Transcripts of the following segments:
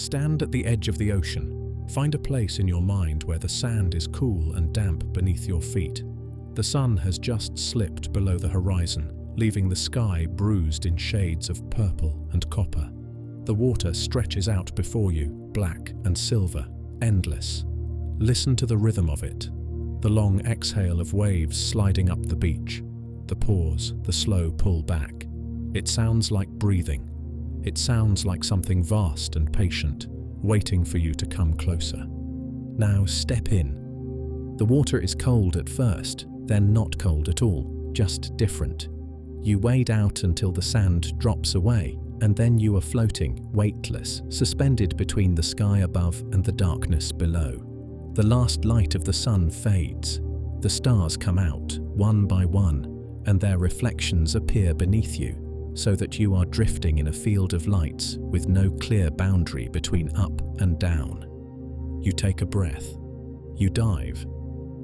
Stand at the edge of the ocean. Find a place in your mind where the sand is cool and damp beneath your feet. The sun has just slipped below the horizon, leaving the sky bruised in shades of purple and copper. The water stretches out before you, black and silver, endless. Listen to the rhythm of it. The long exhale of waves sliding up the beach. The pause, the slow pull back. It sounds like breathing. It sounds like something vast and patient, waiting for you to come closer. Now step in. The water is cold at first, then not cold at all, just different. You wade out until the sand drops away, and then you are floating, weightless, suspended between the sky above and the darkness below. The last light of the sun fades. The stars come out, one by one, and their reflections appear beneath you, so that you are drifting in a field of lights with no clear boundary between up and down. You take a breath. You dive.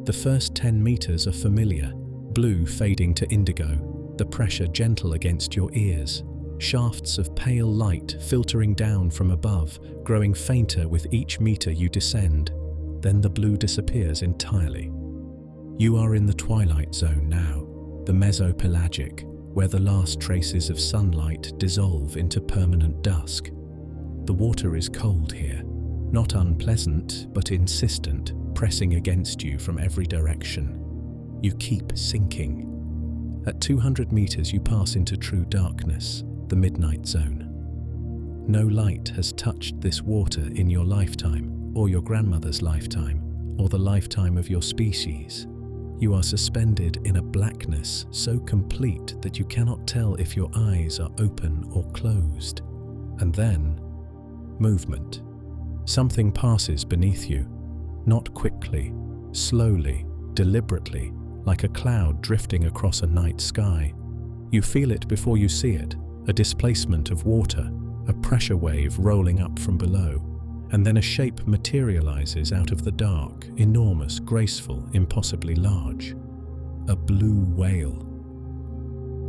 The first 10 meters are familiar, blue fading to indigo, the pressure gentle against your ears, shafts of pale light filtering down from above, growing fainter with each meter you descend. Then the blue disappears entirely. You are in the twilight zone now, the mesopelagic, where the last traces of sunlight dissolve into permanent dusk. The water is cold here, not unpleasant, but insistent, pressing against you from every direction. You keep sinking. At 200 meters you pass into true darkness, the midnight zone. No light has touched this water in your lifetime, or your grandmother's lifetime, or the lifetime of your species. You are suspended in a blackness so complete that you cannot tell if your eyes are open or closed. And then, movement. Something passes beneath you, not quickly, slowly, deliberately, like a cloud drifting across a night sky. You feel it before you see it, a displacement of water, a pressure wave rolling up from below, and then a shape materializes out of the dark, enormous, graceful, impossibly large. A blue whale.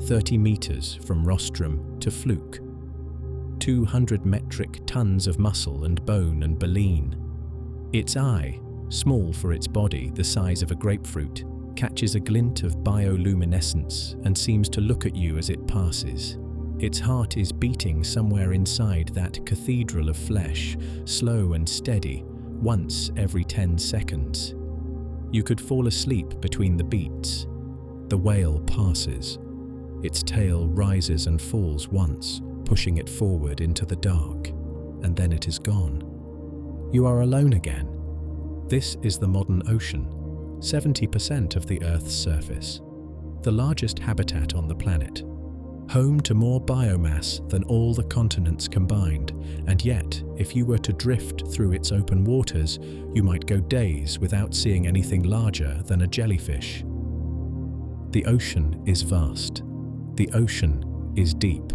30 meters from rostrum to fluke. 200 metric tons of muscle and bone and baleen. Its eye, small for its body, the size of a grapefruit, catches a glint of bioluminescence and seems to look at you as it passes. Its heart is beating somewhere inside that cathedral of flesh, slow and steady, once every 10 seconds. You could fall asleep between the beats. The whale passes. Its tail rises and falls once, pushing it forward into the dark, and then it is gone. You are alone again. This is the modern ocean, 70% of the Earth's surface, the largest habitat on the planet. Home to more biomass than all the continents combined, and yet, if you were to drift through its open waters, you might go days without seeing anything larger than a jellyfish. The ocean is vast. The ocean is deep.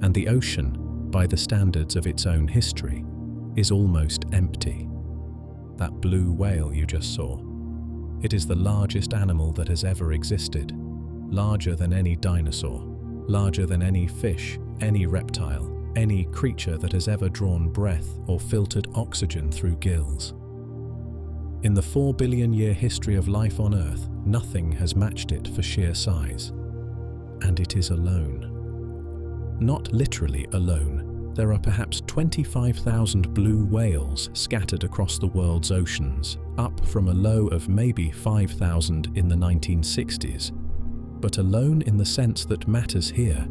And the ocean, by the standards of its own history, is almost empty. That blue whale you just saw. It is the largest animal that has ever existed, larger than any dinosaur. Larger than any fish, any reptile, any creature that has ever drawn breath or filtered oxygen through gills. In the 4 billion year history of life on Earth, nothing has matched it for sheer size. And it is alone. Not literally alone. There are perhaps 25,000 blue whales scattered across the world's oceans, up from a low of maybe 5,000 in the 1960s. But alone in the sense that matters here,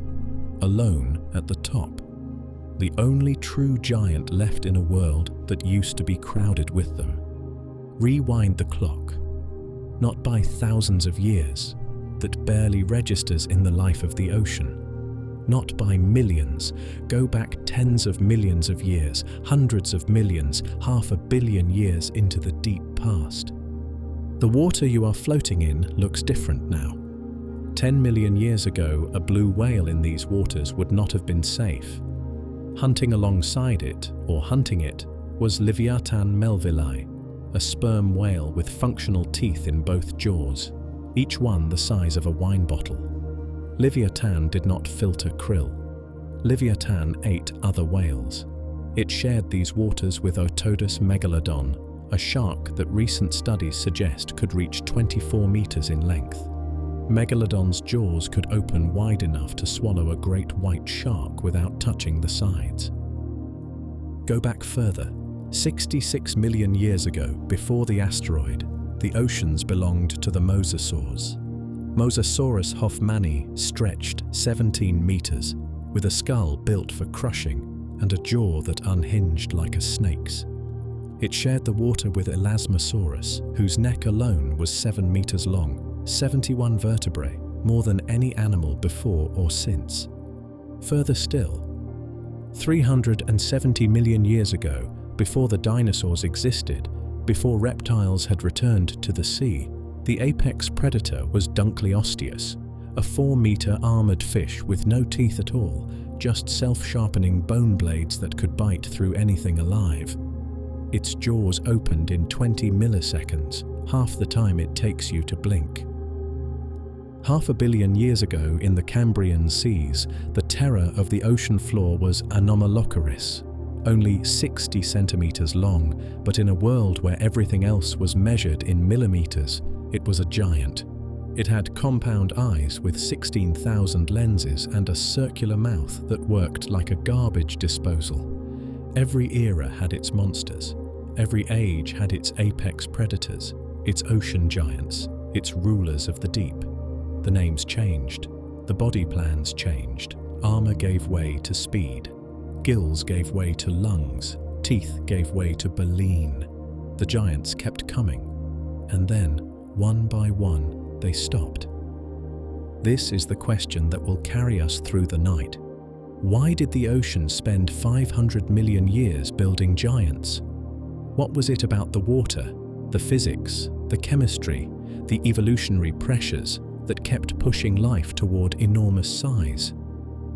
alone at the top. The only true giant left in a world that used to be crowded with them. Rewind the clock, not by thousands of years, that barely registers in the life of the ocean. Not by millions, go back tens of millions of years, hundreds of millions, 500 million years into the deep past. The water you are floating in looks different now. 10 million years ago, a blue whale in these waters would not have been safe. Hunting alongside it, or hunting it, was Leviathan melvilli, a sperm whale with functional teeth in both jaws, each one the size of a wine bottle. Leviathan did not filter krill. Leviathan ate other whales. It shared these waters with Otodus megalodon, a shark that recent studies suggest could reach 24 meters in length. Megalodon's jaws could open wide enough to swallow a great white shark without touching the sides. Go back further. 66 million years ago, before the asteroid, the oceans belonged to the mosasaurs. Mosasaurus hoffmanni stretched 17 meters, with a skull built for crushing and a jaw that unhinged like a snake's. It shared the water with Elasmosaurus, whose neck alone was 7 meters long, 71 vertebrae, more than any animal before or since. Further still, 370 million years ago, before the dinosaurs existed, before reptiles had returned to the sea, the apex predator was Dunkleosteus, a 4-meter armored fish with no teeth at all, just self-sharpening bone blades that could bite through anything alive. Its jaws opened in 20 milliseconds, half the time it takes you to blink. 500 million years ago in the Cambrian seas, the terror of the ocean floor was Anomalocaris, only 60 centimeters long, but in a world where everything else was measured in millimeters, it was a giant. It had compound eyes with 16,000 lenses and a circular mouth that worked like a garbage disposal. Every era had its monsters. Every age had its apex predators, its ocean giants, its rulers of the deep. The names changed. The body plans changed. Armor gave way to speed. Gills gave way to lungs. Teeth gave way to baleen. The giants kept coming. And then, one by one, they stopped. This is the question that will carry us through the night. Why did the ocean spend 500 million years building giants? What was it about the water, the physics, the chemistry, the evolutionary pressures that kept pushing life toward enormous size?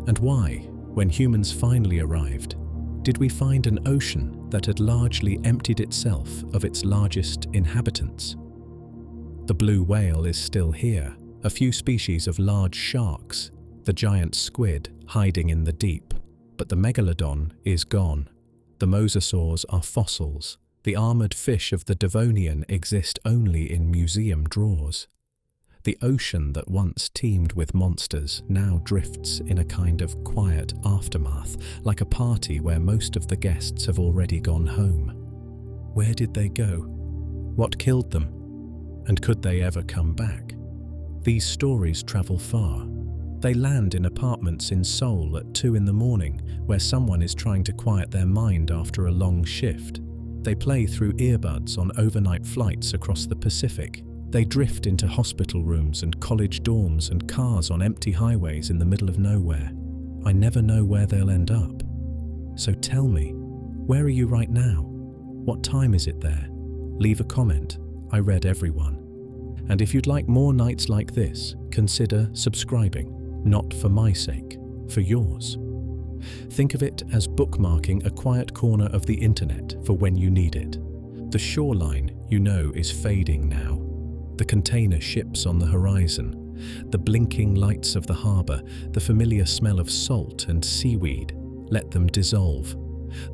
And why, when humans finally arrived, did we find an ocean that had largely emptied itself of its largest inhabitants? The blue whale is still here, a few species of large sharks, the giant squid hiding in the deep, but the megalodon is gone. The mosasaurs are fossils. The armored fish of the Devonian exist only in museum drawers. The ocean that once teemed with monsters now drifts in a kind of quiet aftermath, like a party where most of the guests have already gone home. Where did they go? What killed them? And could they ever come back? These stories travel far. They land in apartments in Seoul at 2 in the morning, where someone is trying to quiet their mind after a long shift. They play through earbuds on overnight flights across the Pacific. They drift into hospital rooms and college dorms and cars on empty highways in the middle of nowhere. I never know where they'll end up. So tell me, where are you right now? What time is it there? Leave a comment. I read everyone. And if you'd like more nights like this, consider subscribing. Not for my sake, for yours. Think of it as bookmarking a quiet corner of the internet for when you need it. The shoreline, you know, is fading now. The container ships on the horizon. The blinking lights of the harbour, the familiar smell of salt and seaweed. Let them dissolve.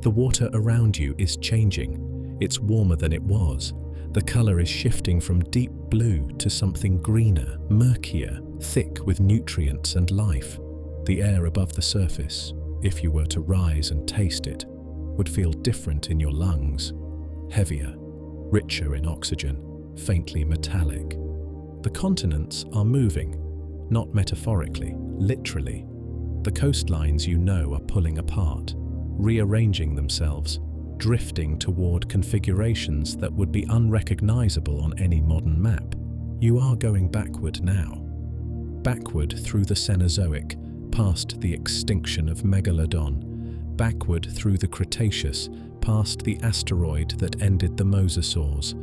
The water around you is changing. It's warmer than it was. The colour is shifting from deep blue to something greener, murkier, thick with nutrients and life. The air above the surface, if you were to rise and taste it, would feel different in your lungs. Heavier, richer in oxygen, faintly metallic. The continents are moving, not metaphorically, literally. The coastlines you know are pulling apart, rearranging themselves, drifting toward configurations that would be unrecognizable on any modern map. You are going backward now. Backward through the Cenozoic, past the extinction of Megalodon, backward through the Cretaceous, past the asteroid that ended the mosasaurs,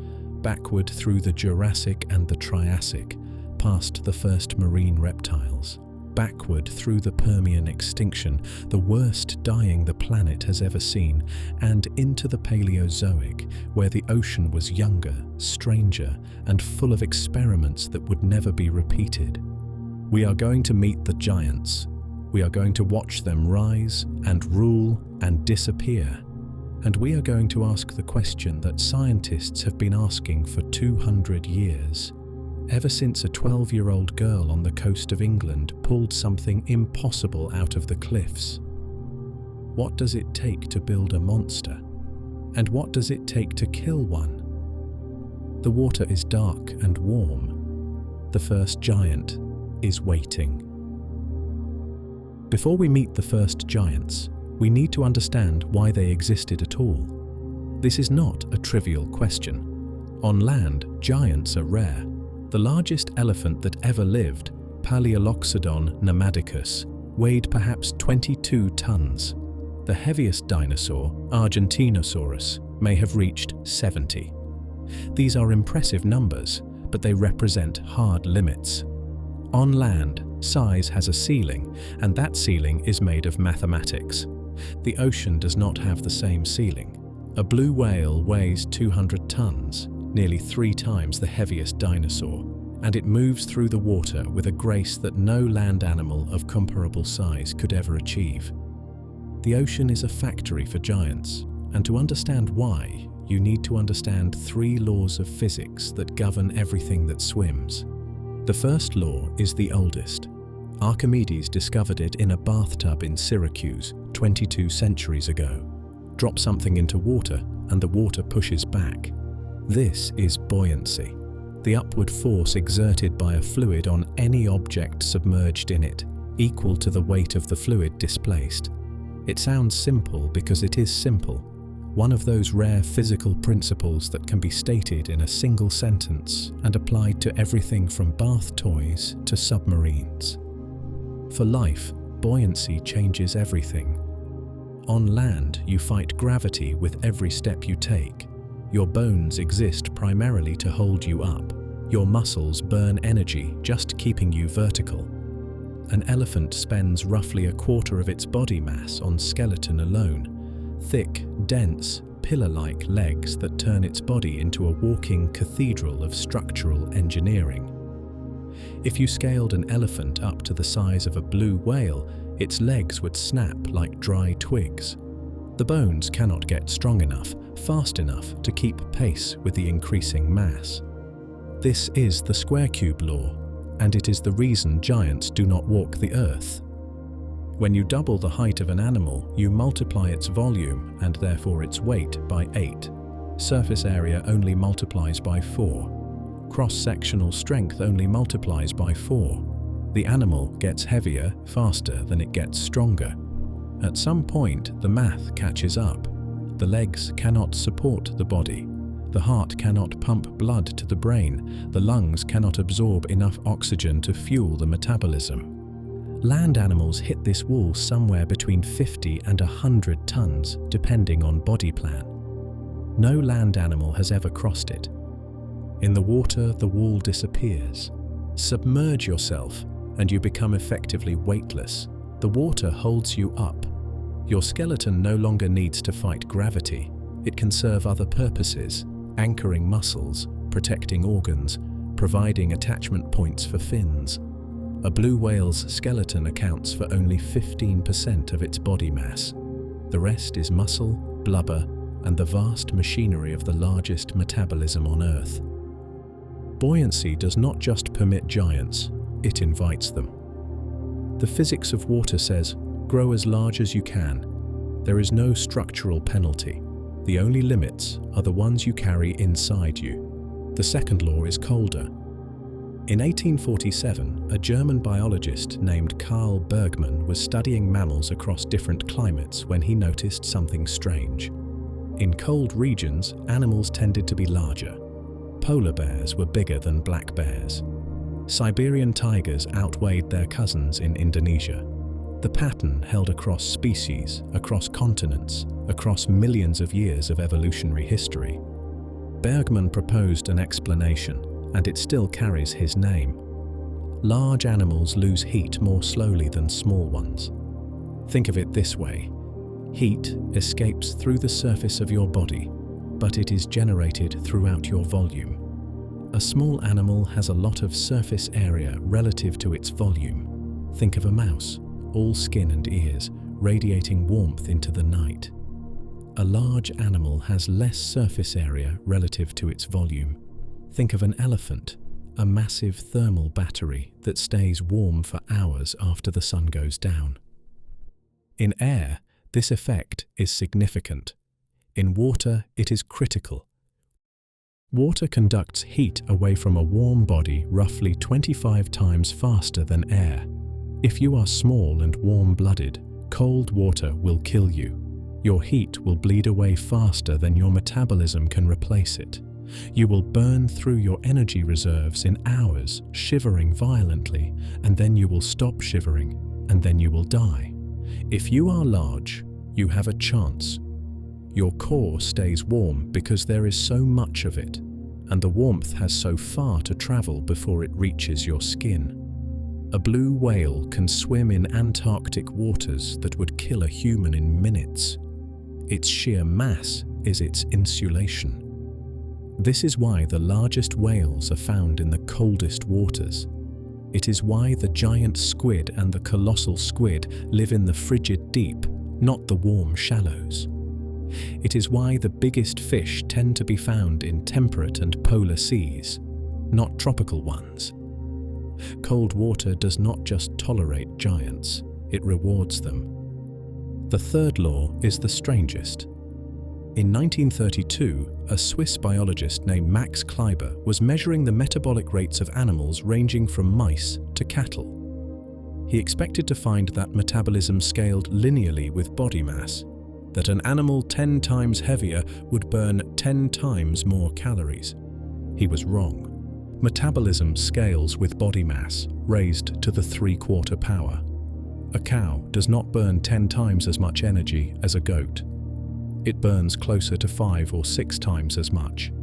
backward through the Jurassic and the Triassic, past the first marine reptiles, backward through the Permian extinction, the worst dying the planet has ever seen, and into the Paleozoic, where the ocean was younger, stranger, and full of experiments that would never be repeated. We are going to meet the giants. We are going to watch them rise and rule and disappear. And we are going to ask the question that scientists have been asking for 200 years. Ever since a 12-year-old girl on the coast of England pulled something impossible out of the cliffs. What does it take to build a monster? And what does it take to kill one? The water is dark and warm. The first giant is waiting. Before we meet the first giants, we need to understand why they existed at all. This is not a trivial question. On land, giants are rare. The largest elephant that ever lived, Paleoloxodon namadicus, weighed perhaps 22 tons. The heaviest dinosaur, Argentinosaurus, may have reached 70. These are impressive numbers, but they represent hard limits. On land, size has a ceiling, and that ceiling is made of mathematics. The ocean does not have the same ceiling. A blue whale weighs 200 tons, nearly 3 times the heaviest dinosaur, and it moves through the water with a grace that no land animal of comparable size could ever achieve. The ocean is a factory for giants, and to understand why, you need to understand 3 laws of physics that govern everything that swims. The first law is the oldest. Archimedes discovered it in a bathtub in Syracuse 22 centuries ago. Drop something into water, and the water pushes back. This is buoyancy, the upward force exerted by a fluid on any object submerged in it, equal to the weight of the fluid displaced. It sounds simple because it is simple, one of those rare physical principles that can be stated in a single sentence and applied to everything from bath toys to submarines. For life, buoyancy changes everything. On land, you fight gravity with every step you take. Your bones exist primarily to hold you up. Your muscles burn energy just keeping you vertical. An elephant spends roughly a quarter of its body mass on skeleton alone. Thick, dense, pillar-like legs that turn its body into a walking cathedral of structural engineering. If you scaled an elephant up to the size of a blue whale, its legs would snap like dry twigs. The bones cannot get strong enough, fast enough to keep pace with the increasing mass. This is the square cube law, and it is the reason giants do not walk the earth. When you double the height of an animal, you multiply its volume and therefore its weight by 8. Surface area only multiplies by 4. Cross-sectional strength only multiplies by 4. The animal gets heavier faster than it gets stronger. At some point, the math catches up. The legs cannot support the body. The heart cannot pump blood to the brain. The lungs cannot absorb enough oxygen to fuel the metabolism. Land animals hit this wall somewhere between 50 and 100 tons, depending on body plan. No land animal has ever crossed it. In the water, the wall disappears. Submerge yourself, and you become effectively weightless. The water holds you up. Your skeleton no longer needs to fight gravity. It can serve other purposes, anchoring muscles, protecting organs, providing attachment points for fins. A blue whale's skeleton accounts for only 15% of its body mass. The rest is muscle, blubber, and the vast machinery of the largest metabolism on Earth. Buoyancy does not just permit giants, it invites them. The physics of water says, grow as large as you can. There is no structural penalty. The only limits are the ones you carry inside you. The second law is colder. In 1847, a German biologist named Carl Bergmann was studying mammals across different climates when he noticed something strange. In cold regions, animals tended to be larger. Polar bears were bigger than black bears. Siberian tigers outweighed their cousins in Indonesia. The pattern held across species, across continents, across millions of years of evolutionary history. Bergmann proposed an explanation, and it still carries his name. Large animals lose heat more slowly than small ones. Think of it this way. Heat escapes through the surface of your body, but it is generated throughout your volume. A small animal has a lot of surface area relative to its volume. Think of a mouse, all skin and ears, radiating warmth into the night. A large animal has less surface area relative to its volume. Think of an elephant, a massive thermal battery that stays warm for hours after the sun goes down. In air, this effect is significant. In water, it is critical. Water conducts heat away from a warm body roughly 25 times faster than air. If you are small and warm-blooded, cold water will kill you. Your heat will bleed away faster than your metabolism can replace it. You will burn through your energy reserves in hours, shivering violently, and then you will stop shivering, and then you will die. If you are large, you have a chance. Your core stays warm because there is so much of it, and the warmth has so far to travel before it reaches your skin. A blue whale can swim in Antarctic waters that would kill a human in minutes. Its sheer mass is its insulation. This is why the largest whales are found in the coldest waters. It is why the giant squid and the colossal squid live in the frigid deep, not the warm shallows. It is why the biggest fish tend to be found in temperate and polar seas, not tropical ones. Cold water does not just tolerate giants, it rewards them. The third law is the strangest. In 1932, a Swiss biologist named Max Kleiber was measuring the metabolic rates of animals ranging from mice to cattle. He expected to find that metabolism scaled linearly with body mass, that an animal 10 times heavier would burn 10 times more calories. He was wrong. Metabolism scales with body mass, raised to the 3/4 power. A cow does not burn 10 times as much energy as a goat. It burns closer to 5 or 6 times as much.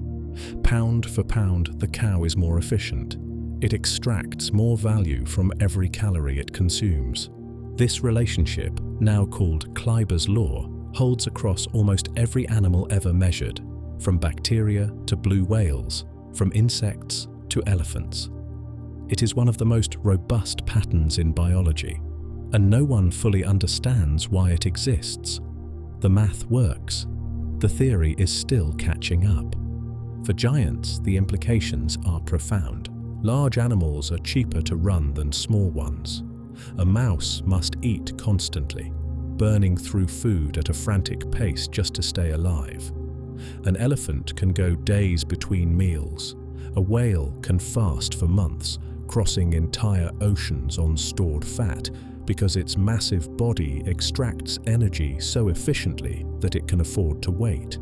Pound for pound, the cow is more efficient. It extracts more value from every calorie it consumes. This relationship, now called Kleiber's law, holds across almost every animal ever measured, from bacteria to blue whales, from insects to elephants. It is one of the most robust patterns in biology, and no one fully understands why it exists. The math works. The theory is still catching up. For giants, the implications are profound. Large animals are cheaper to run than small ones. A mouse must eat constantly, burning through food at a frantic pace just to stay alive. An elephant can go days between meals. A whale can fast for months, crossing entire oceans on stored fat, because its massive body extracts energy so efficiently that it can afford to wait.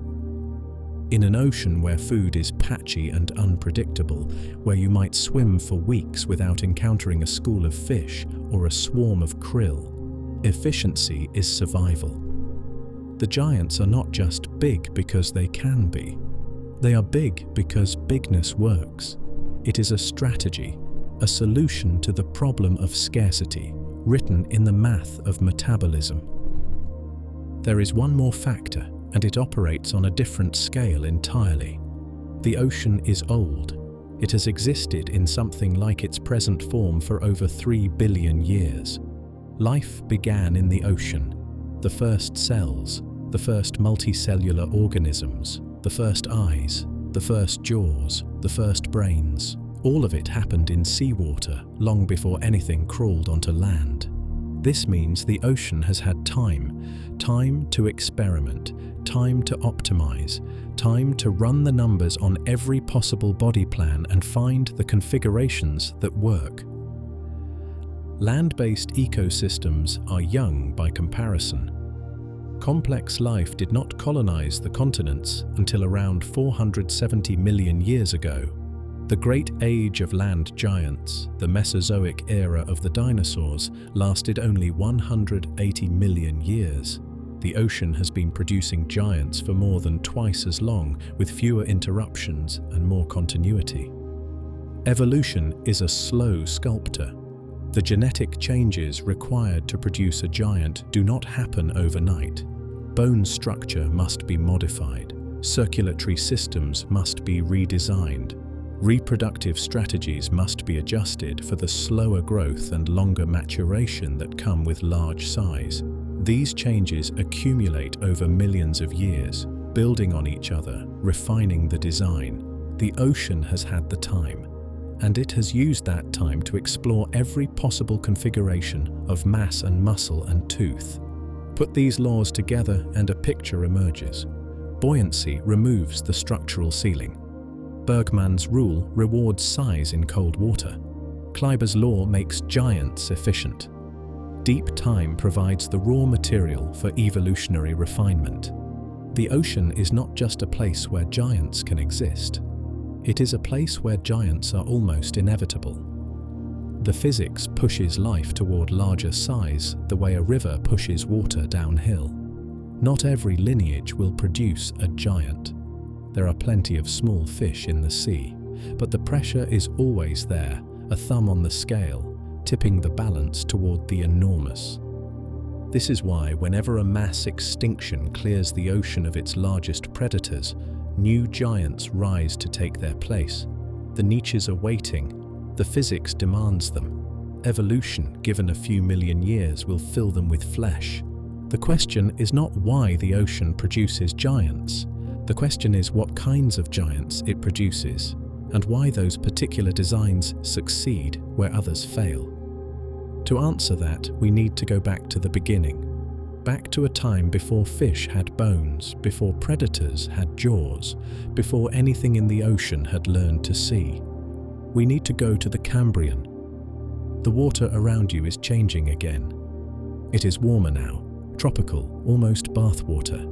In an ocean where food is patchy and unpredictable, where you might swim for weeks without encountering a school of fish or a swarm of krill, efficiency is survival. The giants are not just big because they can be. They are big because bigness works. It is a strategy, a solution to the problem of scarcity, written in the math of metabolism. There is one more factor, and it operates on a different scale entirely. The ocean is old. It has existed in something like its present form for over 3 billion years. Life began in the ocean. The first cells, the first multicellular organisms, the first eyes, the first jaws, the first brains. All of it happened in seawater long before anything crawled onto land. This means the ocean has had time to experiment, time to optimize, time to run the numbers on every possible body plan and find the configurations that work. Land-based ecosystems are young by comparison. Complex life did not colonize the continents until around 470 million years ago. The great age of land giants, the Mesozoic era of the dinosaurs, lasted only 180 million years. The ocean has been producing giants for more than twice as long, with fewer interruptions and more continuity. Evolution is a slow sculptor. The genetic changes required to produce a giant do not happen overnight. Bone structure must be modified. Circulatory systems must be redesigned. Reproductive strategies must be adjusted for the slower growth and longer maturation that come with large size. These changes accumulate over millions of years, building on each other, refining the design. The ocean has had the time, and it has used that time to explore every possible configuration of mass and muscle and tooth. Put these laws together and a picture emerges. Buoyancy removes the structural ceiling. Bergmann's rule rewards size in cold water. Kleiber's law makes giants efficient. Deep time provides the raw material for evolutionary refinement. The ocean is not just a place where giants can exist. It is a place where giants are almost inevitable. The physics pushes life toward larger size the way a river pushes water downhill. Not every lineage will produce a giant. There are plenty of small fish in the sea, but the pressure is always there, a thumb on the scale, tipping the balance toward the enormous. This is why whenever a mass extinction clears the ocean of its largest predators, new giants rise to take their place. The niches are waiting. The physics demands them. Evolution, given a few million years, will fill them with flesh. The question is not why the ocean produces giants. The question is what kinds of giants it produces, and why those particular designs succeed where others fail. To answer that, we need to go back to the beginning. Back to a time before fish had bones, before predators had jaws, before anything in the ocean had learned to see. We need to go to the Cambrian. The water around you is changing again. It is warmer now, tropical, almost bathwater.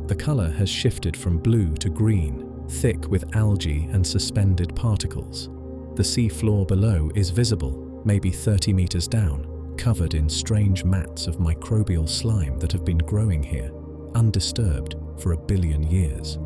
The color has shifted from blue to green, thick with algae and suspended particles. The sea floor below is visible, maybe 30 meters down, covered in strange mats of microbial slime that have been growing here, undisturbed for 1 billion years.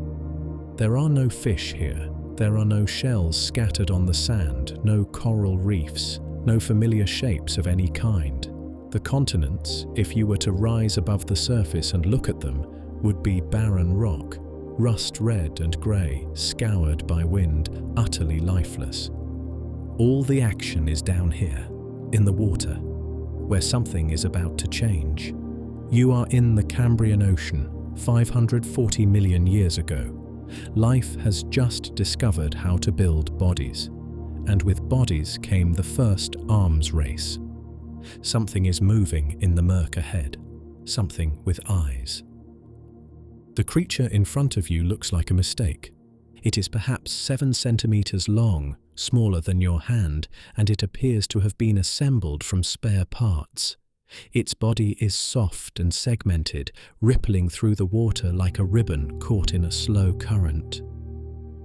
There are no fish here. There are no shells scattered on the sand, no coral reefs, no familiar shapes of any kind. The continents, if you were to rise above the surface and look at them, would be barren rock, rust red and grey, scoured by wind, utterly lifeless. All the action is down here, in the water, where something is about to change. You are in the Cambrian Ocean, 540 million years ago. Life has just discovered how to build bodies, and with bodies came the first arms race. Something is moving in the murk ahead, something with eyes. The creature in front of you looks like a mistake. It is perhaps 7 centimeters long, smaller than your hand, and it appears to have been assembled from spare parts. Its body is soft and segmented, rippling through the water like a ribbon caught in a slow current.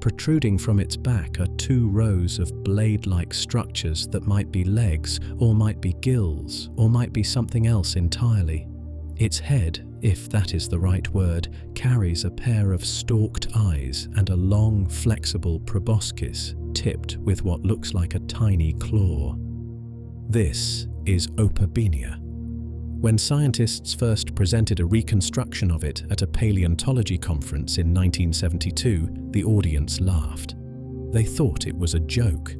Protruding from its back are 2 rows of blade-like structures that might be legs, or might be gills, or might be something else entirely. Its head, if that is the right word, carries a pair of stalked eyes and a long, flexible proboscis tipped with what looks like a tiny claw. This is Opabenia. When scientists first presented a reconstruction of it at a paleontology conference in 1972, the audience laughed. They thought it was a joke.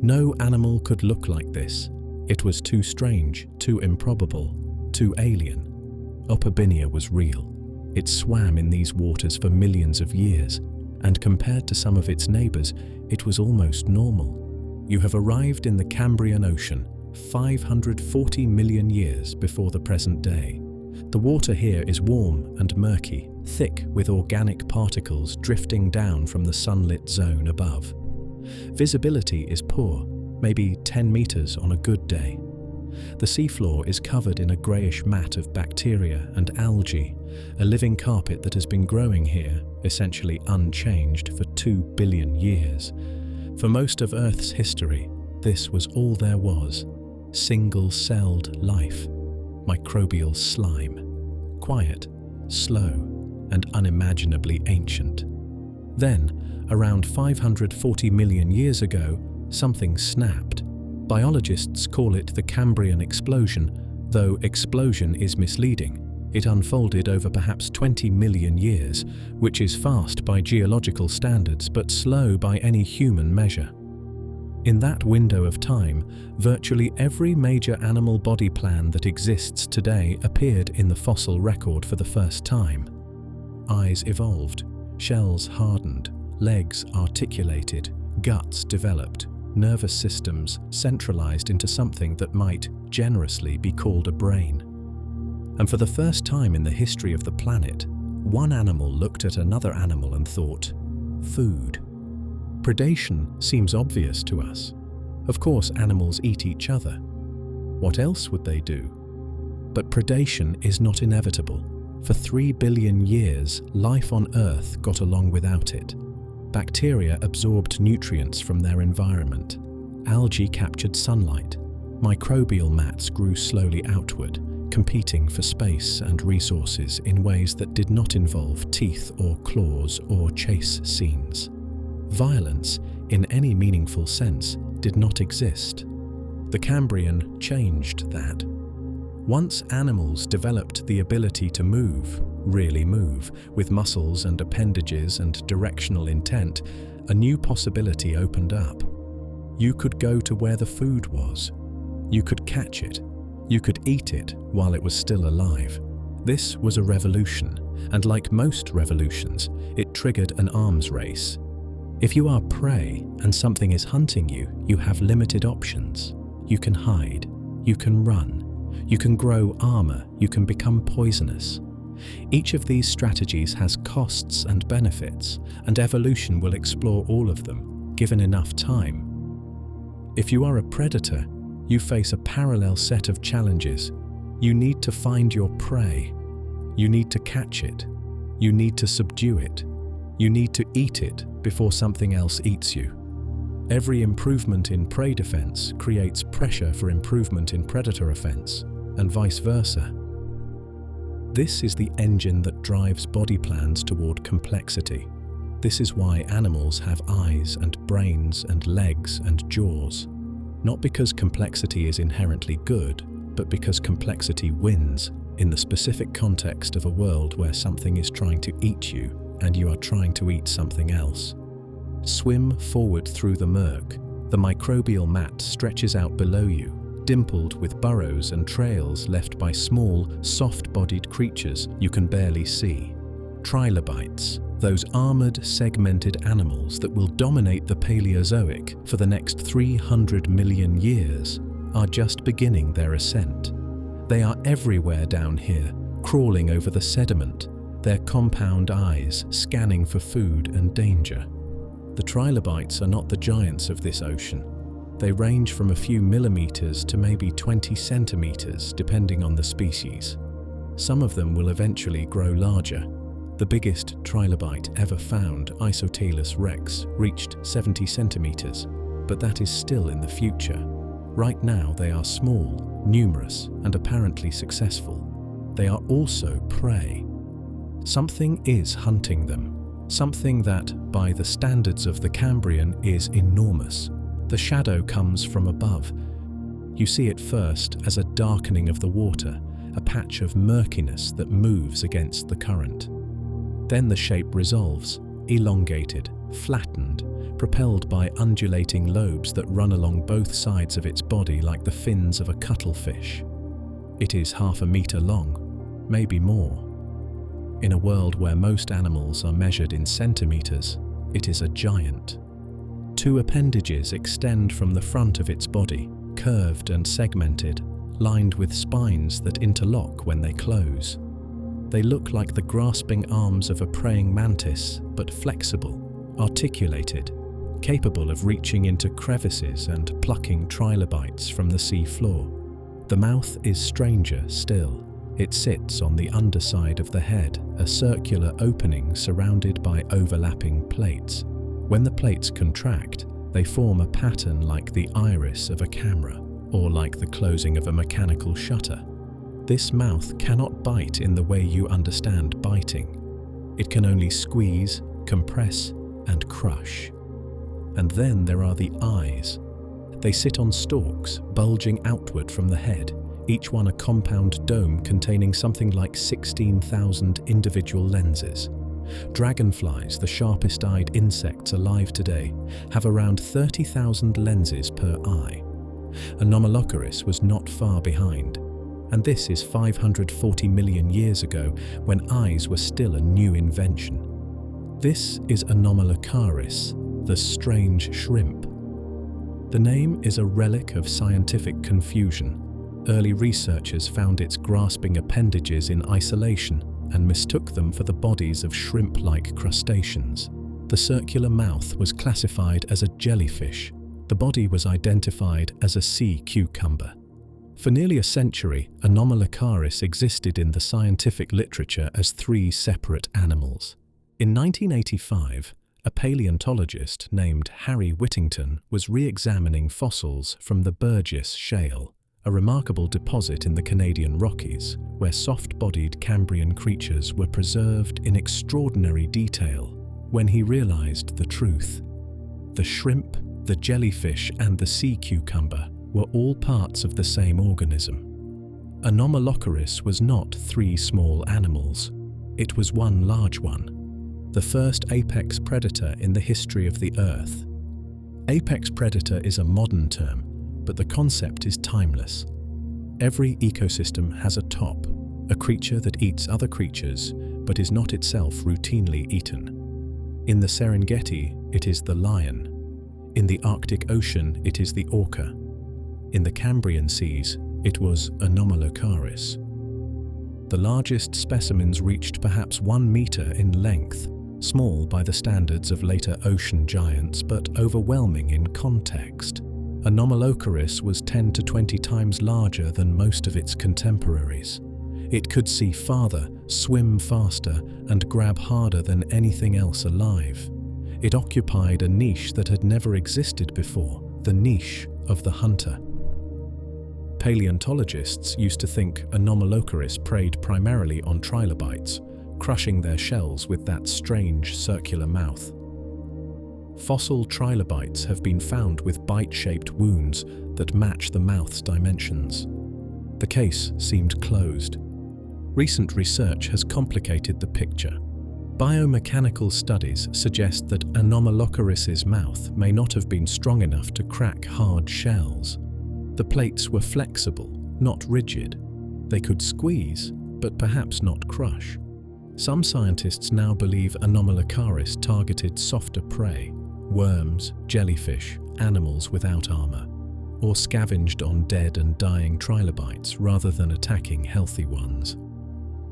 No animal could look like this. It was too strange, too improbable, too alien. Opabenia was real. It swam in these waters for millions of years, and compared to some of its neighbors, it was almost normal. You have arrived in the Cambrian Ocean, 540 million years before the present day. The water here is warm and murky, thick with organic particles drifting down from the sunlit zone above. Visibility is poor, maybe 10 meters on a good day. The seafloor is covered in a greyish mat of bacteria and algae, a living carpet that has been growing here, essentially unchanged, for 2 billion years. For most of Earth's history, this was all there was. Single-celled life, microbial slime, quiet, slow, and unimaginably ancient. Then, around 540 million years ago, something snapped. Biologists call it the Cambrian explosion, though explosion is misleading. It unfolded over perhaps 20 million years, which is fast by geological standards but slow by any human measure. In that window of time, virtually every major animal body plan that exists today appeared in the fossil record for the first time. Eyes evolved, shells hardened, legs articulated, guts developed, nervous systems centralized into something that might generously be called a brain. And for the first time in the history of the planet, one animal looked at another animal and thought, food. Predation seems obvious to us. Of course, animals eat each other. What else would they do? But predation is not inevitable. For 3 billion years, life on Earth got along without it. Bacteria absorbed nutrients from their environment. Algae captured sunlight. Microbial mats grew slowly outward, competing for space and resources in ways that did not involve teeth or claws or chase scenes. Violence, in any meaningful sense, did not exist. The Cambrian changed that. Once animals developed the ability to move, really move, with muscles and appendages and directional intent, a new possibility opened up. You could go to where the food was. You could catch it. You could eat it while it was still alive. This was a revolution, and like most revolutions, it triggered an arms race. If you are prey and something is hunting you, you have limited options. You can hide. You can run. You can grow armor. You can become poisonous. Each of these strategies has costs and benefits, and evolution will explore all of them, given enough time. If you are a predator, you face a parallel set of challenges. You need to find your prey. You need to catch it. You need to subdue it. You need to eat it before something else eats you. Every improvement in prey defense creates pressure for improvement in predator offense, and vice versa. This is the engine that drives body plans toward complexity. This is why animals have eyes and brains and legs and jaws. Not because complexity is inherently good, but because complexity wins in the specific context of a world where something is trying to eat you and you are trying to eat something else. Swim forward through the murk. The microbial mat stretches out below you, dimpled with burrows and trails left by small, soft-bodied creatures you can barely see. Trilobites, those armored, segmented animals that will dominate the Paleozoic for the next 300 million years, are just beginning their ascent. They are everywhere down here, crawling over the sediment, their compound eyes scanning for food and danger. The trilobites are not the giants of this ocean. They range from a few millimeters to maybe 20 centimeters, depending on the species. Some of them will eventually grow larger. The biggest trilobite ever found, Isotylus rex, reached 70 centimeters, but that is still in the future. Right now they are small, numerous, and apparently successful. They are also prey. Something is hunting them, something that, by the standards of the Cambrian, is enormous. The shadow comes from above. You see it first as a darkening of the water, a patch of murkiness that moves against the current. Then the shape resolves, elongated, flattened, propelled by undulating lobes that run along both sides of its body like the fins of a cuttlefish. It is 1/2 meter long, maybe more. In a world where most animals are measured in centimeters, it is a giant. 2 appendages extend from the front of its body, curved and segmented, lined with spines that interlock when they close. They look like the grasping arms of a praying mantis, but flexible, articulated, capable of reaching into crevices and plucking trilobites from the sea floor. The mouth is stranger still. It sits on the underside of the head, a circular opening surrounded by overlapping plates. When the plates contract, they form a pattern like the iris of a camera, or like the closing of a mechanical shutter. This mouth cannot bite in the way you understand biting. It can only squeeze, compress, and crush. And then there are the eyes. They sit on stalks, bulging outward from the head, each one a compound dome containing something like 16,000 individual lenses. Dragonflies, the sharpest-eyed insects alive today, have around 30,000 lenses per eye. Anomalocaris was not far behind, and this is 540 million years ago when eyes were still a new invention. This is Anomalocaris, the strange shrimp. The name is a relic of scientific confusion. Early researchers found its grasping appendages in isolation and mistook them for the bodies of shrimp-like crustaceans. The circular mouth was classified as a jellyfish. The body was identified as a sea cucumber. For nearly a century, Anomalocaris existed in the scientific literature as 3 separate animals. In 1985, a paleontologist named Harry Whittington was re-examining fossils from the Burgess Shale, a remarkable deposit in the Canadian Rockies, where soft-bodied Cambrian creatures were preserved in extraordinary detail, when he realized the truth. The shrimp, the jellyfish, and the sea cucumber were all parts of the same organism. Anomalocaris was not 3 small animals. It was one large one, the first apex predator in the history of the Earth. Apex predator is a modern term, but the concept is timeless. Every ecosystem has a top, a creature that eats other creatures but is not itself routinely eaten. In the Serengeti, it is the lion. In the Arctic Ocean, it is the orca. In the Cambrian seas, it was Anomalocaris. The largest specimens reached perhaps 1 meter in length, small by the standards of later ocean giants but overwhelming in context. Anomalocaris was 10 to 20 times larger than most of its contemporaries. It could see farther, swim faster, and grab harder than anything else alive. It occupied a niche that had never existed before, the niche of the hunter. Paleontologists used to think Anomalocaris preyed primarily on trilobites, crushing their shells with that strange circular mouth. Fossil trilobites have been found with bite-shaped wounds that match the mouth's dimensions. The case seemed closed. Recent research has complicated the picture. Biomechanical studies suggest that Anomalocaris's mouth may not have been strong enough to crack hard shells. The plates were flexible, not rigid. They could squeeze, but perhaps not crush. Some scientists now believe Anomalocaris targeted softer prey, worms, jellyfish, animals without armor, or scavenged on dead and dying trilobites rather than attacking healthy ones.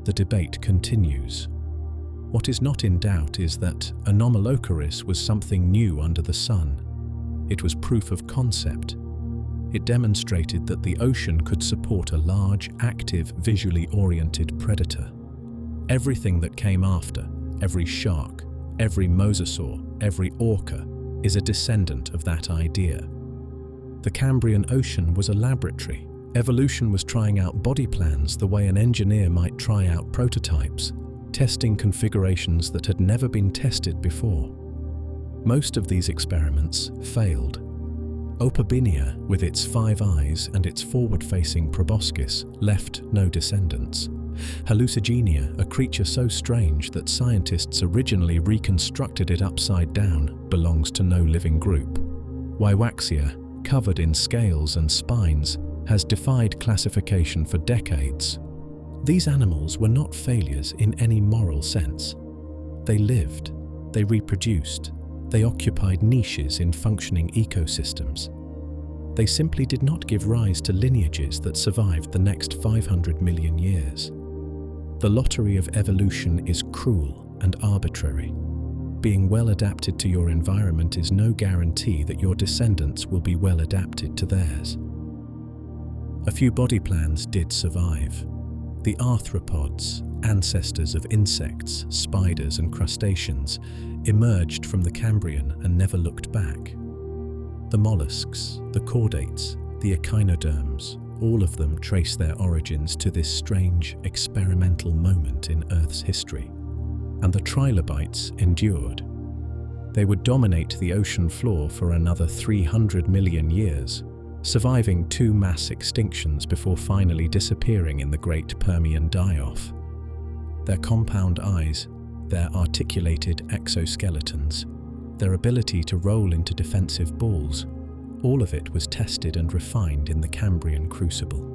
The debate continues. What is not in doubt is that Anomalocaris was something new under the sun. It was proof of concept. It demonstrated that the ocean could support a large, active, visually oriented predator. Everything that came after, every shark, every mosasaur, every orca, is a descendant of that idea. The Cambrian Ocean was a laboratory. Evolution was trying out body plans the way an engineer might try out prototypes, testing configurations that had never been tested before. Most of these experiments failed. Opabinia, with its 5 eyes and its forward-facing proboscis, left no descendants. Hallucigenia, a creature so strange that scientists originally reconstructed it upside down, belongs to no living group. Waiwaxia, covered in scales and spines, has defied classification for decades. These animals were not failures in any moral sense. They lived, they reproduced, they occupied niches in functioning ecosystems. They simply did not give rise to lineages that survived the next 500 million years. The lottery of evolution is cruel and arbitrary. Being well adapted to your environment is no guarantee that your descendants will be well adapted to theirs. A few body plans did survive. The arthropods, ancestors of insects, spiders, and crustaceans, emerged from the Cambrian and never looked back. The mollusks, the chordates, the echinoderms, all of them trace their origins to this strange experimental moment in Earth's history. And the trilobites endured. They would dominate the ocean floor for another 300 million years, surviving 2 mass extinctions before finally disappearing in the Great Permian die-off. Their compound eyes, their articulated exoskeletons, their ability to roll into defensive balls, all of it was tested and refined in the Cambrian crucible.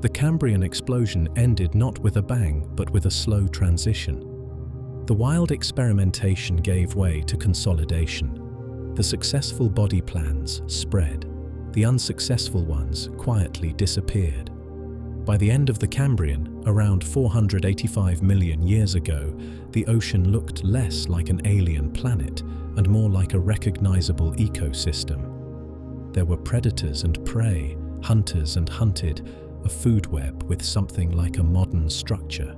The Cambrian explosion ended not with a bang, but with a slow transition. The wild experimentation gave way to consolidation. The successful body plans spread. The unsuccessful ones quietly disappeared. By the end of the Cambrian, around 485 million years ago, the ocean looked less like an alien planet and more like a recognizable ecosystem. There were predators and prey, hunters and hunted, a food web with something like a modern structure.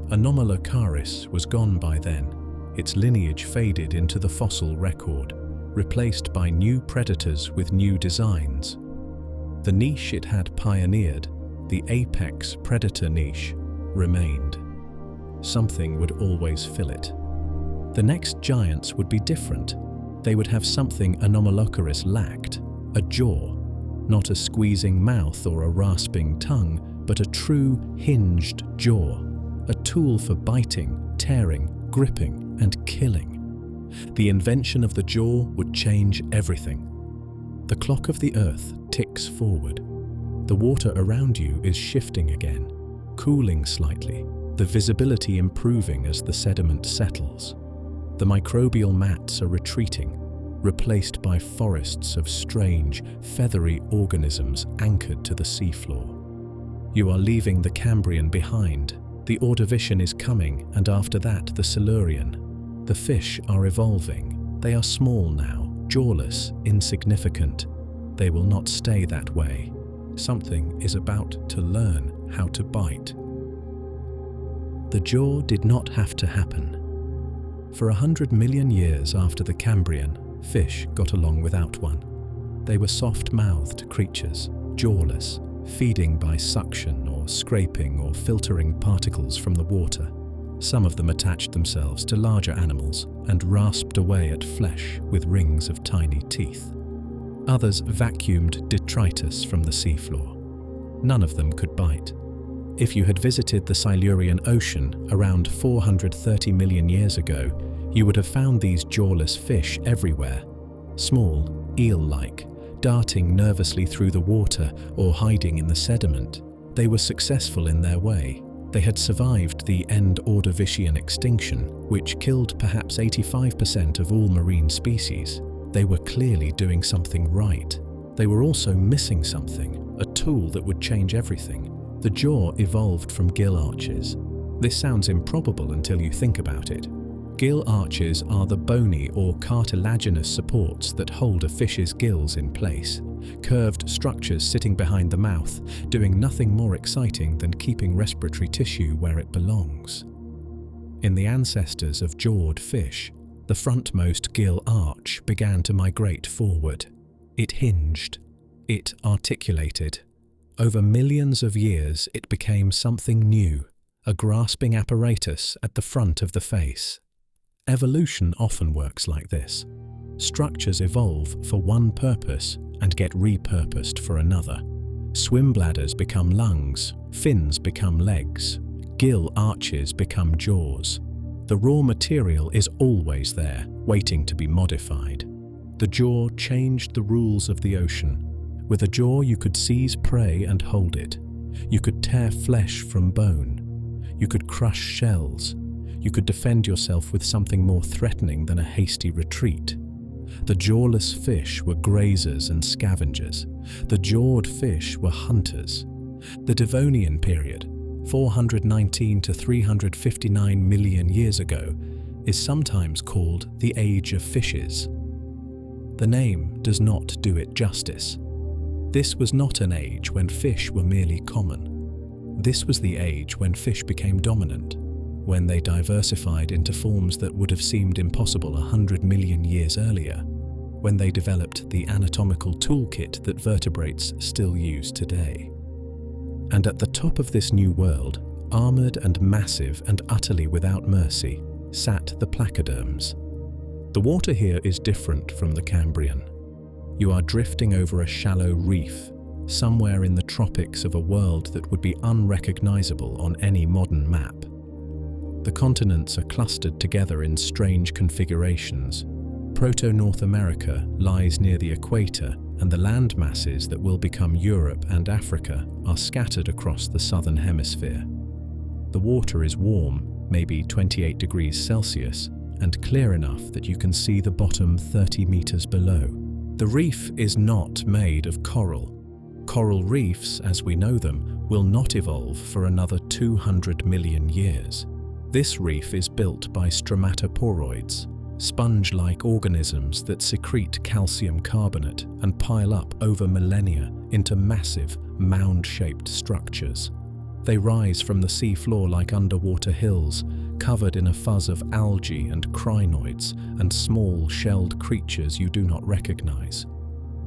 Anomalocaris was gone by then. Its lineage faded into the fossil record, replaced by new predators with new designs. The niche it had pioneered, the apex predator niche, remained. Something would always fill it. The next giants would be different. They would have something Anomalocaris lacked, a jaw, not a squeezing mouth or a rasping tongue, but a true hinged jaw, a tool for biting, tearing, gripping, and killing. The invention of the jaw would change everything. The clock of the Earth ticks forward. The water around you is shifting again, cooling slightly, the visibility improving as the sediment settles. The microbial mats are retreating, replaced by forests of strange, feathery organisms anchored to the seafloor. You are leaving the Cambrian behind. The Ordovician is coming, and after that the Silurian. The fish are evolving. They are small now, jawless, insignificant. They will not stay that way. Something is about to learn how to bite. The jaw did not have to happen. For 100 million years after the Cambrian, fish got along without one. They were soft-mouthed creatures, jawless, feeding by suction or scraping or filtering particles from the water. Some of them attached themselves to larger animals and rasped away at flesh with rings of tiny teeth. Others vacuumed detritus from the seafloor. None of them could bite. If you had visited the Silurian Ocean around 430 million years ago, you would have found these jawless fish everywhere, small, eel-like, darting nervously through the water or hiding in the sediment. They were successful in their way. They had survived the end Ordovician extinction, which killed perhaps 85% of all marine species. They were clearly doing something right. They were also missing something, a tool that would change everything. The jaw evolved from gill arches. This sounds improbable until you think about it. Gill arches are the bony or cartilaginous supports that hold a fish's gills in place, curved structures sitting behind the mouth, doing nothing more exciting than keeping respiratory tissue where it belongs. In the ancestors of jawed fish, the frontmost gill arch began to migrate forward. It hinged. It articulated. Over millions of years, it became something new, a grasping apparatus at the front of the face. Evolution often works like this. Structures evolve for one purpose and get repurposed for another. Swim bladders become lungs, fins become legs, gill arches become jaws. The raw material is always there, waiting to be modified. The jaw changed the rules of the ocean. With a jaw you could seize prey and hold it. You could tear flesh from bone. You could crush shells. You could defend yourself with something more threatening than a hasty retreat. The jawless fish were grazers and scavengers. The jawed fish were hunters. The Devonian period, 419 to 359 million years ago, is sometimes called the Age of Fishes. The name does not do it justice. This was not an age when fish were merely common. This was the age when fish became dominant, when they diversified into forms that would have seemed impossible 100 million years earlier, when they developed the anatomical toolkit that vertebrates still use today. And at the top of this new world, armored and massive and utterly without mercy, sat the placoderms. The water here is different from the Cambrian. You are drifting over a shallow reef, somewhere in the tropics of a world that would be unrecognizable on any modern map. The continents are clustered together in strange configurations. Proto-North America lies near the equator, and the land masses that will become Europe and Africa are scattered across the southern hemisphere. The water is warm, maybe 28 degrees Celsius, and clear enough that you can see the bottom 30 meters below. The reef is not made of coral. Coral reefs, as we know them, will not evolve for another 200 million years. This reef is built by stromatoporoids, sponge-like organisms that secrete calcium carbonate and pile up over millennia into massive, mound-shaped structures. They rise from the seafloor like underwater hills, covered in a fuzz of algae and crinoids and small shelled creatures you do not recognize.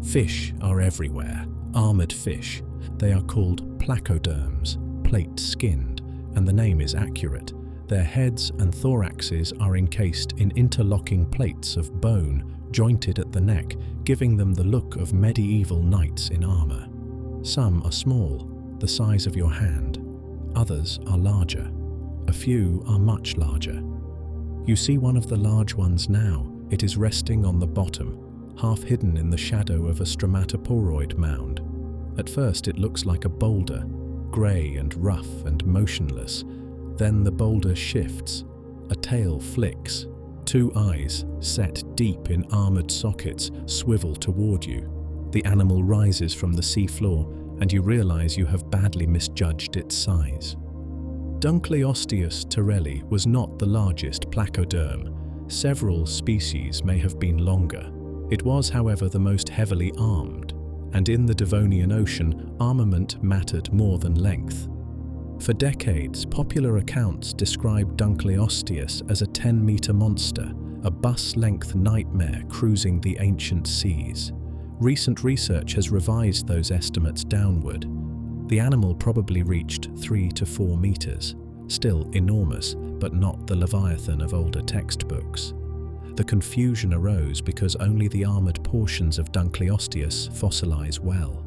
Fish are everywhere, armored fish. They are called placoderms, plate-skinned, and the name is accurate. Their heads and thoraxes are encased in interlocking plates of bone jointed at the neck, giving them the look of medieval knights in armor. Some are small, the size of your hand. Others are larger. A few are much larger. You see one of the large ones now. It is resting on the bottom, half hidden in the shadow of a stromatoporoid mound. At first it looks like a boulder, grey and rough and motionless. Then the boulder shifts. A tail flicks. Two eyes, set deep in armored sockets, swivel toward you. The animal rises from the seafloor, and you realize you have badly misjudged its size. Dunkleosteus terrelli was not the largest placoderm. Several species may have been longer. It was, however, the most heavily armed, and in the Devonian Ocean, armament mattered more than length. For decades, popular accounts described Dunkleosteus as a 10-meter monster, a bus-length nightmare cruising the ancient seas. Recent research has revised those estimates downward. The animal probably reached 3 to 4 meters, still enormous, but not the leviathan of older textbooks. The confusion arose because only the armored portions of Dunkleosteus fossilize well.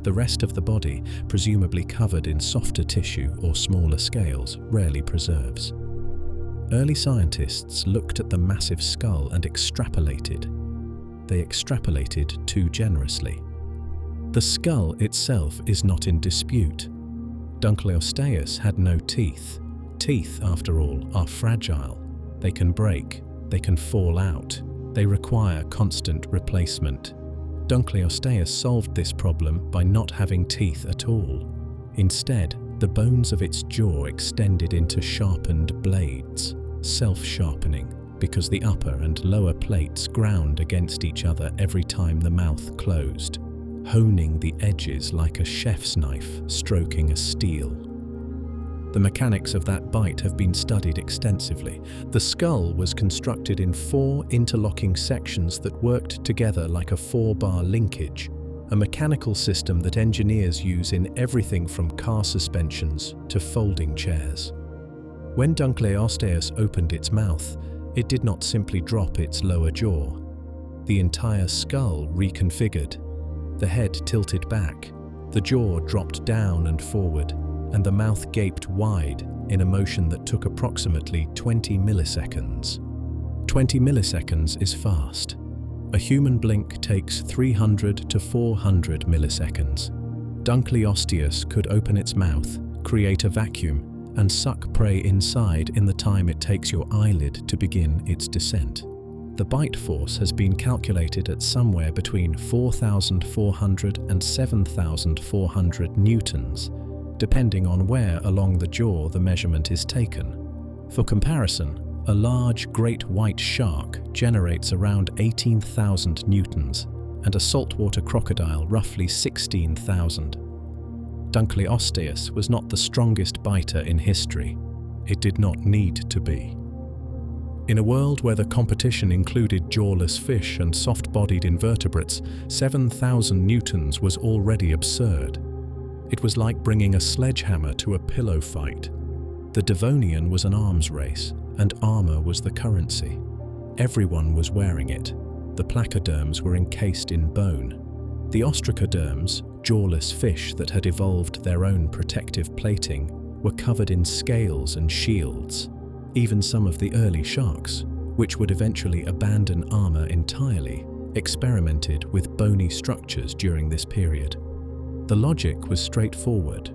The rest of the body, presumably covered in softer tissue or smaller scales, rarely preserves. Early scientists looked at the massive skull and extrapolated. They extrapolated too generously. The skull itself is not in dispute. Dunkleosteus had no teeth. Teeth, after all, are fragile. They can break, they can fall out, they require constant replacement. Dunkleosteus solved this problem by not having teeth at all. Instead, the bones of its jaw extended into sharpened blades, self-sharpening, because the upper and lower plates ground against each other every time the mouth closed, honing the edges like a chef's knife stroking a steel. The mechanics of that bite have been studied extensively. The skull was constructed in 4 interlocking sections that worked together like a 4-bar linkage, a mechanical system that engineers use in everything from car suspensions to folding chairs. When Dunkleosteus opened its mouth, it did not simply drop its lower jaw. The entire skull reconfigured. The head tilted back, the jaw dropped down and forward, and the mouth gaped wide in a motion that took approximately 20 milliseconds. 20 milliseconds is fast. A human blink takes 300 to 400 milliseconds. Dunkleosteus could open its mouth, create a vacuum, and suck prey inside in the time it takes your eyelid to begin its descent. The bite force has been calculated at somewhere between 4,400 and 7,400 newtons, depending on where along the jaw the measurement is taken. For comparison, a large great white shark generates around 18,000 newtons, and a saltwater crocodile roughly 16,000. Dunkleosteus was not the strongest biter in history. It did not need to be. In a world where the competition included jawless fish and soft-bodied invertebrates, 7,000 newtons was already absurd. It was like bringing a sledgehammer to a pillow fight. The Devonian was an arms race, and armor was the currency. Everyone was wearing it. The placoderms were encased in bone. The ostracoderms, jawless fish that had evolved their own protective plating, were covered in scales and shields. Even some of the early sharks, which would eventually abandon armor entirely, experimented with bony structures during this period. The logic was straightforward.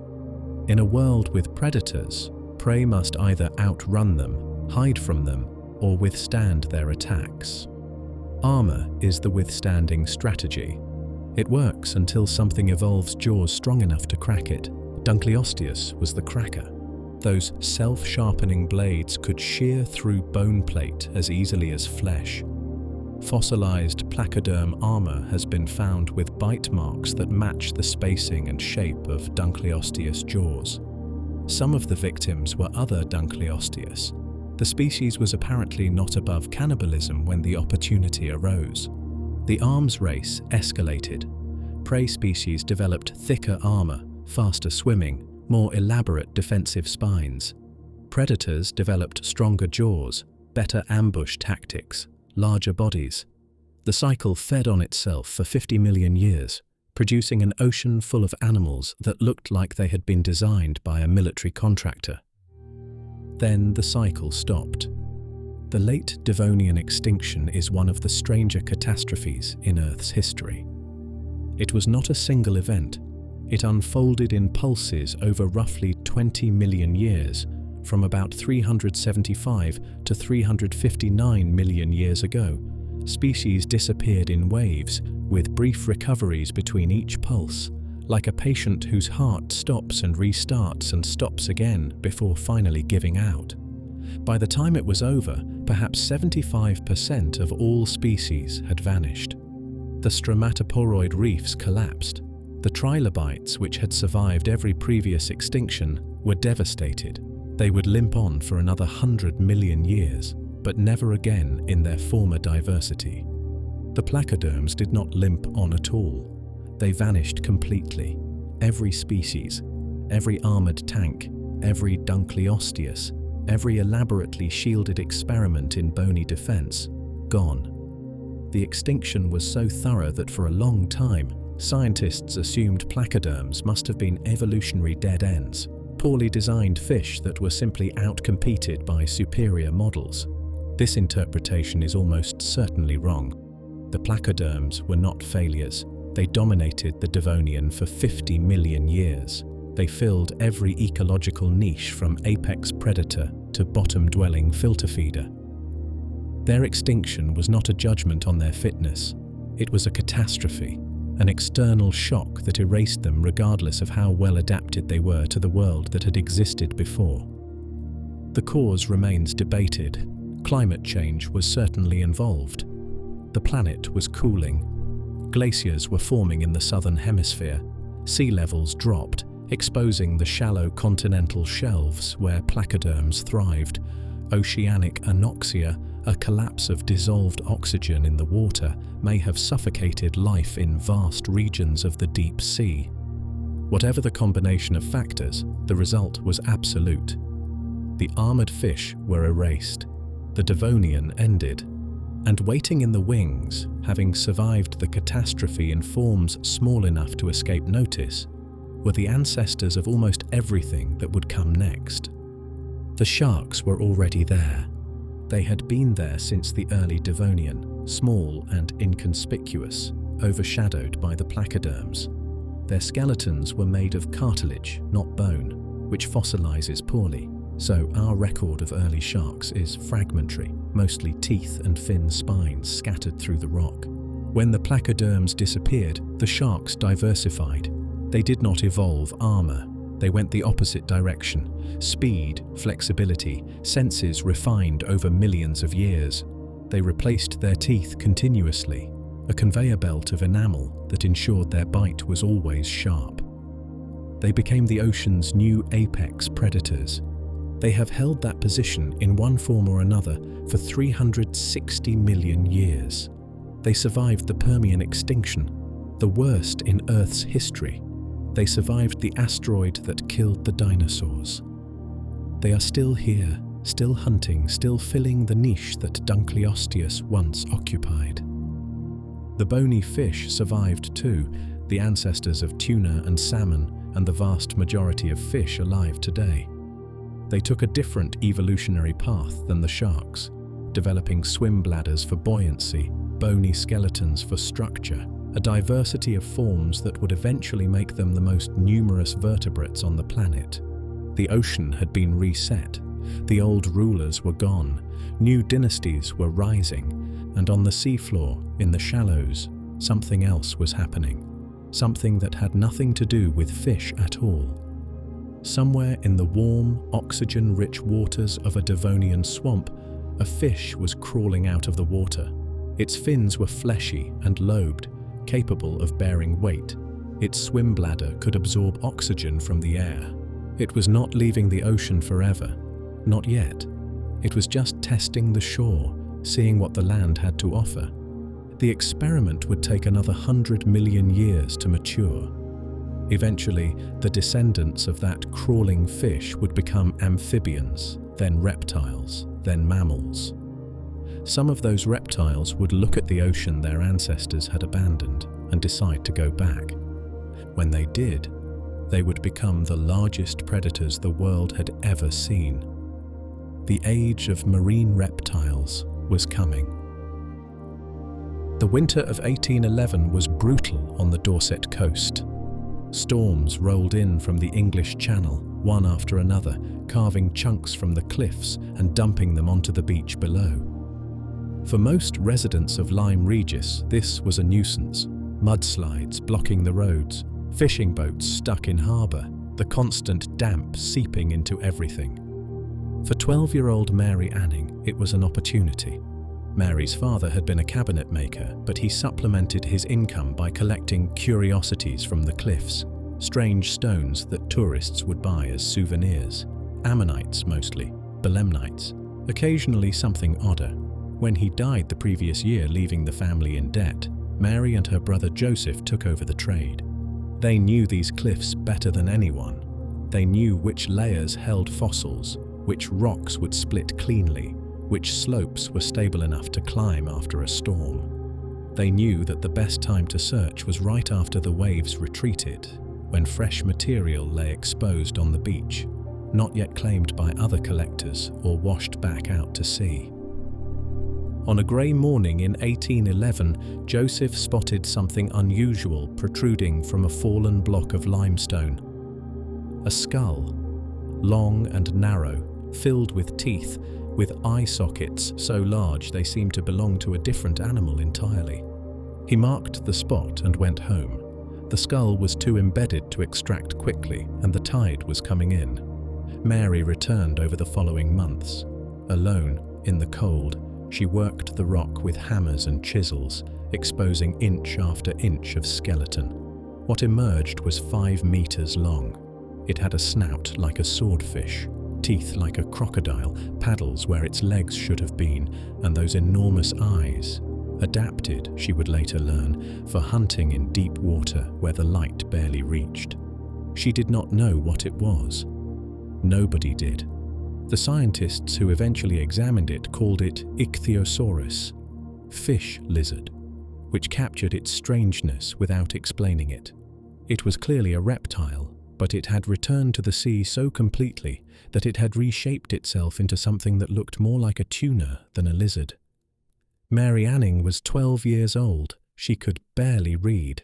In a world with predators, prey must either outrun them, hide from them, or withstand their attacks. Armor is the withstanding strategy. It works until something evolves jaws strong enough to crack it. Dunkleosteus was the cracker. Those self-sharpening blades could shear through bone plate as easily as flesh. Fossilized placoderm armor has been found with bite marks that match the spacing and shape of Dunkleosteus jaws. Some of the victims were other Dunkleosteus. The species was apparently not above cannibalism when the opportunity arose. The arms race escalated. Prey species developed thicker armor, faster swimming, more elaborate defensive spines. Predators developed stronger jaws, better ambush tactics, larger bodies. The cycle fed on itself for 50 million years, producing an ocean full of animals that looked like they had been designed by a military contractor. Then the cycle stopped. The late Devonian extinction is one of the stranger catastrophes in Earth's history. It was not a single event. It unfolded in pulses over roughly 20 million years, from about 375 to 359 million years ago. Species disappeared in waves, with brief recoveries between each pulse, like a patient whose heart stops and restarts and stops again before finally giving out. By the time it was over, perhaps 75% of all species had vanished. The stromatoporoid reefs collapsed. The trilobites, which had survived every previous extinction, were devastated. They would limp on for another 100 million years, but never again in their former diversity. The placoderms did not limp on at all. They vanished completely. Every species, every armored tank, every Dunkleosteus, every elaborately shielded experiment in bony defense, gone. The extinction was so thorough that for a long time, scientists assumed placoderms must have been evolutionary dead ends, poorly designed fish that were simply outcompeted by superior models. This interpretation is almost certainly wrong. The placoderms were not failures. They dominated the Devonian for 50 million years. They filled every ecological niche from apex predator to bottom-dwelling filter feeder. Their extinction was not a judgment on their fitness. It was a catastrophe, an external shock that erased them regardless of how well adapted they were to the world that had existed before. The cause remains debated. Climate change was certainly involved. The planet was cooling. Glaciers were forming in the southern hemisphere. Sea levels dropped, exposing the shallow continental shelves where placoderms thrived. Oceanic anoxia, a collapse of dissolved oxygen in the water, may have suffocated life in vast regions of the deep sea. Whatever the combination of factors, the result was absolute. The armored fish were erased. The Devonian ended. And waiting in the wings, having survived the catastrophe in forms small enough to escape notice, were the ancestors of almost everything that would come next. The sharks were already there. They had been there since the early Devonian, small and inconspicuous, overshadowed by the placoderms. Their skeletons were made of cartilage, not bone, which fossilizes poorly, so our record of early sharks is fragmentary, mostly teeth and fin spines scattered through the rock. When the placoderms disappeared, the sharks diversified. They did not evolve armor. They went the opposite direction. Speed, flexibility, senses refined over millions of years. They replaced their teeth continuously, a conveyor belt of enamel that ensured their bite was always sharp. They became the ocean's new apex predators. They have held that position in one form or another for 360 million years. They survived the Permian extinction, the worst in Earth's history. They survived the asteroid that killed the dinosaurs. They are still here, still hunting, still filling the niche that Dunkleosteus once occupied. The bony fish survived too, the ancestors of tuna and salmon and the vast majority of fish alive today. They took a different evolutionary path than the sharks, developing swim bladders for buoyancy, bony skeletons for structure, a diversity of forms that would eventually make them the most numerous vertebrates on the planet. The ocean had been reset. The old rulers were gone. New dynasties were rising. And on the seafloor, in the shallows, something else was happening. Something that had nothing to do with fish at all. Somewhere in the warm, oxygen-rich waters of a Devonian swamp, a fish was crawling out of the water. Its fins were fleshy and lobed, capable of bearing weight. Its swim bladder could absorb oxygen from the air. It was not leaving the ocean forever. Not yet. It was just testing the shore, seeing what the land had to offer. The experiment would take another 100 million years to mature. Eventually, the descendants of that crawling fish would become amphibians, then reptiles, then mammals. Some of those reptiles would look at the ocean their ancestors had abandoned and decide to go back. When they did, they would become the largest predators the world had ever seen. The age of marine reptiles was coming. The winter of 1811 was brutal on the Dorset coast. Storms rolled in from the English Channel, one after another, carving chunks from the cliffs and dumping them onto the beach below. For most residents of Lyme Regis, this was a nuisance. Mudslides blocking the roads, fishing boats stuck in harbour, the constant damp seeping into everything. For 12-year-old Mary Anning, it was an opportunity. Mary's father had been a cabinet maker, but he supplemented his income by collecting curiosities from the cliffs, strange stones that tourists would buy as souvenirs, ammonites mostly, belemnites, occasionally something odder. When he died the previous year, leaving the family in debt, Mary and her brother Joseph took over the trade. They knew these cliffs better than anyone. They knew which layers held fossils, which rocks would split cleanly, which slopes were stable enough to climb after a storm. They knew that the best time to search was right after the waves retreated, when fresh material lay exposed on the beach, not yet claimed by other collectors or washed back out to sea. On a grey morning in 1811, Joseph spotted something unusual protruding from a fallen block of limestone. A skull, long and narrow, filled with teeth, with eye sockets so large they seemed to belong to a different animal entirely. He marked the spot and went home. The skull was too embedded to extract quickly, and the tide was coming in. Mary returned over the following months. Alone, in the cold, she worked the rock with hammers and chisels, exposing inch after inch of skeleton. What emerged was 5 meters long. It had a snout like a swordfish, teeth like a crocodile, paddles where its legs should have been, and those enormous eyes. Adapted, she would later learn, for hunting in deep water where the light barely reached. She did not know what it was. Nobody did. The scientists who eventually examined it called it Ichthyosaurus, fish lizard, which captured its strangeness without explaining it. It was clearly a reptile, but it had returned to the sea so completely that it had reshaped itself into something that looked more like a tuna than a lizard. Mary Anning was 12 years old. She could barely read.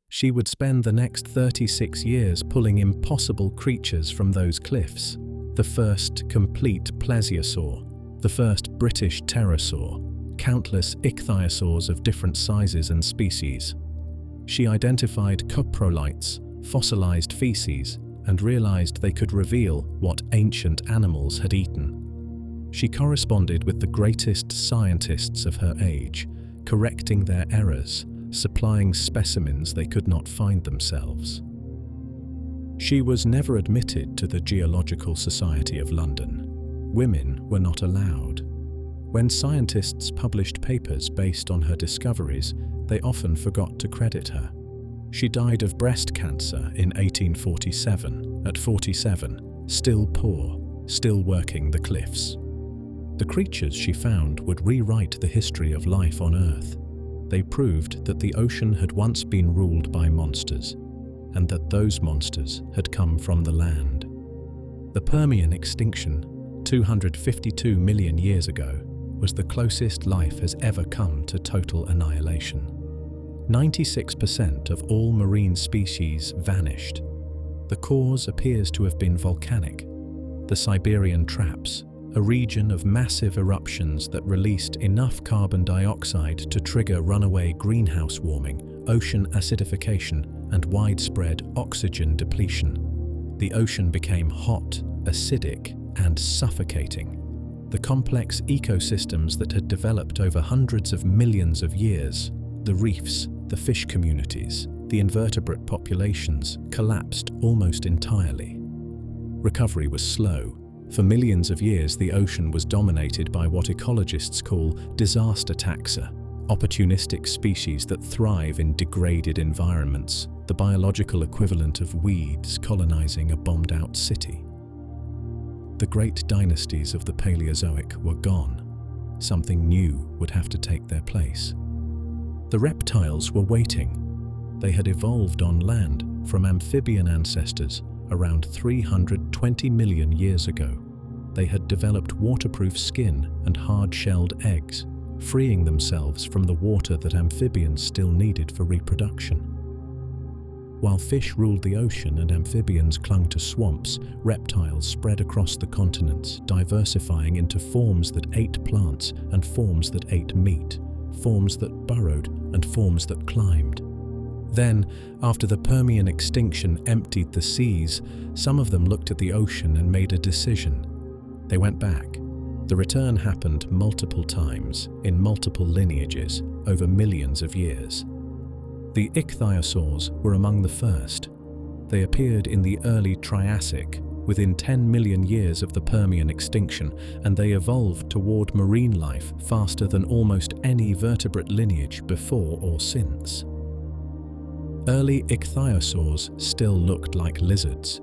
She would spend the next 36 years pulling impossible creatures from those cliffs. The first complete plesiosaur, the first British pterosaur, countless ichthyosaurs of different sizes and species. She identified coprolites, fossilized feces, and realized they could reveal what ancient animals had eaten. She corresponded with the greatest scientists of her age, correcting their errors, supplying specimens they could not find themselves. She was never admitted to the Geological Society of London. Women were not allowed. When scientists published papers based on her discoveries, they often forgot to credit her. She died of breast cancer in 1847, at 47, still poor, still working the cliffs. The creatures she found would rewrite the history of life on Earth. They proved that the ocean had once been ruled by monsters, and that those monsters had come from the land. The Permian extinction, 252 million years ago, was the closest life has ever come to total annihilation. 96% of all marine species vanished. The cause appears to have been volcanic. The Siberian Traps, a region of massive eruptions that released enough carbon dioxide to trigger runaway greenhouse warming, ocean acidification, and widespread oxygen depletion. The ocean became hot, acidic, and suffocating. The complex ecosystems that had developed over hundreds of millions of years, the reefs, the fish communities, the invertebrate populations, collapsed almost entirely. Recovery was slow. For millions of years, the ocean was dominated by what ecologists call disaster taxa, opportunistic species that thrive in degraded environments, the biological equivalent of weeds colonizing a bombed-out city. The great dynasties of the Paleozoic were gone. Something new would have to take their place. The reptiles were waiting. They had evolved on land from amphibian ancestors around 320 million years ago. They had developed waterproof skin and hard-shelled eggs, freeing themselves from the water that amphibians still needed for reproduction. While fish ruled the ocean and amphibians clung to swamps, reptiles spread across the continents, diversifying into forms that ate plants and forms that ate meat, forms that burrowed and forms that climbed. Then, after the Permian extinction emptied the seas, some of them looked at the ocean and made a decision. They went back. The return happened multiple times, in multiple lineages, over millions of years. The ichthyosaurs were among the first. They appeared in the early Triassic, within 10 million years of the Permian extinction, and they evolved toward marine life faster than almost any vertebrate lineage before or since. Early ichthyosaurs still looked like lizards.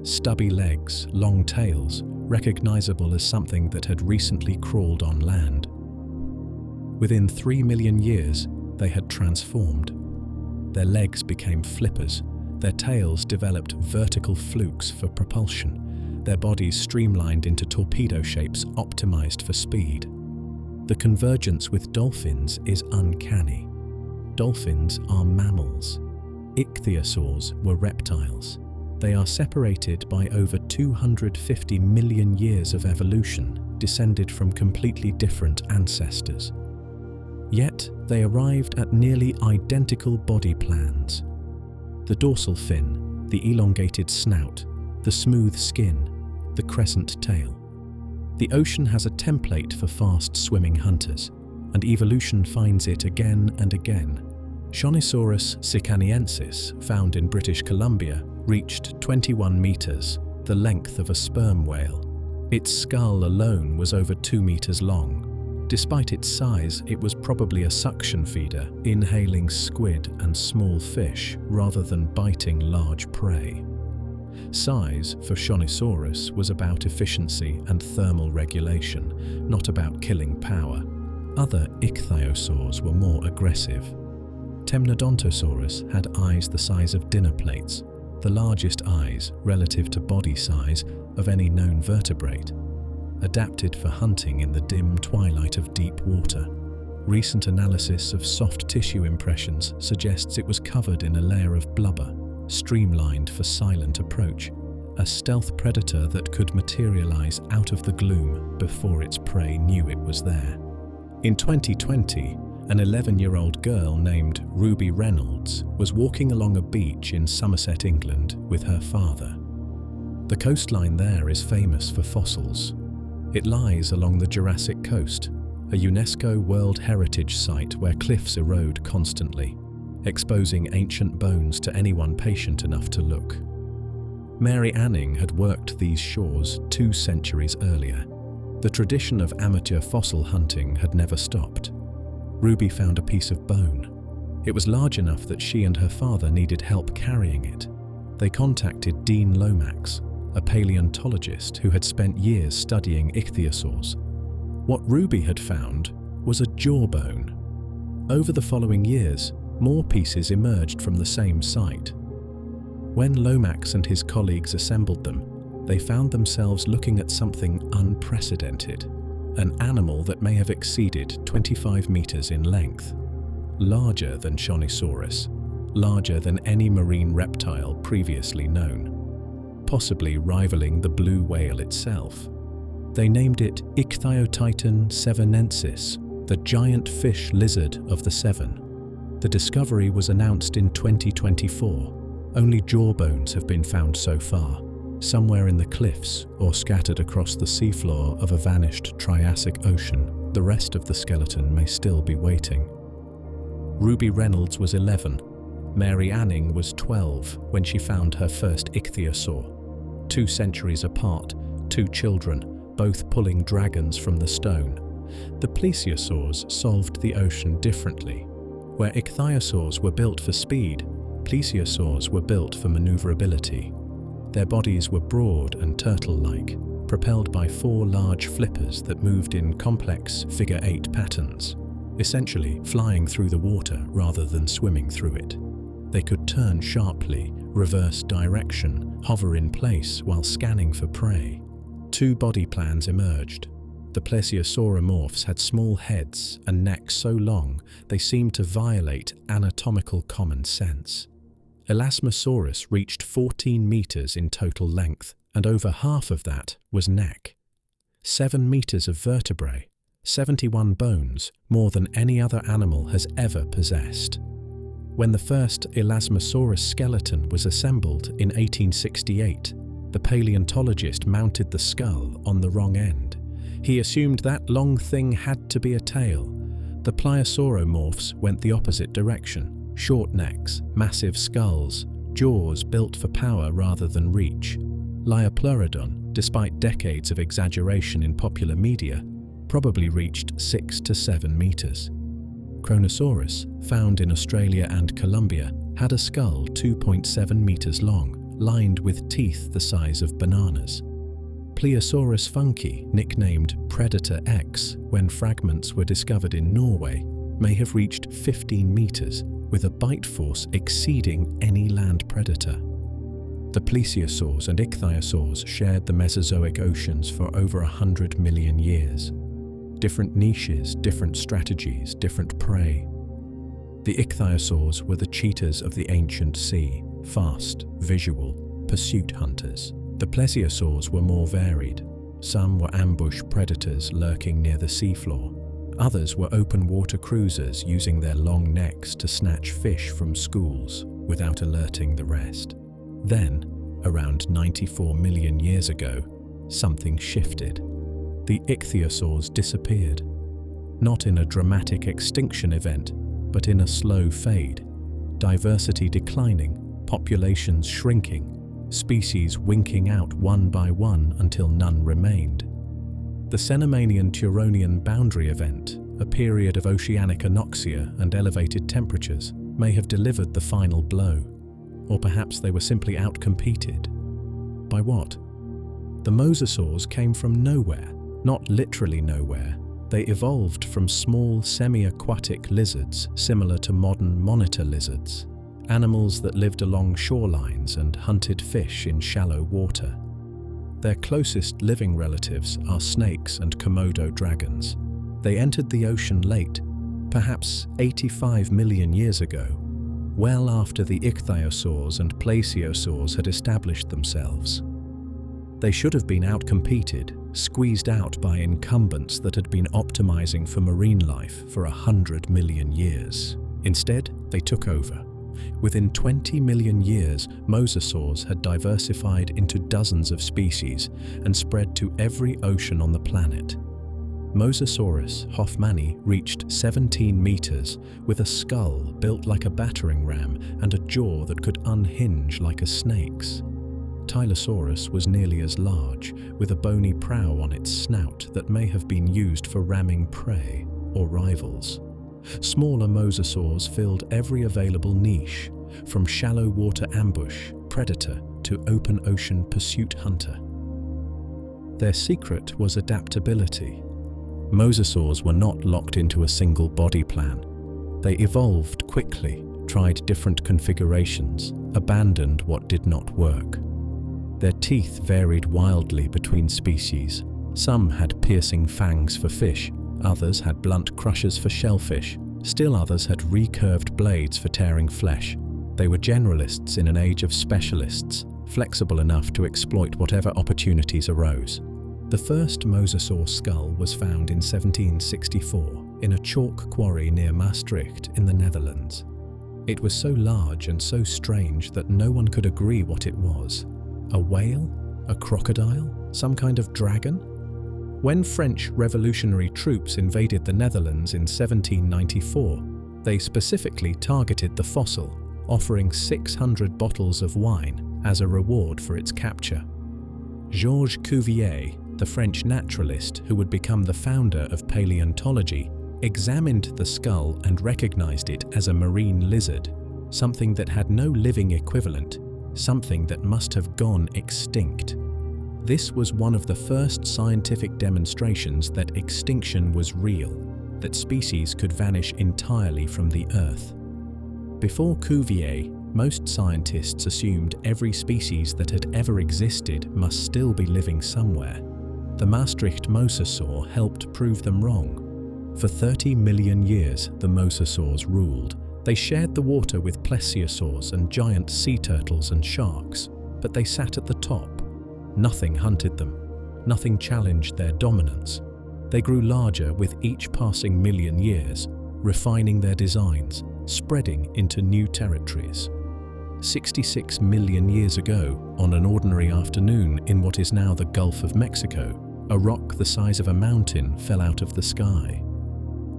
Stubby legs, long tails, recognizable as something that had recently crawled on land. Within 3 million years, they had transformed. Their legs became flippers, their tails developed vertical flukes for propulsion, their bodies streamlined into torpedo shapes optimized for speed. The convergence with dolphins is uncanny. Dolphins are mammals. Ichthyosaurs were reptiles. They are separated by over 250 million years of evolution, descended from completely different ancestors. Yet, they arrived at nearly identical body plans. The dorsal fin, the elongated snout, the smooth skin, the crescent tail. The ocean has a template for fast-swimming hunters, and evolution finds it again and again. Shonisaurus sicaniensis, found in British Columbia, reached 21 meters, the length of a sperm whale. Its skull alone was over 2 meters long. Despite its size, it was probably a suction feeder, inhaling squid and small fish rather than biting large prey. Size, for Shonisaurus, was about efficiency and thermal regulation, not about killing power. Other ichthyosaurs were more aggressive. Temnodontosaurus had eyes the size of dinner plates, the largest eyes, relative to body size, of any known vertebrate. Adapted for hunting in the dim twilight of deep water. Recent analysis of soft tissue impressions suggests it was covered in a layer of blubber, streamlined for silent approach, a stealth predator that could materialize out of the gloom before its prey knew it was there. In 2020, an 11-year-old girl named Ruby Reynolds was walking along a beach in Somerset, England, with her father. The coastline there is famous for fossils. It lies along the Jurassic Coast, a UNESCO World Heritage Site where cliffs erode constantly, exposing ancient bones to anyone patient enough to look. Mary Anning had worked these shores 2 centuries earlier. The tradition of amateur fossil hunting had never stopped. Ruby found a piece of bone. It was large enough that she and her father needed help carrying it. They contacted Dean Lomax, a paleontologist who had spent years studying ichthyosaurs. What Ruby had found was a jawbone. Over the following years, more pieces emerged from the same site. When Lomax and his colleagues assembled them, they found themselves looking at something unprecedented, an animal that may have exceeded 25 meters in length, larger than Shonisaurus, larger than any marine reptile previously known, possibly rivaling the blue whale itself. They named it Ichthyotitan severnensis, the giant fish lizard of the Severn. The discovery was announced in 2024. Only jawbones have been found so far, somewhere in the cliffs or scattered across the seafloor of a vanished Triassic ocean. The rest of the skeleton may still be waiting. Ruby Reynolds was 11. Mary Anning was 12 when she found her first ichthyosaur. 2 centuries apart, 2 children, both pulling dragons from the stone. The plesiosaurs solved the ocean differently. Where ichthyosaurs were built for speed, plesiosaurs were built for maneuverability. Their bodies were broad and turtle-like, propelled by 4 large flippers that moved in complex figure-8 patterns, essentially flying through the water rather than swimming through it. They could turn sharply, reverse direction, hover in place while scanning for prey. 2 body plans emerged. The plesiosauromorphs had small heads and necks so long they seemed to violate anatomical common sense. Elasmosaurus reached 14 meters in total length, and over half of that was neck. 7 meters of vertebrae, 71 bones, more than any other animal has ever possessed. When the first Elasmosaurus skeleton was assembled in 1868, the paleontologist mounted the skull on the wrong end. He assumed that long thing had to be a tail. The plesiosauromorphs went the opposite direction. Short necks, massive skulls, jaws built for power rather than reach. Liopleurodon, despite decades of exaggeration in popular media, probably reached 6 to 7 meters. Kronosaurus, found in Australia and Colombia, had a skull 2.7 meters long, lined with teeth the size of bananas. Plesiosaurus funki, nicknamed Predator X when fragments were discovered in Norway, may have reached 15 meters, with a bite force exceeding any land predator. The plesiosaurs and ichthyosaurs shared the Mesozoic oceans for over 100 million years. Different niches, different strategies, different prey. The ichthyosaurs were the cheetahs of the ancient sea, fast, visual, pursuit hunters. The plesiosaurs were more varied. Some were ambush predators lurking near the seafloor. Others were open water cruisers using their long necks to snatch fish from schools without alerting the rest. Then, around 94 million years ago, something shifted. The ichthyosaurs disappeared. Not in a dramatic extinction event, but in a slow fade. Diversity declining, populations shrinking, species winking out one by one until none remained. The Cenomanian-Turonian boundary event, a period of oceanic anoxia and elevated temperatures, may have delivered the final blow. Or perhaps they were simply outcompeted. By what? The mosasaurs came from nowhere, not literally nowhere. They evolved from small semi-aquatic lizards similar to modern monitor lizards, animals that lived along shorelines and hunted fish in shallow water. Their closest living relatives are snakes and Komodo dragons. They entered the ocean late, perhaps 85 million years ago, well after the ichthyosaurs and plesiosaurs had established themselves. They should have been outcompeted, squeezed out by incumbents that had been optimizing for marine life for 100 million years. Instead, they took over. Within 20 million years, mosasaurs had diversified into dozens of species and spread to every ocean on the planet. Mosasaurus hoffmanni reached 17 meters with a skull built like a battering ram and a jaw that could unhinge like a snake's. Tylosaurus was nearly as large, with a bony prow on its snout that may have been used for ramming prey or rivals. Smaller mosasaurs filled every available niche, from shallow water ambush, predator, to open ocean pursuit hunter. Their secret was adaptability. Mosasaurs were not locked into a single body plan. They evolved quickly, tried different configurations, abandoned what did not work. Their teeth varied wildly between species. Some had piercing fangs for fish, others had blunt crushers for shellfish, still others had recurved blades for tearing flesh. They were generalists in an age of specialists, flexible enough to exploit whatever opportunities arose. The first mosasaur skull was found in 1764 in a chalk quarry near Maastricht in the Netherlands. It was so large and so strange that no one could agree what it was. A whale? A crocodile? Some kind of dragon? When French revolutionary troops invaded the Netherlands in 1794, they specifically targeted the fossil, offering 600 bottles of wine as a reward for its capture. Georges Cuvier, the French naturalist who would become the founder of paleontology, examined the skull and recognized it as a marine lizard, something that had no living equivalent, something that must have gone extinct. This was one of the first scientific demonstrations that extinction was real, that species could vanish entirely from the Earth. Before Cuvier, most scientists assumed every species that had ever existed must still be living somewhere. The Maastricht mosasaur helped prove them wrong. For 30 million years, the mosasaurs ruled. They shared the water with plesiosaurs and giant sea turtles and sharks, but they sat at the top. Nothing hunted them. Nothing challenged their dominance. They grew larger with each passing million years, refining their designs, spreading into new territories. 66 million years ago, on an ordinary afternoon in what is now the Gulf of Mexico, a rock the size of a mountain fell out of the sky.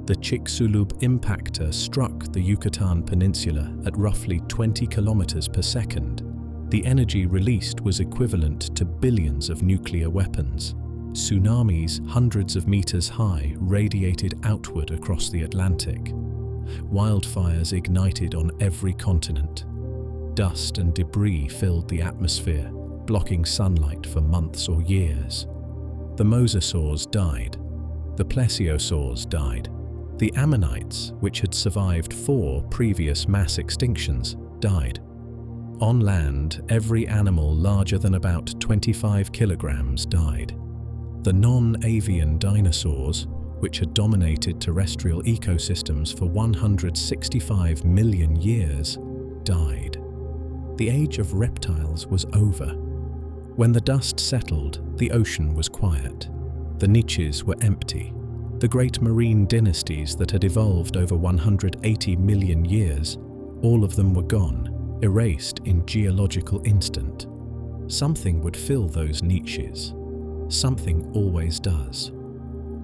The Chicxulub impactor struck the Yucatan Peninsula at roughly 20 kilometers per second. The energy released was equivalent to billions of nuclear weapons. Tsunamis hundreds of meters high radiated outward across the Atlantic. Wildfires ignited on every continent. Dust and debris filled the atmosphere, blocking sunlight for months or years. The mosasaurs died. The plesiosaurs died. The ammonites, which had survived 4 previous mass extinctions, died. On land, every animal larger than about 25 kilograms died. The non-avian dinosaurs, which had dominated terrestrial ecosystems for 165 million years, died. The age of reptiles was over. When the dust settled, the ocean was quiet. The niches were empty. The great marine dynasties that had evolved over 180 million years, all of them were gone, erased in geological instant. Something would fill those niches. Something always does.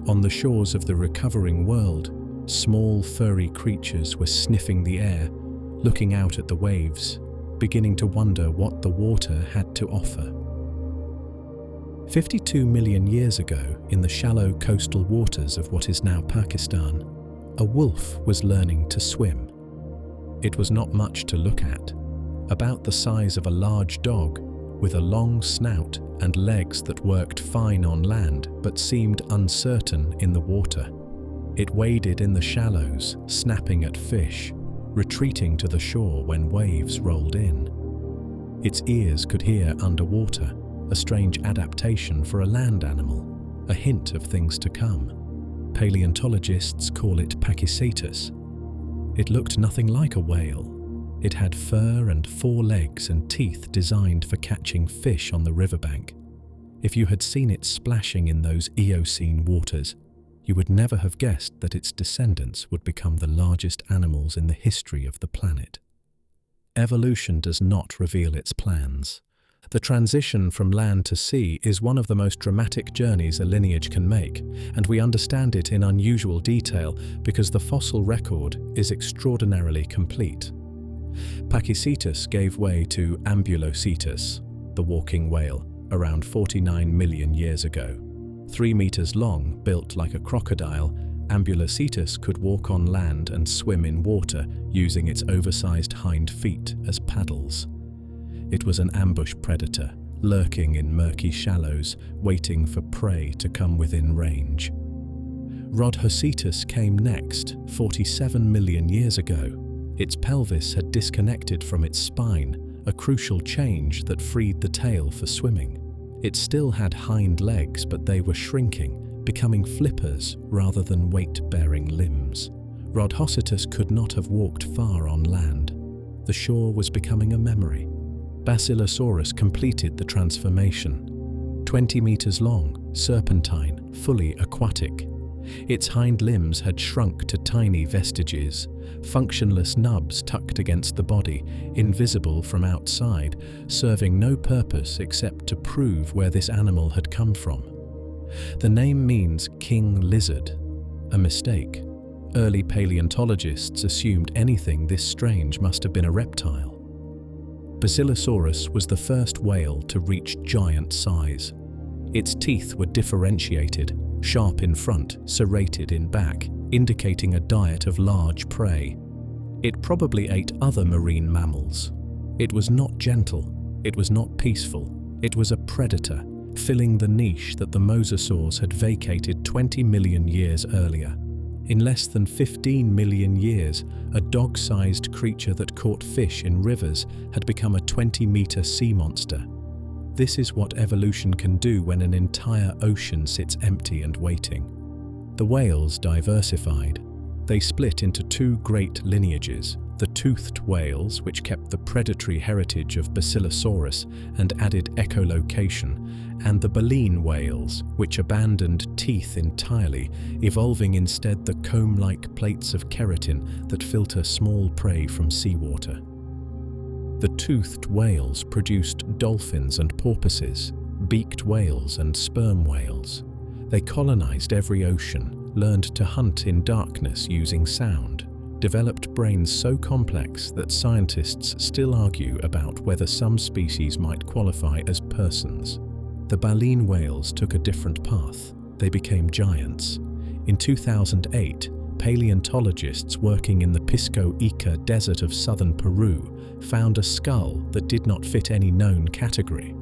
On the shores of the recovering world, small furry creatures were sniffing the air, looking out at the waves, beginning to wonder what the water had to offer. 52 million years ago, in the shallow coastal waters of what is now Pakistan, a wolf was learning to swim. It was not much to look at, about the size of a large dog, with a long snout and legs that worked fine on land but seemed uncertain in the water. It waded in the shallows, snapping at fish, retreating to the shore when waves rolled in. Its ears could hear underwater, a strange adaptation for a land animal, a hint of things to come. Paleontologists call it Pachycetus. It looked nothing like a whale. It had fur and 4 legs and teeth designed for catching fish on the riverbank. If you had seen it splashing in those Eocene waters, you would never have guessed that its descendants would become the largest animals in the history of the planet. Evolution does not reveal its plans. The transition from land to sea is one of the most dramatic journeys a lineage can make, and we understand it in unusual detail because the fossil record is extraordinarily complete. Pachycetus gave way to Ambulocetus, the walking whale, around 49 million years ago. 3 meters long, built like a crocodile, Ambulocetus could walk on land and swim in water using its oversized hind feet as paddles. It was an ambush predator, lurking in murky shallows, waiting for prey to come within range. Rodhocetus came next, 47 million years ago. Its pelvis had disconnected from its spine, a crucial change that freed the tail for swimming. It still had hind legs, but they were shrinking, becoming flippers rather than weight-bearing limbs. Rhodhocetus could not have walked far on land. The shore was becoming a memory. Basilosaurus completed the transformation. 20 meters long, serpentine, fully aquatic. Its hind limbs had shrunk to tiny vestiges, functionless nubs tucked against the body, invisible from outside, serving no purpose except to prove where this animal had come from. The name means king lizard, a mistake. Early paleontologists assumed anything this strange must have been a reptile. Basilosaurus was the first whale to reach giant size. Its teeth were differentiated, sharp in front, serrated in back, indicating a diet of large prey. It probably ate other marine mammals. It was not gentle, it was not peaceful, it was a predator, filling the niche that the mosasaurs had vacated 20 million years earlier. In less than 15 million years, a dog-sized creature that caught fish in rivers had become a 20-meter sea monster. This is what evolution can do when an entire ocean sits empty and waiting. The whales diversified. They split into two great lineages: the toothed whales, which kept the predatory heritage of Basilosaurus and added echolocation, and the baleen whales, which abandoned teeth entirely, evolving instead the comb-like plates of keratin that filter small prey from seawater. The toothed whales produced dolphins and porpoises, beaked whales and sperm whales. They colonized every ocean, learned to hunt in darkness using sound, developed brains so complex that scientists still argue about whether some species might qualify as persons. The baleen whales took a different path. They became giants. In 2008, paleontologists working in the Pisco Ica desert of southern Peru found a skull that did not fit any known category.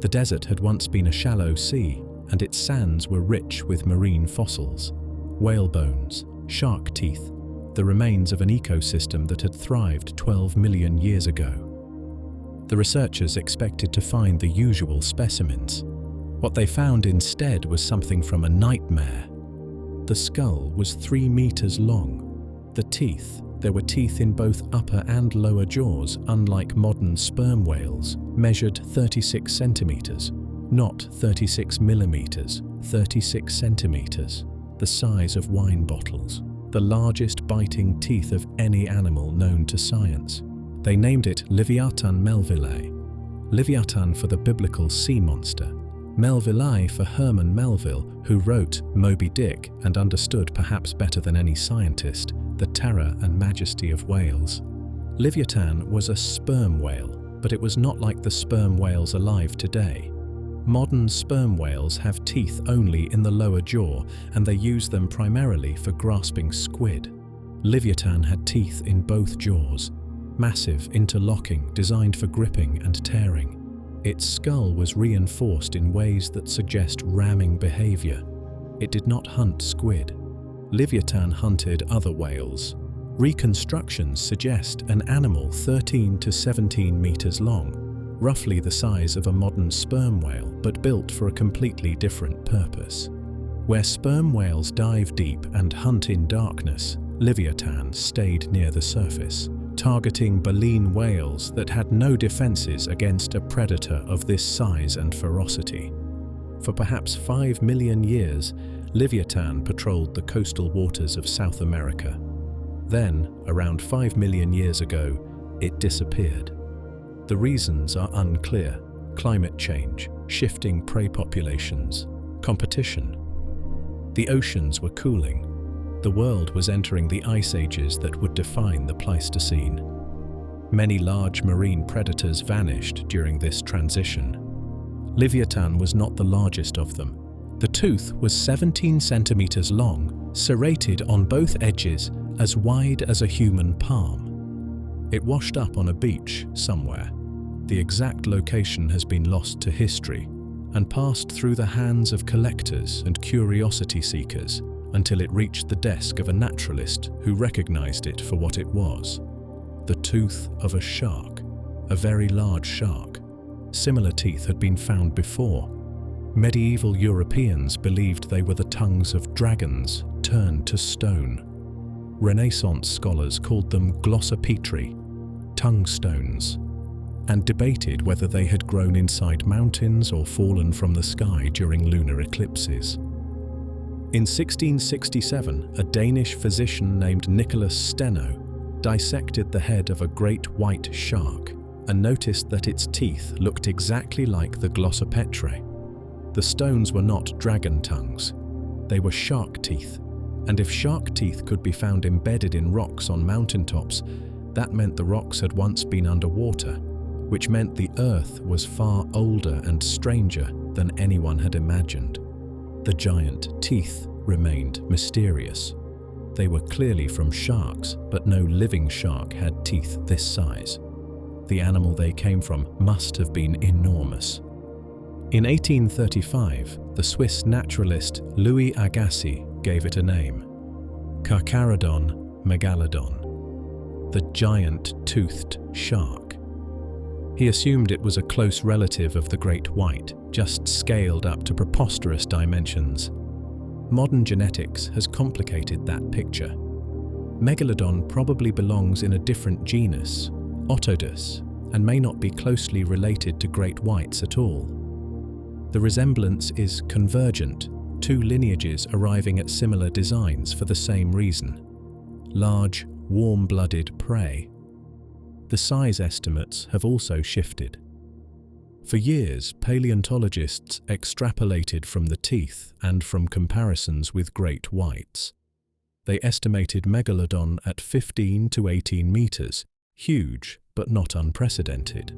The desert had once been a shallow sea, and its sands were rich with marine fossils, whale bones, shark teeth, the remains of an ecosystem that had thrived 12 million years ago. The researchers expected to find the usual specimens. What they found instead was something from a nightmare. The skull was 3 meters long. The teeth, there were teeth in both upper and lower jaws, unlike modern sperm whales, measured 36 centimeters, not 36 millimeters, 36 centimeters, the size of wine bottles, the largest biting teeth of any animal known to science. They named it Leviathan melvillae, Leviathan for the biblical sea monster, Melvillae for Herman Melville, who wrote Moby Dick and understood perhaps better than any scientist the terror and majesty of whales. Leviathan was a sperm whale, but it was not like the sperm whales alive today. Modern sperm whales have teeth only in the lower jaw, and they use them primarily for grasping squid. Leviathan had teeth in both jaws, massive, interlocking, designed for gripping and tearing. Its skull was reinforced in ways that suggest ramming behavior. It did not hunt squid. Leviathan hunted other whales. Reconstructions suggest an animal 13 to 17 meters long, roughly the size of a modern sperm whale, but built for a completely different purpose. Where sperm whales dive deep and hunt in darkness, Leviathan stayed near the surface, targeting baleen whales that had no defenses against a predator of this size and ferocity. For perhaps 5 million years, Leviathan patrolled the coastal waters of South America. Then, around 5 million years ago, it disappeared. The reasons are unclear: climate change, shifting prey populations, competition. The oceans were cooling. The world was entering the ice ages that would define the Pleistocene. Many large marine predators vanished during this transition. Leviathan was not the largest of them. The tooth was 17 centimeters long, serrated on both edges, as wide as a human palm. It washed up on a beach somewhere. The exact location has been lost to history and passed through the hands of collectors and curiosity seekers until it reached the desk of a naturalist who recognized it for what it was: the tooth of a shark, a very large shark. Similar teeth had been found before. Medieval Europeans believed they were the tongues of dragons turned to stone. Renaissance scholars called them glossopetri, tongue stones, and debated whether they had grown inside mountains or fallen from the sky during lunar eclipses. In 1667, a Danish physician named Nicholas Steno dissected the head of a great white shark and noticed that its teeth looked exactly like the glossopetrae. The stones were not dragon tongues, they were shark teeth, and if shark teeth could be found embedded in rocks on mountaintops, that meant the rocks had once been underwater, which meant the Earth was far older and stranger than anyone had imagined. The giant teeth remained mysterious. They were clearly from sharks, but no living shark had teeth this size. The animal they came from must have been enormous. In 1835, the Swiss naturalist Louis Agassiz gave it a name: Carcharodon megalodon, the giant-toothed shark. He assumed it was a close relative of the great white, just scaled up to preposterous dimensions. Modern genetics has complicated that picture. Megalodon probably belongs in a different genus, Otodus, and may not be closely related to great whites at all. The resemblance is convergent, two lineages arriving at similar designs for the same reason: large, warm-blooded prey. The size estimates have also shifted. For years, paleontologists extrapolated from the teeth and from comparisons with great whites. They estimated Megalodon at 15 to 18 meters, huge but not unprecedented.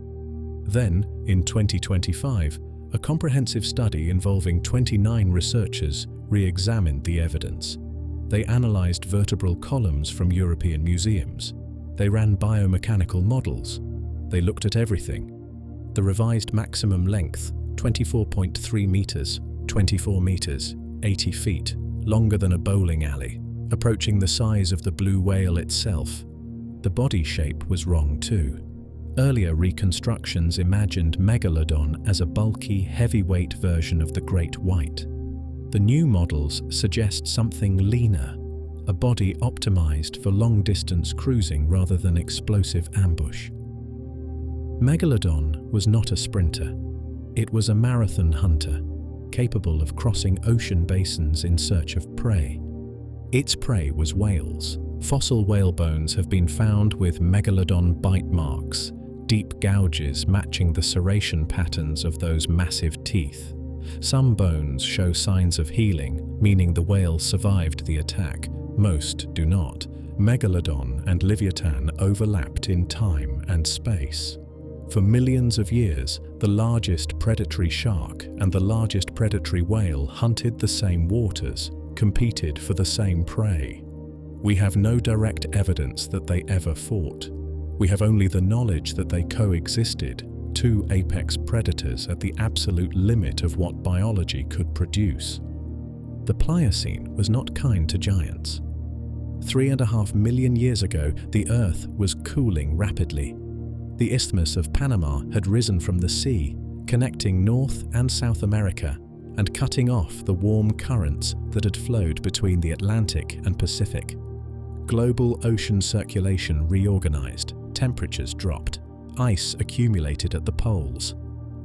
Then, in 2025, a comprehensive study involving 29 researchers re-examined the evidence. They analyzed vertebral columns from European museums. They ran biomechanical models. They looked at everything. The revised maximum length, 24.3 meters, 24 meters, 80 feet, longer than a bowling alley, approaching the size of the blue whale itself. The body shape was wrong too. Earlier reconstructions imagined Megalodon as a bulky, heavyweight version of the great white. The new models suggest something leaner, a body optimized for long-distance cruising rather than explosive ambush. Megalodon was not a sprinter. It was a marathon hunter, capable of crossing ocean basins in search of prey. Its prey was whales. Fossil whale bones have been found with Megalodon bite marks, deep gouges matching the serration patterns of those massive teeth. Some bones show signs of healing, meaning the whale survived the attack. Most do not. Megalodon and Leviathan overlapped in time and space. For millions of years, the largest predatory shark and the largest predatory whale hunted the same waters, competed for the same prey. We have no direct evidence that they ever fought. We have only the knowledge that they coexisted, two apex predators at the absolute limit of what biology could produce. The Pliocene was not kind to giants. 3.5 million years ago, the Earth was cooling rapidly. The Isthmus of Panama had risen from the sea, connecting North and South America and cutting off the warm currents that had flowed between the Atlantic and Pacific. Global ocean circulation reorganized, temperatures dropped, ice accumulated at the poles.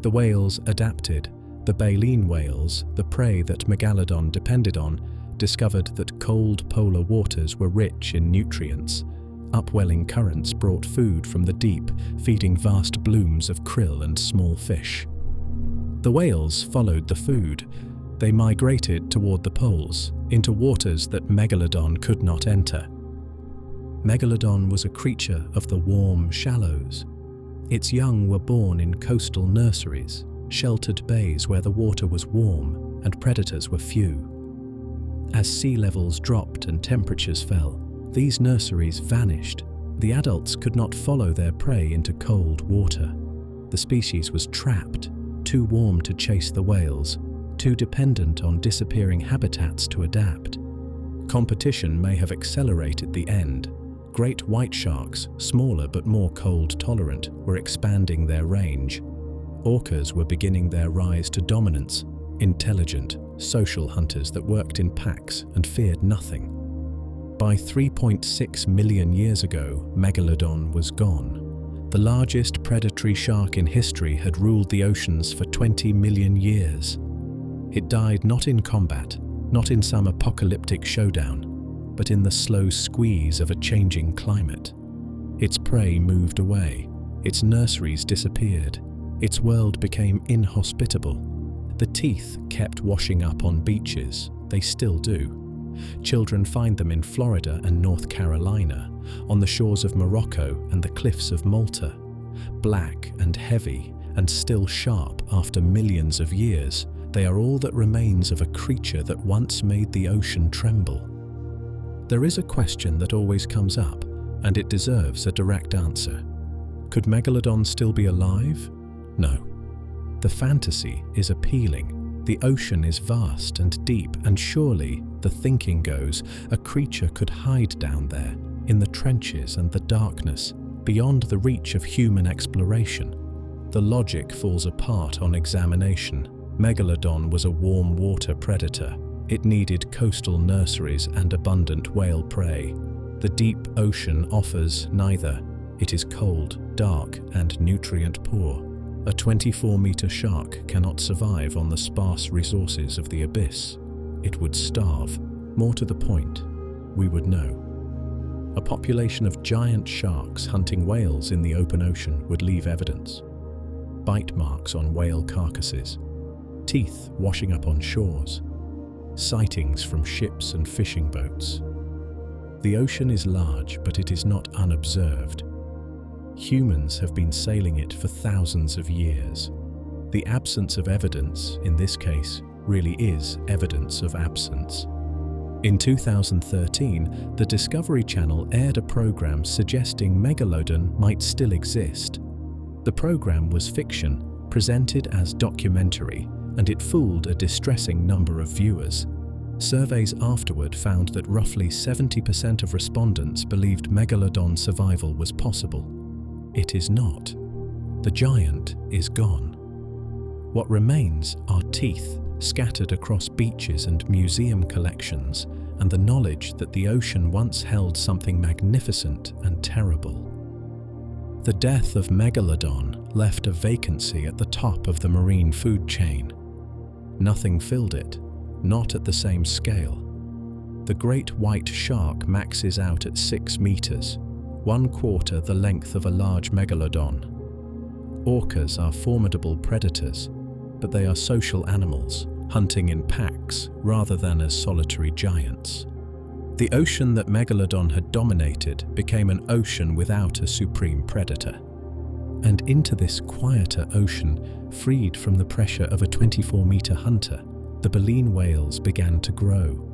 The whales adapted. The baleen whales, the prey that Megalodon depended on, discovered that cold polar waters were rich in nutrients. Upwelling currents brought food from the deep, feeding vast blooms of krill and small fish. The whales followed the food. They migrated toward the poles, into waters that Megalodon could not enter. Megalodon was a creature of the warm shallows. Its young were born in coastal nurseries, sheltered bays where the water was warm and predators were few. As sea levels dropped and temperatures fell, these nurseries vanished. The adults could not follow their prey into cold water. The species was trapped, too warm to chase the whales, too dependent on disappearing habitats to adapt. Competition may have accelerated the end. Great white sharks, smaller but more cold-tolerant, were expanding their range. Orcas were beginning their rise to dominance, intelligent, social hunters that worked in packs and feared nothing. By 3.6 million years ago, Megalodon was gone. The largest predatory shark in history had ruled the oceans for 20 million years. It died not in combat, not in some apocalyptic showdown, but in the slow squeeze of a changing climate. Its prey moved away, its nurseries disappeared, its world became inhospitable. The teeth kept washing up on beaches, they still do. Children find them in Florida and North Carolina, on the shores of Morocco and the cliffs of Malta. Black and heavy and still sharp after millions of years, they are all that remains of a creature that once made the ocean tremble. There is a question that always comes up, and it deserves a direct answer. Could Megalodon still be alive? No. The fantasy is appealing. The ocean is vast and deep, and surely, the thinking goes, a creature could hide down there, in the trenches and the darkness, beyond the reach of human exploration. The logic falls apart on examination. Megalodon was a warm water predator. It needed coastal nurseries and abundant whale prey. The deep ocean offers neither. It is cold, dark, and nutrient-poor. A 24-meter shark cannot survive on the sparse resources of the abyss. It would starve. More to the point, we would know. A population of giant sharks hunting whales in the open ocean would leave evidence. Bite marks on whale carcasses, teeth washing up on shores, sightings from ships and fishing boats. The ocean is large, but it is not unobserved. Humans have been sailing it for thousands of years. The absence of evidence, in this case, really is evidence of absence. In 2013, the Discovery Channel aired a program suggesting Megalodon might still exist. The program was fiction, presented as documentary, and it fooled a distressing number of viewers. Surveys afterward found that roughly 70% of respondents believed Megalodon survival was possible. It is not. The giant is gone. What remains are teeth scattered across beaches and museum collections, and the knowledge that the ocean once held something magnificent and terrible. The death of Megalodon left a vacancy at the top of the marine food chain. Nothing filled it, not at the same scale. The great white shark maxes out at 6 meters, 1/4 the length of a large megalodon. Orcas are formidable predators, but they are social animals, hunting in packs rather than as solitary giants. The ocean that Megalodon had dominated became an ocean without a supreme predator. And into this quieter ocean, freed from the pressure of a 24-meter hunter, the baleen whales began to grow.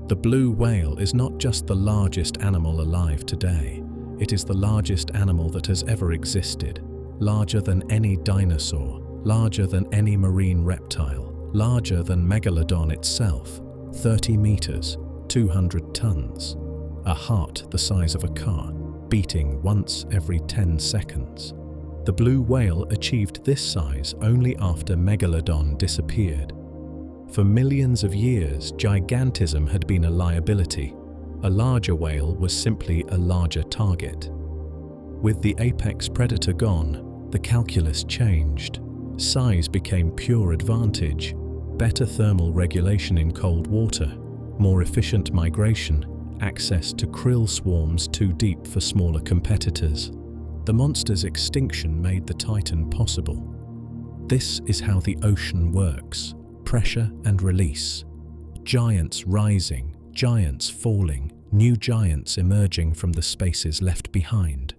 The blue whale is not just the largest animal alive today, it is the largest animal that has ever existed, larger than any dinosaur, larger than any marine reptile, larger than Megalodon itself, 30 meters, 200 tons, a heart the size of a car, beating once every 10 seconds. The blue whale achieved this size only after Megalodon disappeared. For millions of years, gigantism had been a liability. A larger whale was simply a larger target. With the apex predator gone, the calculus changed. Size became pure advantage, better thermal regulation in cold water, more efficient migration, access to krill swarms too deep for smaller competitors. The monster's extinction made the titan possible. This is how the ocean works. Pressure and release. Giants rising, giants falling, new giants emerging from the spaces left behind.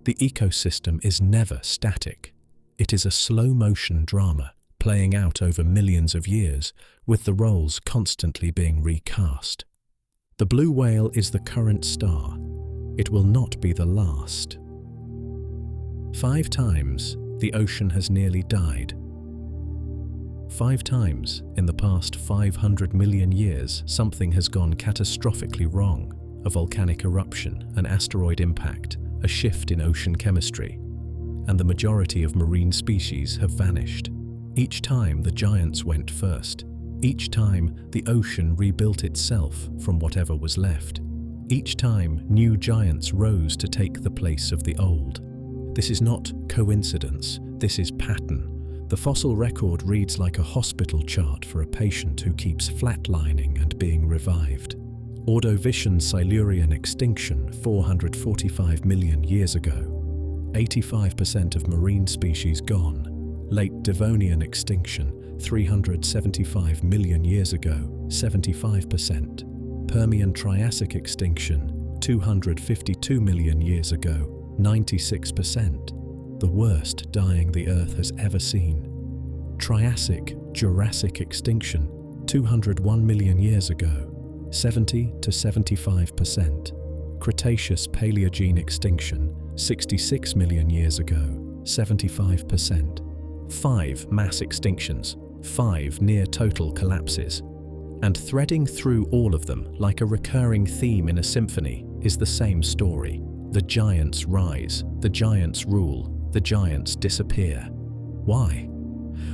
The ecosystem is never static. It is a slow-motion drama, playing out over millions of years, with the roles constantly being recast. The blue whale is the current star. It will not be the last. 5 times, the ocean has nearly died. 5 times, in the past 500 million years, something has gone catastrophically wrong. a volcanic eruption, an asteroid impact, a shift in ocean chemistry, and the majority of marine species have vanished. Each time the giants went first. Each time the ocean rebuilt itself from whatever was left. Each time new giants rose to take the place of the old. This is not coincidence, this is pattern. The fossil record reads like a hospital chart for a patient who keeps flatlining and being revived. Ordovician Silurian extinction 445 million years ago. 85% of marine species gone. Late Devonian extinction 375 million years ago, 75%. Permian Triassic extinction 252 million years ago, 96%. The worst dying the Earth has ever seen. Triassic Jurassic extinction 201 million years ago, 70 to 75%. Cretaceous Paleogene extinction 66 million years ago, 75%. 5 mass extinctions, 5 near-total collapses. And threading through all of them, like a recurring theme in a symphony, is the same story. The giants rise, the giants rule, the giants disappear. Why?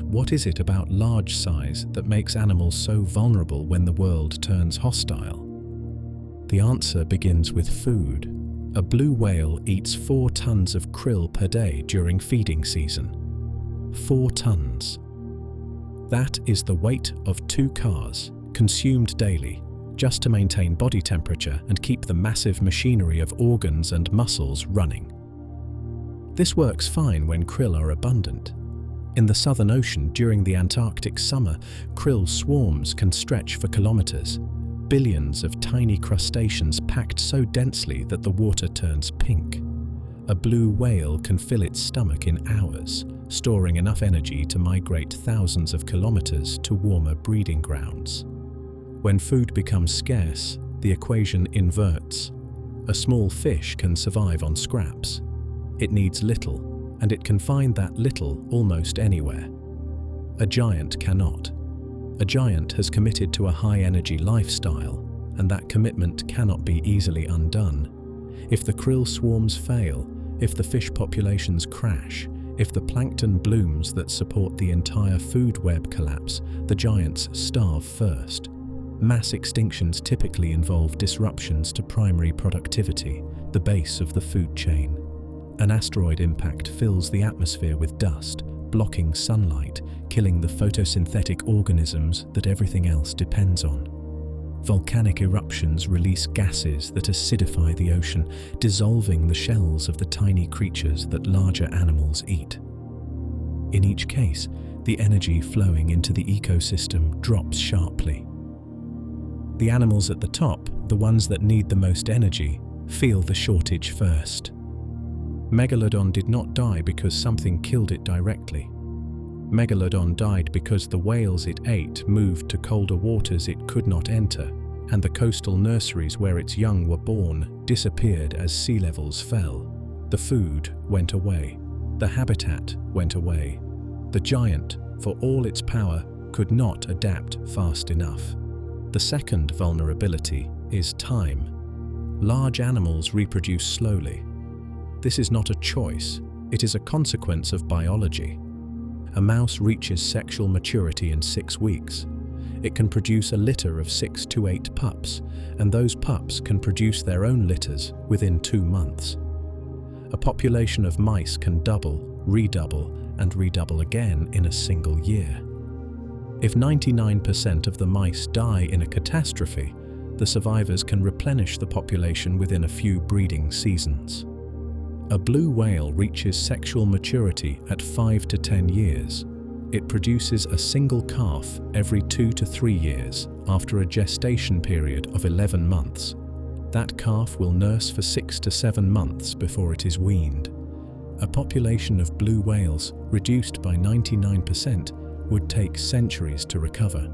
What is it about large size that makes animals so vulnerable when the world turns hostile? The answer begins with food. A blue whale eats 4 tons of krill per day during feeding season. 4 tons. That is the weight of 2 cars, consumed daily, just to maintain body temperature and keep the massive machinery of organs and muscles running. This works fine when krill are abundant. In the Southern Ocean during the Antarctic summer, krill swarms can stretch for kilometers. Billions of tiny crustaceans packed so densely that the water turns pink. A blue whale can fill its stomach in hours, storing enough energy to migrate thousands of kilometers to warmer breeding grounds. When food becomes scarce, the equation inverts. A small fish can survive on scraps. It needs little, and it can find that little almost anywhere. A giant cannot. A giant has committed to a high-energy lifestyle, and that commitment cannot be easily undone. If the krill swarms fail, if the fish populations crash, if the plankton blooms that support the entire food web collapse, the giants starve first. Mass extinctions typically involve disruptions to primary productivity, the base of the food chain. An asteroid impact fills the atmosphere with dust, blocking sunlight, killing the photosynthetic organisms that everything else depends on. Volcanic eruptions release gases that acidify the ocean, dissolving the shells of the tiny creatures that larger animals eat. In each case, the energy flowing into the ecosystem drops sharply. The animals at the top, the ones that need the most energy, feel the shortage first. Megalodon did not die because something killed it directly. Megalodon died because the whales it ate moved to colder waters it could not enter, and the coastal nurseries where its young were born disappeared as sea levels fell. The food went away. The habitat went away. The giant, for all its power, could not adapt fast enough. The second vulnerability is time. Large animals reproduce slowly. This is not a choice, it is a consequence of biology. A mouse reaches sexual maturity in 6 weeks. It can produce a litter of 6 to 8 pups, and those pups can produce their own litters within 2 months. A population of mice can double, redouble, and redouble again in a single year. If 99% of the mice die in a catastrophe, the survivors can replenish the population within a few breeding seasons. A blue whale reaches sexual maturity at 5 to 10 years. It produces a single calf every 2 to 3 years after a gestation period of 11 months. That calf will nurse for 6 to 7 months before it is weaned. A population of blue whales reduced by 99% would take centuries to recover.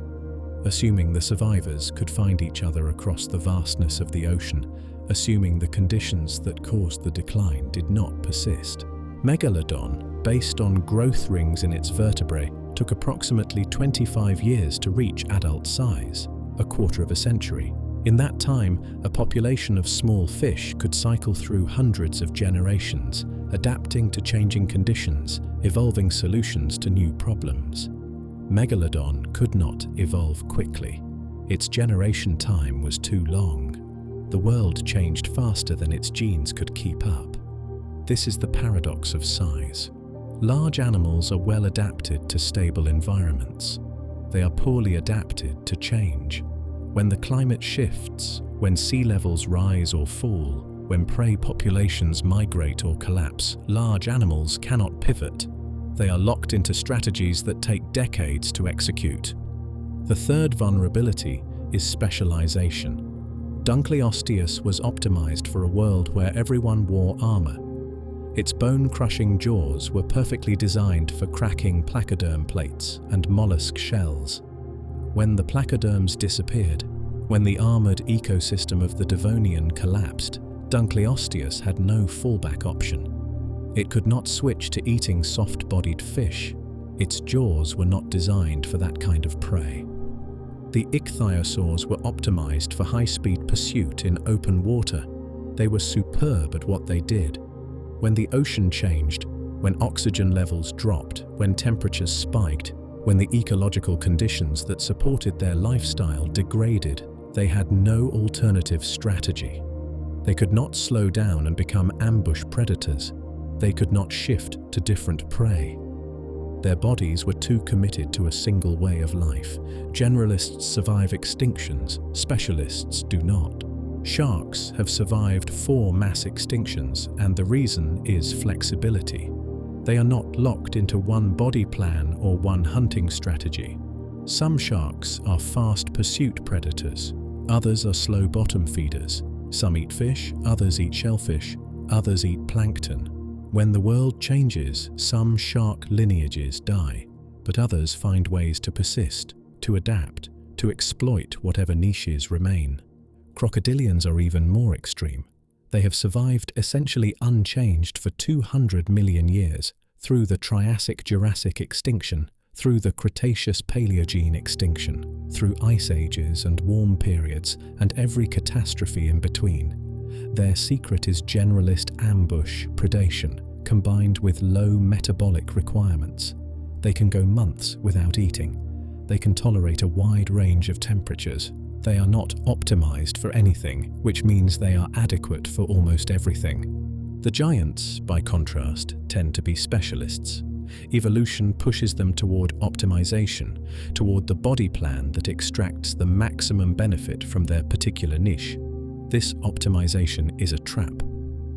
Assuming the survivors could find each other across the vastness of the ocean, assuming the conditions that caused the decline did not persist. Megalodon, based on growth rings in its vertebrae, took approximately 25 years to reach adult size, a quarter of a century. In that time, a population of small fish could cycle through hundreds of generations, adapting to changing conditions, evolving solutions to new problems. Megalodon could not evolve quickly. Its generation time was too long. The world changed faster than its genes could keep up. This is the paradox of size. Large animals are well adapted to stable environments. They are poorly adapted to change. When the climate shifts, when sea levels rise or fall, when prey populations migrate or collapse, large animals cannot pivot. They are locked into strategies that take decades to execute. The third vulnerability is specialization. Dunkleosteus was optimized for a world where everyone wore armor. Its bone-crushing jaws were perfectly designed for cracking placoderm plates and mollusk shells. When the placoderms disappeared, when the armored ecosystem of the Devonian collapsed, Dunkleosteus had no fallback option. It could not switch to eating soft-bodied fish. Its jaws were not designed for that kind of prey. The ichthyosaurs were optimized for high-speed pursuit in open water. They were superb at what they did. When the ocean changed, when oxygen levels dropped, when temperatures spiked, when the ecological conditions that supported their lifestyle degraded, they had no alternative strategy. They could not slow down and become ambush predators. They could not shift to different prey. Their bodies were too committed to a single way of life. Generalists survive extinctions, specialists do not. Sharks have survived 4 mass extinctions, and the reason is flexibility. They are not locked into one body plan or one hunting strategy. Some sharks are fast pursuit predators. Others are slow bottom feeders. Some eat fish, others eat shellfish, others eat plankton. When the world changes, some shark lineages die, but others find ways to persist, to adapt, to exploit whatever niches remain. Crocodilians are even more extreme. They have survived essentially unchanged for 200 million years, through the Triassic-Jurassic extinction, through the Cretaceous-Paleogene extinction, through ice ages and warm periods, and every catastrophe in between. Their secret is generalist ambush predation, combined with low metabolic requirements. They can go months without eating. They can tolerate a wide range of temperatures. They are not optimized for anything, which means they are adequate for almost everything. The giants, by contrast, tend to be specialists. Evolution pushes them toward optimization, toward the body plan that extracts the maximum benefit from their particular niche. This optimization is a trap.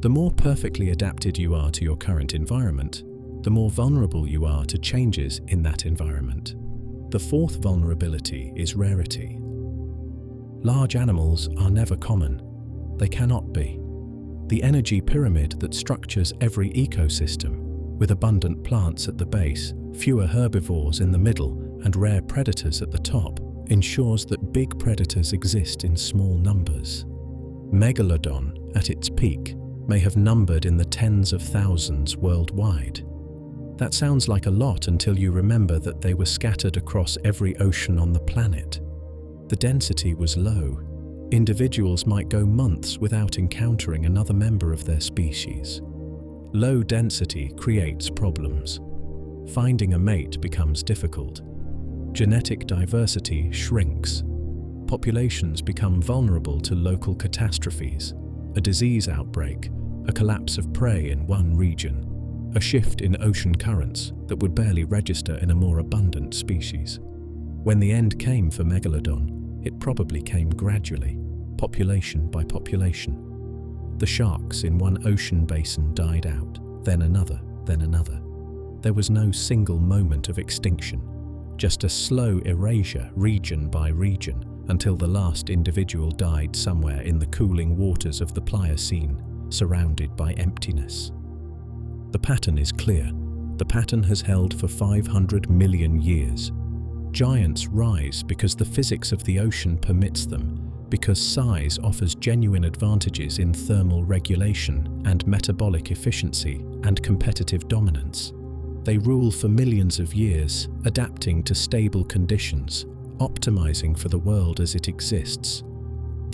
The more perfectly adapted you are to your current environment, the more vulnerable you are to changes in that environment. The fourth vulnerability is rarity. Large animals are never common. They cannot be. The energy pyramid that structures every ecosystem, with abundant plants at the base, fewer herbivores in the middle, and rare predators at the top, ensures that big predators exist in small numbers. Megalodon, at its peak, may have numbered in the tens of thousands worldwide. That sounds like a lot until you remember that they were scattered across every ocean on the planet. The density was low. Individuals might go months without encountering another member of their species. Low density creates problems. Finding a mate becomes difficult. Genetic diversity shrinks. Populations become vulnerable to local catastrophes, a disease outbreak, a collapse of prey in one region, a shift in ocean currents that would barely register in a more abundant species. When the end came for Megalodon, it probably came gradually, population by population. The sharks in one ocean basin died out, then another, then another. There was no single moment of extinction, just a slow erasure region by region until the last individual died somewhere in the cooling waters of the Pliocene, surrounded by emptiness. The pattern is clear. The pattern has held for 500 million years. Giants rise because the physics of the ocean permits them, because size offers genuine advantages in thermal regulation and metabolic efficiency and competitive dominance. They rule for millions of years, adapting to stable conditions, optimizing for the world as it exists.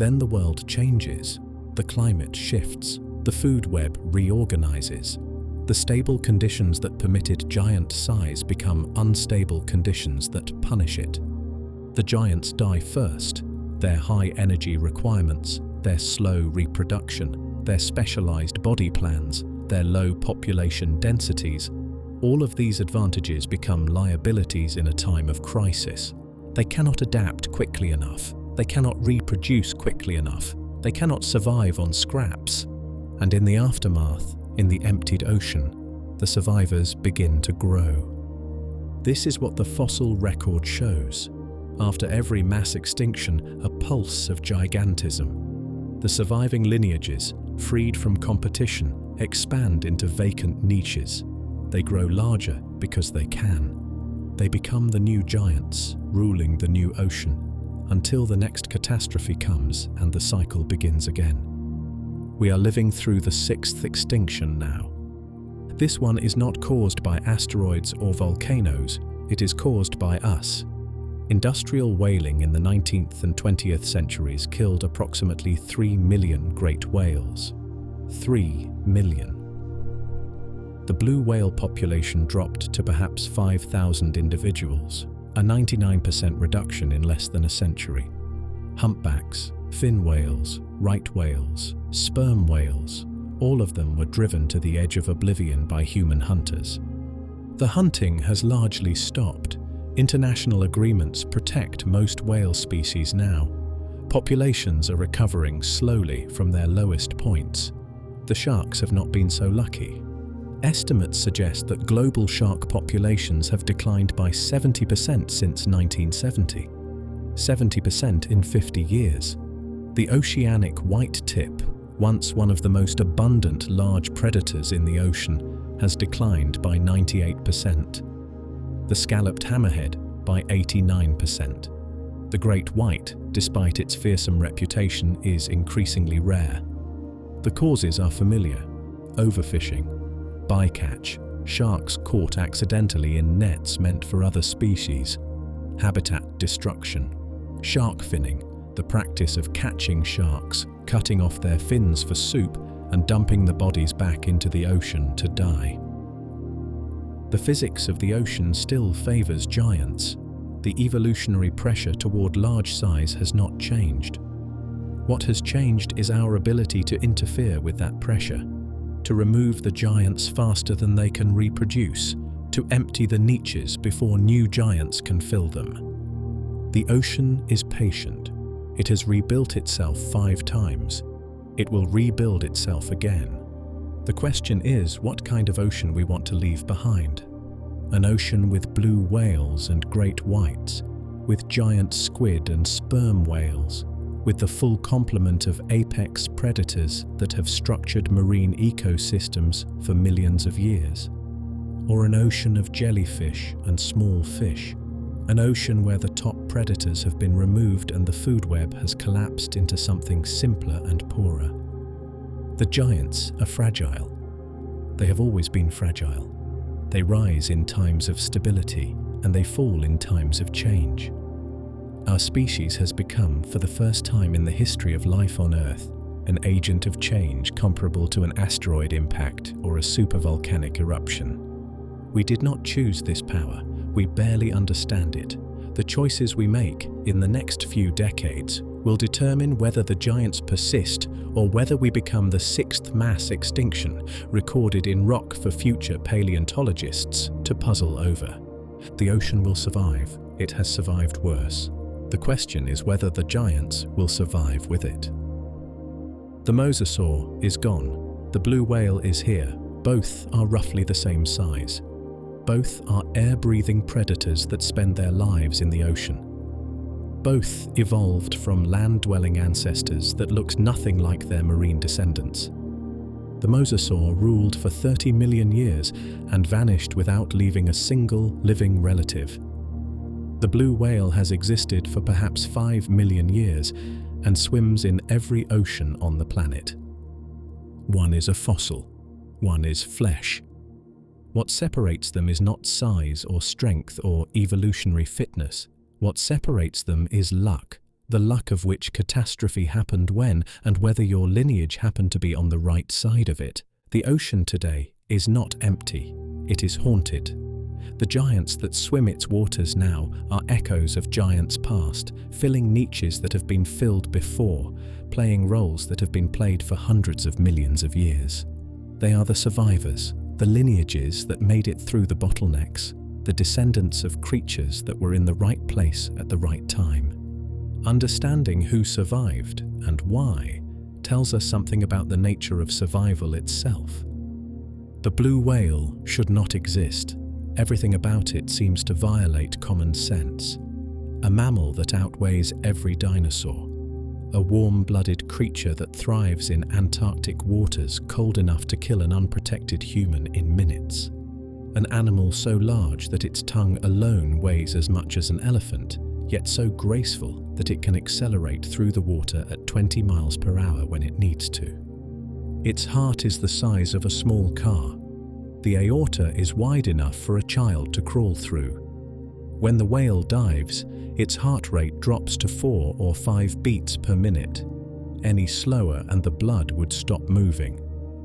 Then the world changes. The climate shifts. The food web reorganizes. The stable conditions that permitted giant size become unstable conditions that punish it. The giants die first. Their high energy requirements, their slow reproduction, their specialized body plans, their low population densities, all of these advantages become liabilities in a time of crisis. They cannot adapt quickly enough. They cannot reproduce quickly enough. They cannot survive on scraps. And in the aftermath, in the emptied ocean, the survivors begin to grow. This is what the fossil record shows. After every mass extinction, a pulse of gigantism. The surviving lineages, freed from competition, expand into vacant niches. They grow larger because they can. They become the new giants, ruling the new ocean, until the next catastrophe comes and the cycle begins again. We are living through the 6th extinction now. This one is not caused by asteroids or volcanoes, it is caused by us. Industrial whaling in the 19th and 20th centuries killed approximately 3 million great whales. 3 million. The blue whale population dropped to perhaps 5,000 individuals, a 99% reduction in less than a century. Humpbacks, fin whales, right whales, sperm whales, all of them were driven to the edge of oblivion by human hunters. The hunting has largely stopped. International agreements protect most whale species now. Populations are recovering slowly from their lowest points. The sharks have not been so lucky. Estimates suggest that global shark populations have declined by 70% since 1970. 70% in 50 years. The oceanic white tip, once one of the most abundant large predators in the ocean, has declined by 98%. The scalloped hammerhead by 89%. The great white, despite its fearsome reputation, is increasingly rare. The causes are familiar: overfishing, bycatch, sharks caught accidentally in nets meant for other species, habitat destruction, shark finning, the practice of catching sharks, cutting off their fins for soup and dumping the bodies back into the ocean to die. The physics of the ocean still favors giants. The evolutionary pressure toward large size has not changed. What has changed is our ability to interfere with that pressure, to remove the giants faster than they can reproduce, to empty the niches before new giants can fill them. The ocean is patient. It has rebuilt itself 5 times. It will rebuild itself again. The question is what kind of ocean we want to leave behind. An ocean with blue whales and great whites, with giant squid and sperm whales, with the full complement of apex predators that have structured marine ecosystems for millions of years. Or an ocean of jellyfish and small fish, an ocean where the top predators have been removed and the food web has collapsed into something simpler and poorer. The giants are fragile. They have always been fragile. They rise in times of stability and they fall in times of change. Our species has become, for the first time in the history of life on Earth, an agent of change comparable to an asteroid impact or a supervolcanic eruption. We did not choose this power. We barely understand it. The choices we make in the next few decades will determine whether the giants persist or whether we become the 6th mass extinction recorded in rock for future paleontologists to puzzle over. The ocean will survive. It has survived worse. The question is whether the giants will survive with it. The mosasaur is gone. The blue whale is here. Both are roughly the same size. Both are air-breathing predators that spend their lives in the ocean. Both evolved from land-dwelling ancestors that looked nothing like their marine descendants. The mosasaur ruled for 30 million years and vanished without leaving a single living relative. The blue whale has existed for perhaps 5 million years and swims in every ocean on the planet. One is a fossil. One is flesh. What separates them is not size or strength or evolutionary fitness. What separates them is luck, the luck of which catastrophe happened when, and whether your lineage happened to be on the right side of it. The ocean today is not empty, it is haunted. The giants that swim its waters now are echoes of giants past, filling niches that have been filled before, playing roles that have been played for hundreds of millions of years. They are the survivors, the lineages that made it through the bottlenecks, the descendants of creatures that were in the right place at the right time. Understanding who survived and why tells us something about the nature of survival itself. The blue whale should not exist. Everything about it seems to violate common sense. A mammal that outweighs every dinosaur. A warm-blooded creature that thrives in Antarctic waters cold enough to kill an unprotected human in minutes. An animal so large that its tongue alone weighs as much as an elephant, yet so graceful that it can accelerate through the water at 20 miles per hour when it needs to. Its heart is the size of a small car. The aorta is wide enough for a child to crawl through. When the whale dives, its heart rate drops to 4 or 5 beats per minute. Any slower and the blood would stop moving.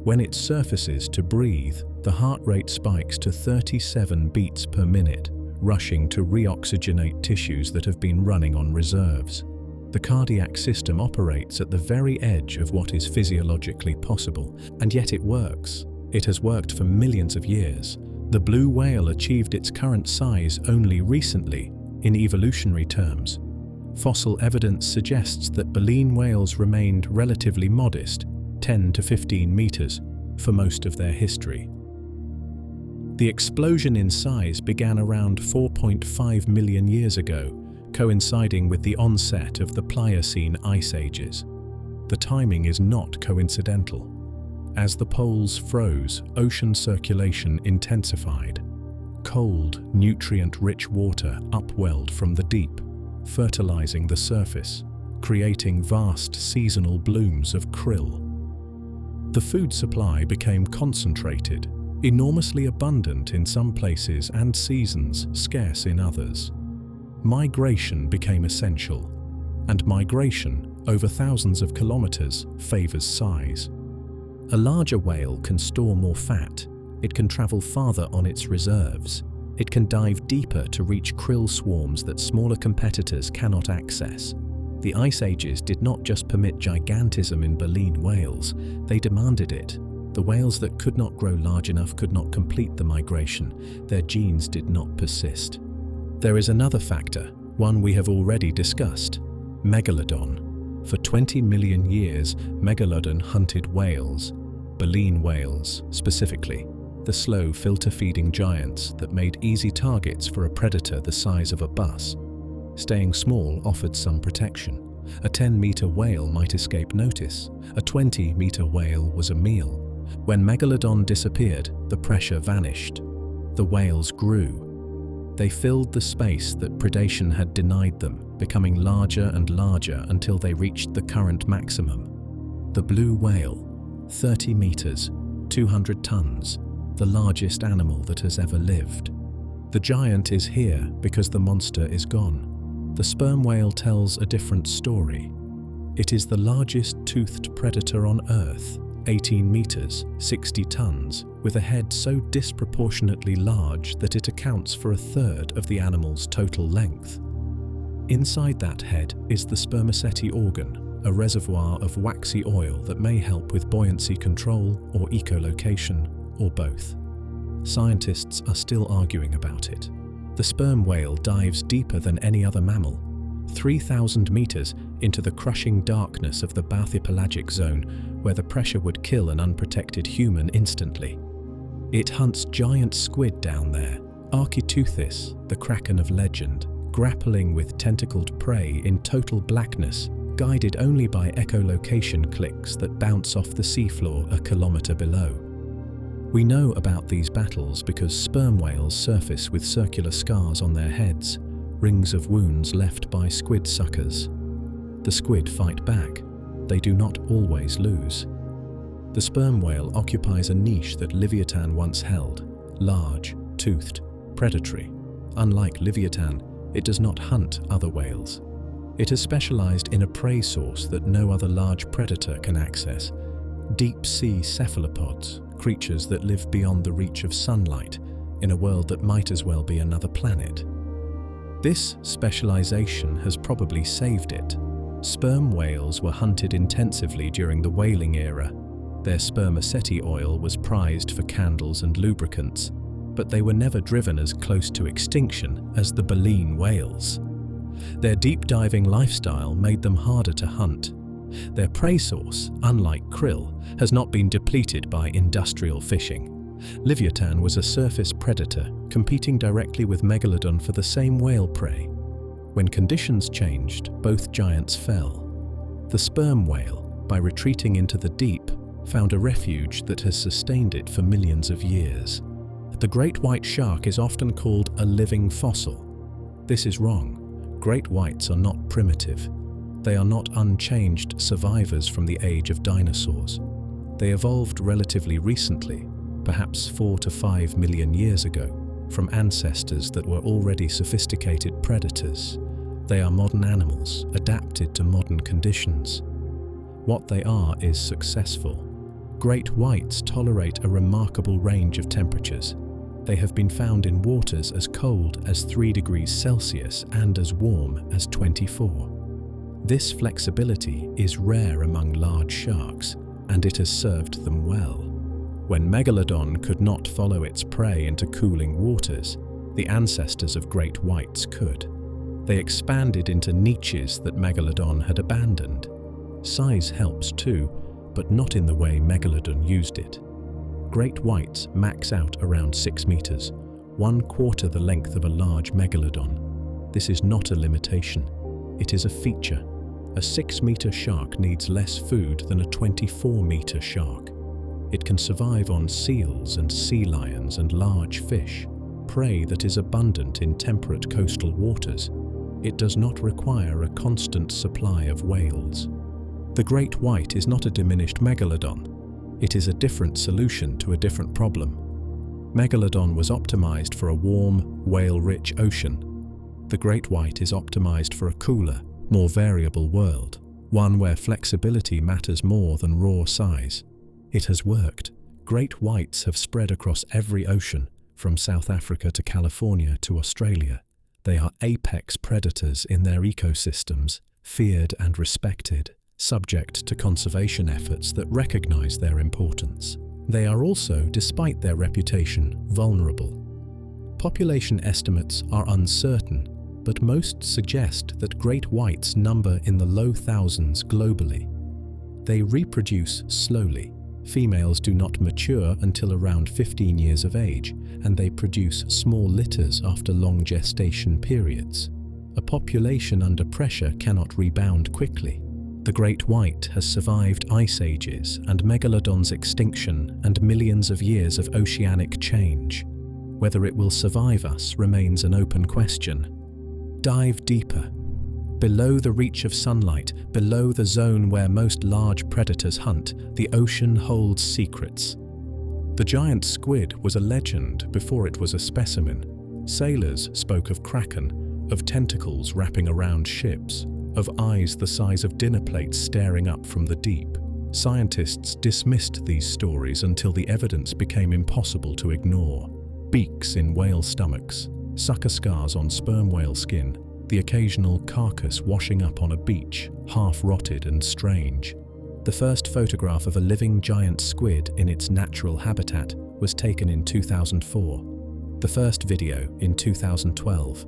When it surfaces to breathe, the heart rate spikes to 37 beats per minute, rushing to reoxygenate tissues that have been running on reserves. The cardiac system operates at the very edge of what is physiologically possible, and yet it works. It has worked for millions of years. The blue whale achieved its current size only recently, in evolutionary terms. Fossil evidence suggests that baleen whales remained relatively modest, 10 to 15 meters, for most of their history. The explosion in size began around 4.5 million years ago, coinciding with the onset of the Pliocene ice ages. The timing is not coincidental. As the poles froze, ocean circulation intensified. Cold, nutrient-rich water upwelled from the deep, fertilizing the surface, creating vast seasonal blooms of krill. The food supply became concentrated, enormously abundant in some places and seasons, scarce in others. Migration became essential, and migration, over thousands of kilometers, favors size. A larger whale can store more fat, it can travel farther on its reserves, it can dive deeper to reach krill swarms that smaller competitors cannot access. The ice ages did not just permit gigantism in baleen whales, they demanded it. The whales that could not grow large enough could not complete the migration, their genes did not persist. There is another factor, one we have already discussed: Megalodon. For 20 million years, Megalodon hunted whales, baleen whales specifically, the slow filter-feeding giants that made easy targets for a predator the size of a bus. Staying small offered some protection. A 10-meter whale might escape notice. A 20-meter whale was a meal. When Megalodon disappeared, the pressure vanished. The whales grew. They filled the space that predation had denied them, becoming larger and larger until they reached the current maximum. The blue whale, 30 meters, 200 tons, the largest animal that has ever lived. The giant is here because the monster is gone. The sperm whale tells a different story. It is the largest toothed predator on Earth, 18 meters, 60 tons, with a head so disproportionately large that it accounts for a third of the animal's total length. Inside that head is the spermaceti organ, a reservoir of waxy oil that may help with buoyancy control or echolocation, or both. Scientists are still arguing about it. The sperm whale dives deeper than any other mammal, 3,000 meters into the crushing darkness of the bathypelagic zone, where the pressure would kill an unprotected human instantly. It hunts giant squid down there, Architeuthis, the kraken of legend, grappling with tentacled prey in total blackness, guided only by echolocation clicks that bounce off the seafloor a kilometer below. We know about these battles because sperm whales surface with circular scars on their heads, rings of wounds left by squid suckers. The squid fight back. They do not always lose. The sperm whale occupies a niche that Leviathan once held: large, toothed, predatory. Unlike Leviathan, it does not hunt other whales. It has specialized in a prey source that no other large predator can access: deep-sea cephalopods, creatures that live beyond the reach of sunlight in a world that might as well be another planet. This specialization has probably saved it. Sperm whales were hunted intensively during the whaling era. Their spermaceti oil was prized for candles and lubricants, but they were never driven as close to extinction as the baleen whales. Their deep-diving lifestyle made them harder to hunt. Their prey source, unlike krill, has not been depleted by industrial fishing. Leviathan was a surface predator, competing directly with Megalodon for the same whale prey. When conditions changed, both giants fell. The sperm whale, by retreating into the deep, found a refuge that has sustained it for millions of years. The great white shark is often called a living fossil. This is wrong. Great whites are not primitive. They are not unchanged survivors from the age of dinosaurs. They evolved relatively recently, perhaps 4 to 5 million years ago, from ancestors that were already sophisticated predators. They are modern animals, adapted to modern conditions. What they are is successful. Great whites tolerate a remarkable range of temperatures. They have been found in waters as cold as 3 degrees Celsius and as warm as 24. This flexibility is rare among large sharks, and it has served them well. When Megalodon could not follow its prey into cooling waters, the ancestors of great whites could. They expanded into niches that Megalodon had abandoned. Size helps too, but not in the way Megalodon used it. Great whites max out around 6 meters, 1/4 the length of a large Megalodon. This is not a limitation. It is a feature. A 6-meter shark needs less food than a 24-meter shark. It can survive on seals and sea lions and large fish, prey that is abundant in temperate coastal waters. It does not require a constant supply of whales. The great white is not a diminished Megalodon. It is a different solution to a different problem. Megalodon was optimized for a warm, whale-rich ocean. The great white is optimized for a cooler, more variable world, one where flexibility matters more than raw size. It has worked. Great whites have spread across every ocean, from South Africa to California to Australia. They are apex predators in their ecosystems, feared and respected, subject to conservation efforts that recognize their importance. They are also, despite their reputation, vulnerable. Population estimates are uncertain, but most suggest that great whites number in the low thousands globally. They reproduce slowly. Females do not mature until around 15 years of age, and they produce small litters after long gestation periods. A population under pressure cannot rebound quickly. The great white has survived ice ages and Megalodon's extinction and millions of years of oceanic change. Whether it will survive us remains an open question. Dive deeper. Below the reach of sunlight, below the zone where most large predators hunt, the ocean holds secrets. The giant squid was a legend before it was a specimen. Sailors spoke of kraken, of tentacles wrapping around ships, of eyes the size of dinner plates staring up from the deep. Scientists dismissed these stories until the evidence became impossible to ignore. Beaks in whale stomachs, sucker scars on sperm whale skin, the occasional carcass washing up on a beach, half-rotted and strange. The first photograph of a living giant squid in its natural habitat was taken in 2004. The first video in 2012.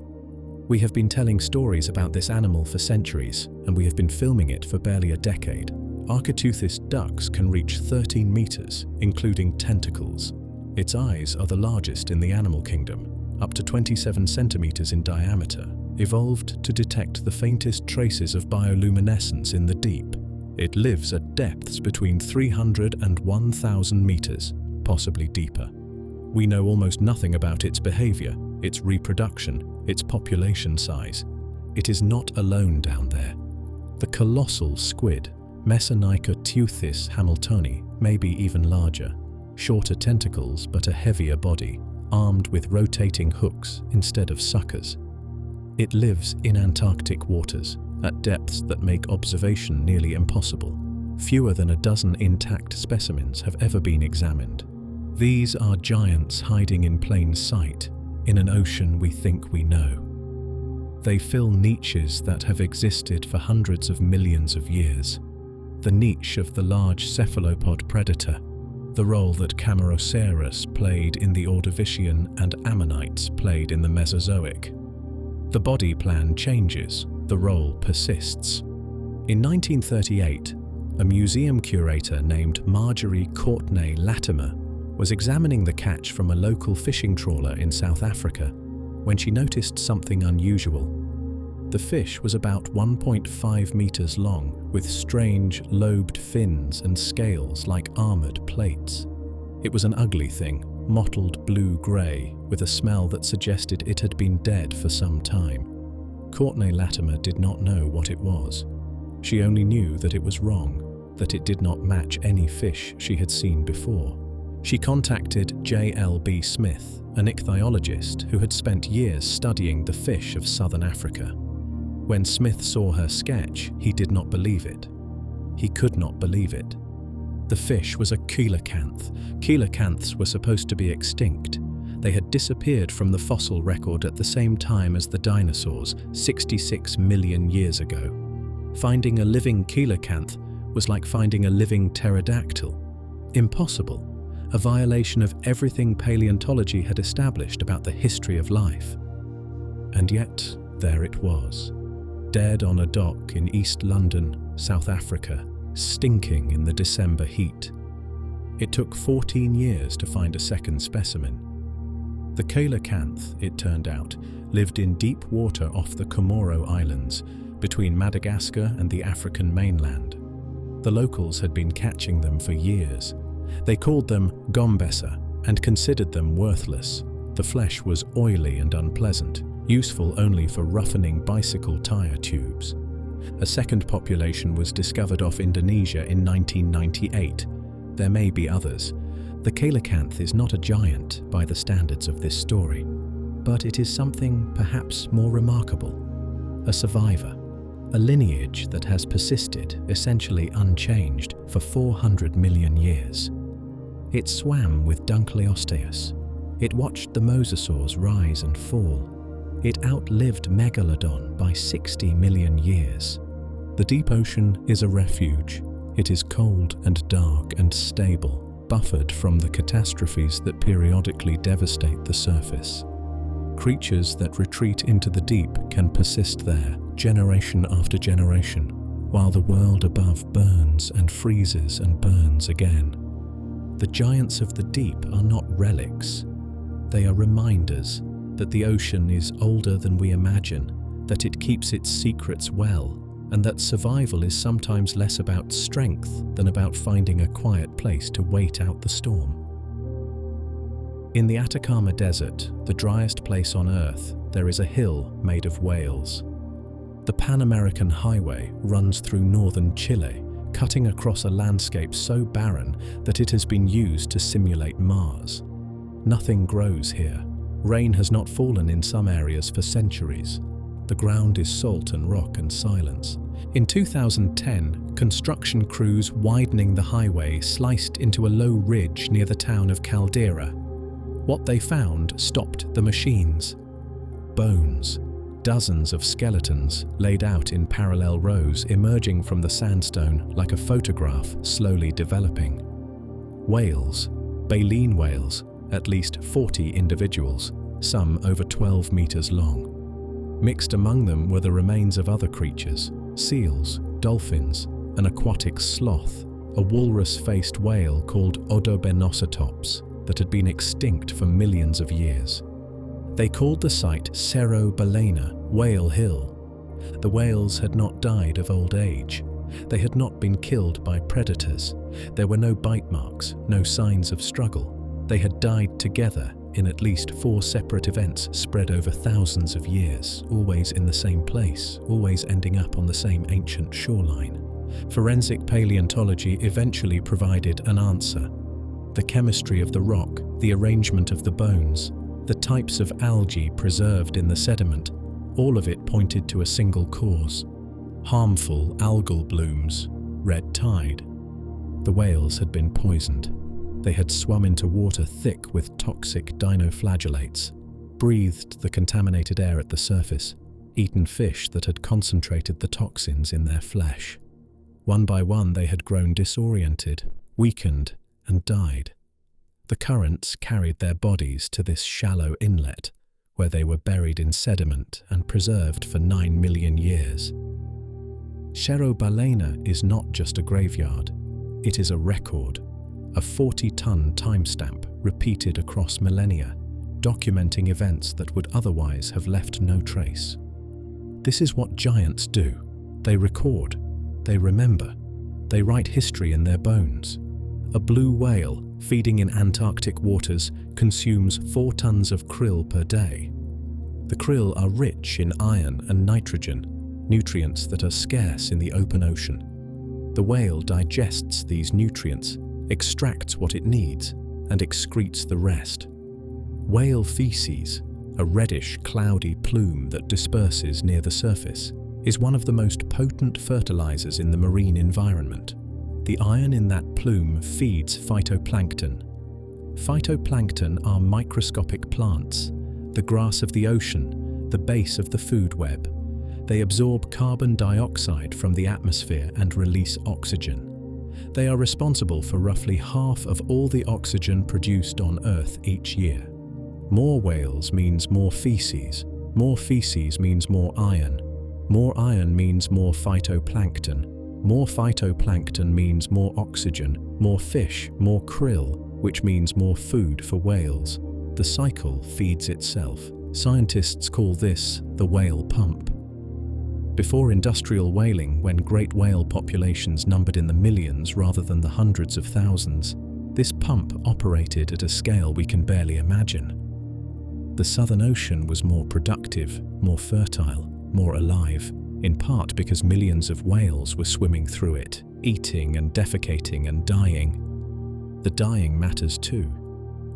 We have been telling stories about this animal for centuries, and we have been filming it for barely a decade. Architeuthis ducks can reach 13 meters, including tentacles. Its eyes are the largest in the animal kingdom, up to 27 centimeters in diameter, evolved to detect the faintest traces of bioluminescence in the deep. It lives at depths between 300 and 1,000 meters, possibly deeper. We know almost nothing about its behavior, its reproduction, its population size. It is not alone down there. The colossal squid, Mesozoic hamiltoni, may be even larger. Shorter tentacles but a heavier body, armed with rotating hooks instead of suckers. It lives in Antarctic waters, at depths that make observation nearly impossible. Fewer than a dozen intact specimens have ever been examined. These are giants hiding in plain sight, in an ocean we think we know. They fill niches that have existed for hundreds of millions of years. The niche of the large cephalopod predator, the role that Camarasaurus played in the Ordovician and Ammonites played in the Mesozoic. The body plan changes, the role persists. In 1938, a museum curator named Marjorie Courtenay Latimer was examining the catch from a local fishing trawler in South Africa when she noticed something unusual. The fish was about 1.5 meters long, with strange, lobed fins and scales like armored plates. It was an ugly thing, mottled blue-grey, with a smell that suggested it had been dead for some time. Courtenay Latimer did not know what it was. She only knew that it was wrong, that it did not match any fish she had seen before. She contacted J.L.B. Smith, an ichthyologist who had spent years studying the fish of southern Africa. When Smith saw her sketch, he did not believe it. He could not believe it. The fish was a coelacanth. Coelacanths were supposed to be extinct. They had disappeared from the fossil record at the same time as the dinosaurs, 66 million years ago. Finding a living coelacanth was like finding a living pterodactyl. Impossible. A violation of everything paleontology had established about the history of life. And yet, there it was. Dead on a dock in East London, South Africa, stinking in the December heat. It took 14 years to find a second specimen. The coelacanth, it turned out, lived in deep water off the Comoro Islands, between Madagascar and the African mainland. The locals had been catching them for years. They called them gombessa and considered them worthless. The flesh was oily and unpleasant, useful only for roughening bicycle tire tubes. A second population was discovered off Indonesia in 1998. There may be others. The coelacanth is not a giant by the standards of this story, but it is something perhaps more remarkable. A survivor, a lineage that has persisted, essentially unchanged, for 400 million years. It swam with Dunkleosteus. It watched the mosasaurs rise and fall. It outlived Megalodon by 60 million years. The deep ocean is a refuge. It is cold and dark and stable, buffered from the catastrophes that periodically devastate the surface. Creatures that retreat into the deep can persist there, generation after generation, while the world above burns and freezes and burns again. The giants of the deep are not relics. They are reminders that the ocean is older than we imagine, that it keeps its secrets well, and that survival is sometimes less about strength than about finding a quiet place to wait out the storm. In the Atacama Desert, the driest place on Earth, there is a hill made of whales. The Pan-American Highway runs through northern Chile, cutting across a landscape so barren that it has been used to simulate Mars. Nothing grows here. Rain has not fallen in some areas for centuries. The ground is salt and rock and silence. In 2010, construction crews widening the highway sliced into a low ridge near the town of Caldera. What they found stopped the machines. Bones. Dozens of skeletons laid out in parallel rows emerging from the sandstone like a photograph slowly developing. Whales, baleen whales, at least 40 individuals, some over 12 meters long. Mixed among them were the remains of other creatures, seals, dolphins, an aquatic sloth, a walrus-faced whale called Odobenocetops that had been extinct for millions of years. They called the site Cerro Balena, Whale Hill. The whales had not died of old age. They had not been killed by predators. There were no bite marks, no signs of struggle. They had died together in at least 4 separate events spread over thousands of years, always in the same place, always ending up on the same ancient shoreline. Forensic paleontology eventually provided an answer. The chemistry of the rock, the arrangement of the bones, the types of algae preserved in the sediment, all of it pointed to a single cause. harmful algal blooms, red tide. The whales had been poisoned. They had swum into water thick with toxic dinoflagellates, breathed the contaminated air at the surface, eaten fish that had concentrated the toxins in their flesh. One by one they had grown disoriented, weakened, and died. The currents carried their bodies to this shallow inlet, where they were buried in sediment and preserved for 9 million years. Cerro Balena is not just a graveyard, it is a record, a 40-ton timestamp repeated across millennia, documenting events that would otherwise have left no trace. This is what giants do. They record, they remember, they write history in their bones. A blue whale, feeding in Antarctic waters, consumes 4 tons of krill per day. The krill are rich in iron and nitrogen, nutrients that are scarce in the open ocean. The whale digests these nutrients, extracts what it needs, and excretes the rest. Whale feces, a reddish, cloudy plume that disperses near the surface, is one of the most potent fertilizers in the marine environment. The iron in that plume feeds phytoplankton. Phytoplankton are microscopic plants, the grass of the ocean, the base of the food web. They absorb carbon dioxide from the atmosphere and release oxygen. They are responsible for roughly half of all the oxygen produced on Earth each year. More whales means more feces. More feces means more iron. More iron means more phytoplankton. More phytoplankton means more oxygen, more fish, more krill, which means more food for whales. The cycle feeds itself. Scientists call this the whale pump. Before industrial whaling, when great whale populations numbered in the millions rather than the hundreds of thousands, this pump operated at a scale we can barely imagine. The Southern Ocean was more productive, more fertile, more alive, in part because millions of whales were swimming through it, eating and defecating and dying. The dying matters too.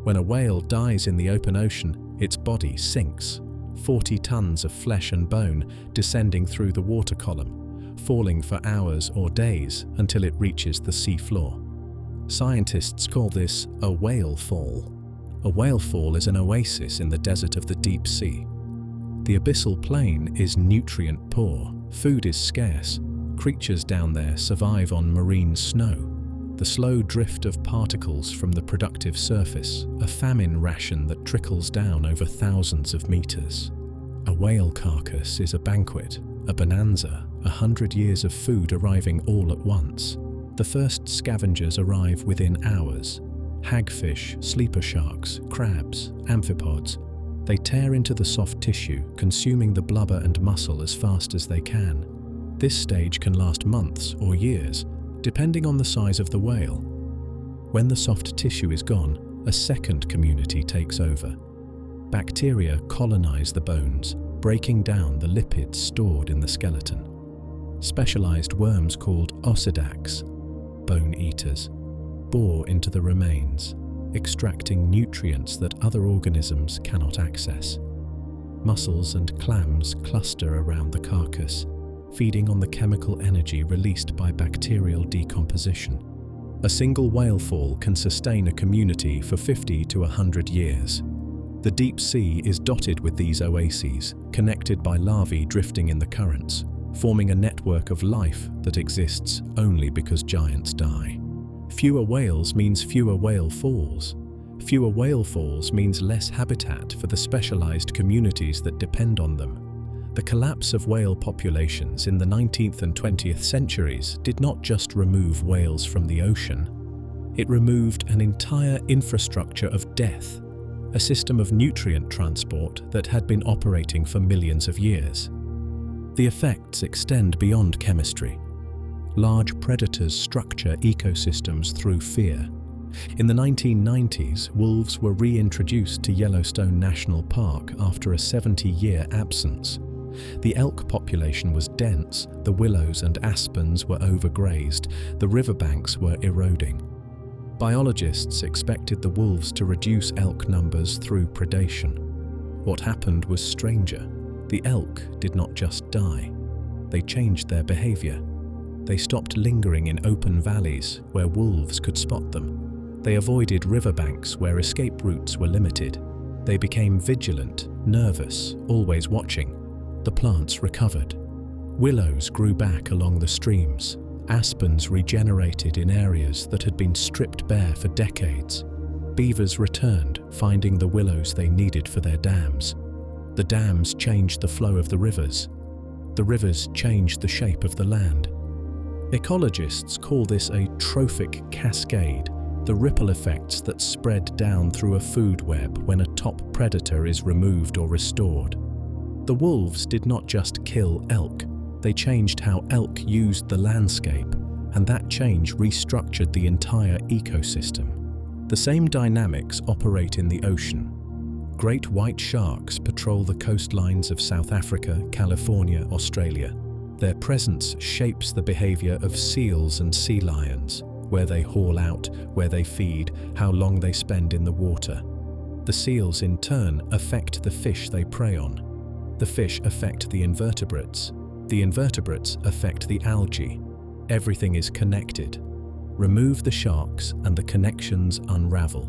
When a whale dies in the open ocean, its body sinks, 40 tons of flesh and bone descending through the water column, falling for hours or days until it reaches the sea floor. Scientists call this a whale fall. A whale fall is an oasis in the desert of the deep sea. The abyssal plain is nutrient poor, food is scarce, creatures down there survive on marine snow. The slow drift of particles from the productive surface, a famine ration that trickles down over thousands of meters. A whale carcass is a banquet, a bonanza, 100 years of food arriving all at once. The first scavengers arrive within hours. Hagfish, sleeper sharks, crabs, amphipods. They tear into the soft tissue, consuming the blubber and muscle as fast as they can. This stage can last months or years, depending on the size of the whale. When the soft tissue is gone, a second community takes over. Bacteria colonize the bones, breaking down the lipids stored in the skeleton. Specialized worms called ossidacs, bone eaters, bore into the remains, extracting nutrients that other organisms cannot access. Mussels and clams cluster around the carcass, feeding on the chemical energy released by bacterial decomposition. A single whale fall can sustain a community for 50 to 100 years. The deep sea is dotted with these oases, connected by larvae drifting in the currents, forming a network of life that exists only because giants die. Fewer whales means fewer whale falls. Fewer whale falls means less habitat for the specialized communities that depend on them. The collapse of whale populations in the 19th and 20th centuries did not just remove whales from the ocean. It removed an entire infrastructure of death, a system of nutrient transport that had been operating for millions of years. The effects extend beyond chemistry. Large predators structure ecosystems through fear. In the 1990s, wolves were reintroduced to Yellowstone National Park after a 70-year absence. The elk population was dense, the willows and aspens were overgrazed, the riverbanks were eroding. Biologists expected the wolves to reduce elk numbers through predation. What happened was stranger. The elk did not just die. they changed their behavior. They stopped lingering in open valleys where wolves could spot them. They avoided riverbanks where escape routes were limited. They became vigilant, nervous, always watching. The plants recovered. Willows grew back along the streams. Aspens regenerated in areas that had been stripped bare for decades. Beavers returned, finding the willows they needed for their dams. The dams changed the flow of the rivers. The rivers changed the shape of the land. Ecologists call this a trophic cascade, the ripple effects that spread down through a food web when a top predator is removed or restored. The wolves did not just kill elk, they changed how elk used the landscape, and that change restructured the entire ecosystem. The same dynamics operate in the ocean. Great white sharks patrol the coastlines of South Africa, California, Australia. Their presence shapes the behavior of seals and sea lions, where they haul out, where they feed, how long they spend in the water. The seals in turn affect the fish they prey on. The fish affect the invertebrates. The invertebrates affect the algae. Everything is connected. Remove the sharks and the connections unravel.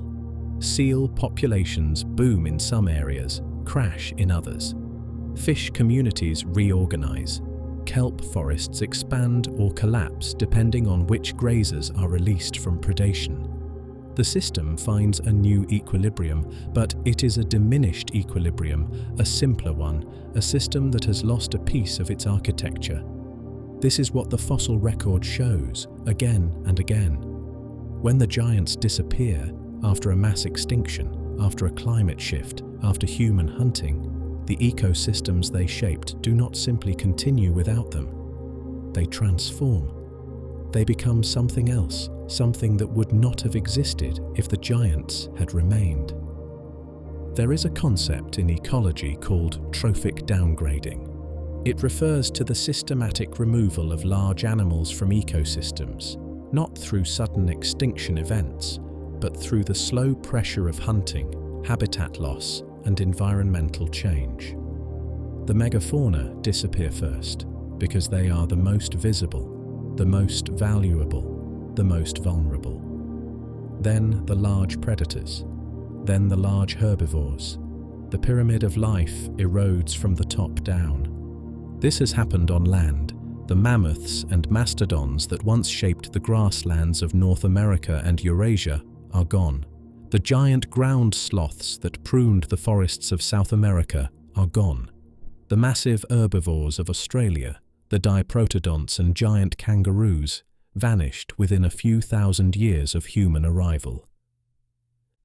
Seal populations boom in some areas, crash in others. Fish communities reorganize. Kelp forests expand or collapse depending on which grazers are released from predation. The system finds a new equilibrium, but it is a diminished equilibrium, a simpler one, a system that has lost a piece of its architecture. This is what the fossil record shows, again and again. When the giants disappear, after a mass extinction, after a climate shift, after human hunting, the ecosystems they shaped do not simply continue without them. They transform. They become something else, something that would not have existed if the giants had remained. There is a concept in ecology called trophic downgrading. It refers to the systematic removal of large animals from ecosystems, not through sudden extinction events, but through the slow pressure of hunting, habitat loss, and environmental change. The megafauna disappear first because they are the most visible, the most valuable, the most vulnerable. Then the large predators, then the large herbivores. The pyramid of life erodes from the top down. This has happened on land. The mammoths and mastodons that once shaped the grasslands of North America and Eurasia are gone. The giant ground sloths that pruned the forests of South America are gone. The massive herbivores of Australia, the diprotodonts and giant kangaroos, vanished within a few thousand years of human arrival.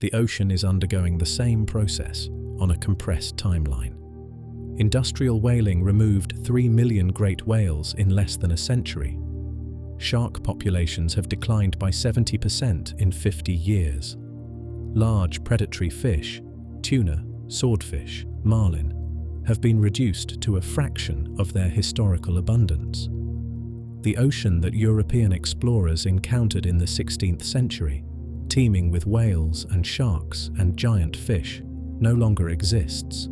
The ocean is undergoing the same process on a compressed timeline. Industrial whaling removed 3 million great whales in less than a century. Shark populations have declined by 70% in 50 years. Large predatory fish, tuna, swordfish, marlin, have been reduced to a fraction of their historical abundance. The ocean that European explorers encountered in the 16th century, teeming with whales and sharks and giant fish, no longer exists.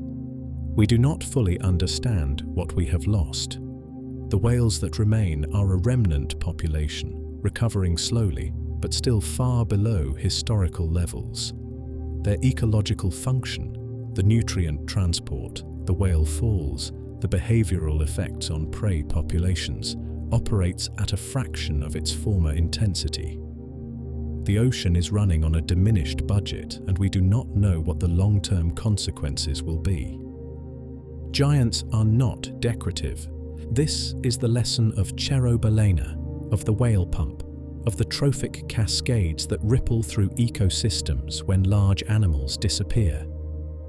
We do not fully understand what we have lost. The whales that remain are a remnant population, recovering slowly, but still far below historical levels. Their ecological function, the nutrient transport, the whale falls, the behavioral effects on prey populations, operates at a fraction of its former intensity. The ocean is running on a diminished budget, and we do not know what the long-term consequences will be. Giants are not decorative. This is the lesson of Cherobalena, of the whale pump, of the trophic cascades that ripple through ecosystems when large animals disappear.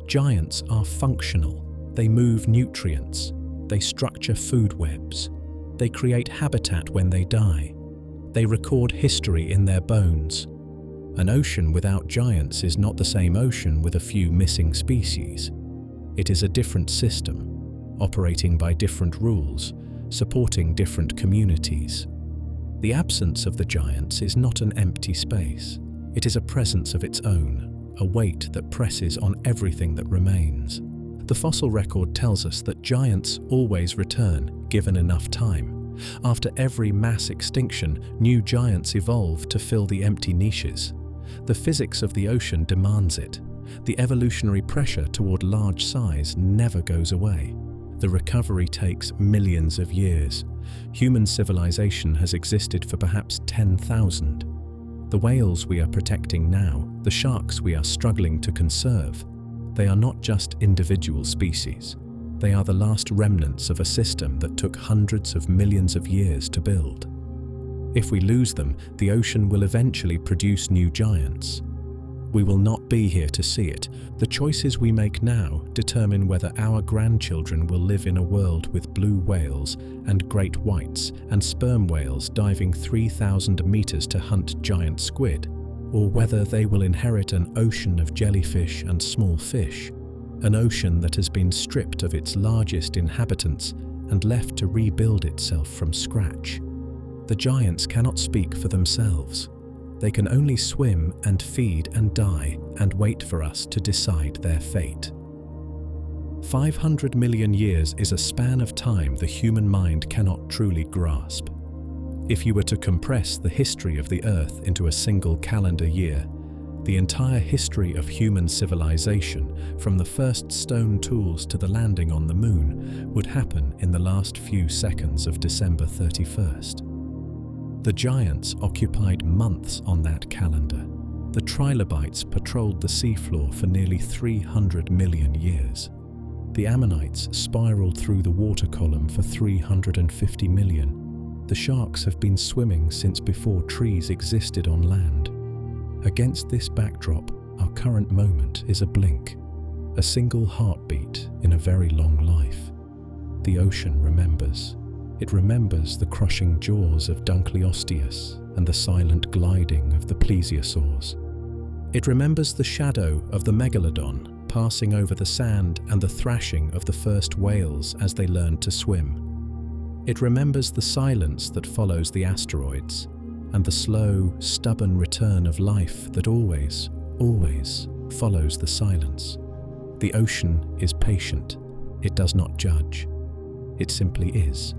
Giants are functional. They move nutrients. They structure food webs. They create habitat when they die. They record history in their bones. An ocean without giants is not the same ocean with a few missing species. It is a different system, operating by different rules, supporting different communities. The absence of the giants is not an empty space. It is a presence of its own, a weight that presses on everything that remains. The fossil record tells us that giants always return, given enough time. After every mass extinction, new giants evolve to fill the empty niches. The physics of the ocean demands it. The evolutionary pressure toward large size never goes away. The recovery takes millions of years. Human civilization has existed for perhaps 10,000. The whales we are protecting now, the sharks we are struggling to conserve, they are not just individual species. They are the last remnants of a system that took hundreds of millions of years to build. If we lose them, the ocean will eventually produce new giants. We will not be here to see it. The choices we make now determine whether our grandchildren will live in a world with blue whales and great whites and sperm whales diving 3,000 meters to hunt giant squid, or whether they will inherit an ocean of jellyfish and small fish, an ocean that has been stripped of its largest inhabitants and left to rebuild itself from scratch. The giants cannot speak for themselves. They can only swim and feed and die and wait for us to decide their fate. 500 million years is a span of time the human mind cannot truly grasp. If you were to compress the history of the Earth into a single calendar year, the entire history of human civilization, from the first stone tools to the landing on the moon, would happen in the last few seconds of December 31st. The giants occupied months on that calendar. The trilobites patrolled the seafloor for nearly 300 million years. The ammonites spiraled through the water column for 350 million. The sharks have been swimming since before trees existed on land. Against this backdrop, our current moment is a blink, a single heartbeat in a very long life. The ocean remembers. It remembers the crushing jaws of Dunkleosteus and the silent gliding of the plesiosaurs. It remembers the shadow of the Megalodon passing over the sand and the thrashing of the first whales as they learned to swim. It remembers the silence that follows the asteroids and the slow, stubborn return of life that always, always follows the silence. The ocean is patient. It does not judge. It simply is.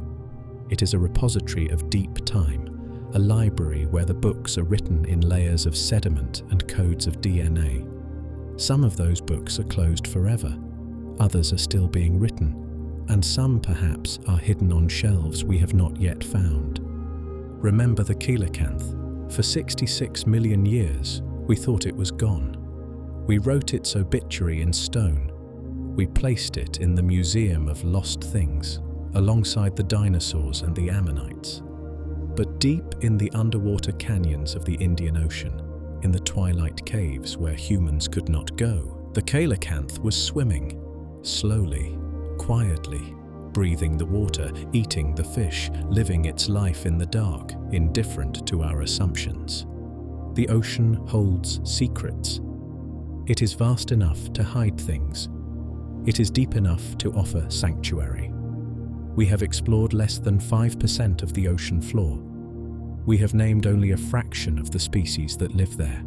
It is a repository of deep time, a library where the books are written in layers of sediment and codes of DNA. Some of those books are closed forever, others are still being written, and some perhaps are hidden on shelves we have not yet found. Remember the coelacanth. For 66 million years, we thought it was gone. We wrote its obituary in stone. We placed it in the Museum of Lost Things, alongside the dinosaurs and the ammonites. But deep in the underwater canyons of the Indian Ocean, in the twilight caves where humans could not go, the coelacanth was swimming, slowly, quietly, breathing the water, eating the fish, living its life in the dark, indifferent to our assumptions. The ocean holds secrets. It is vast enough to hide things. It is deep enough to offer sanctuary. We have explored less than 5% of the ocean floor. We have named only a fraction of the species that live there.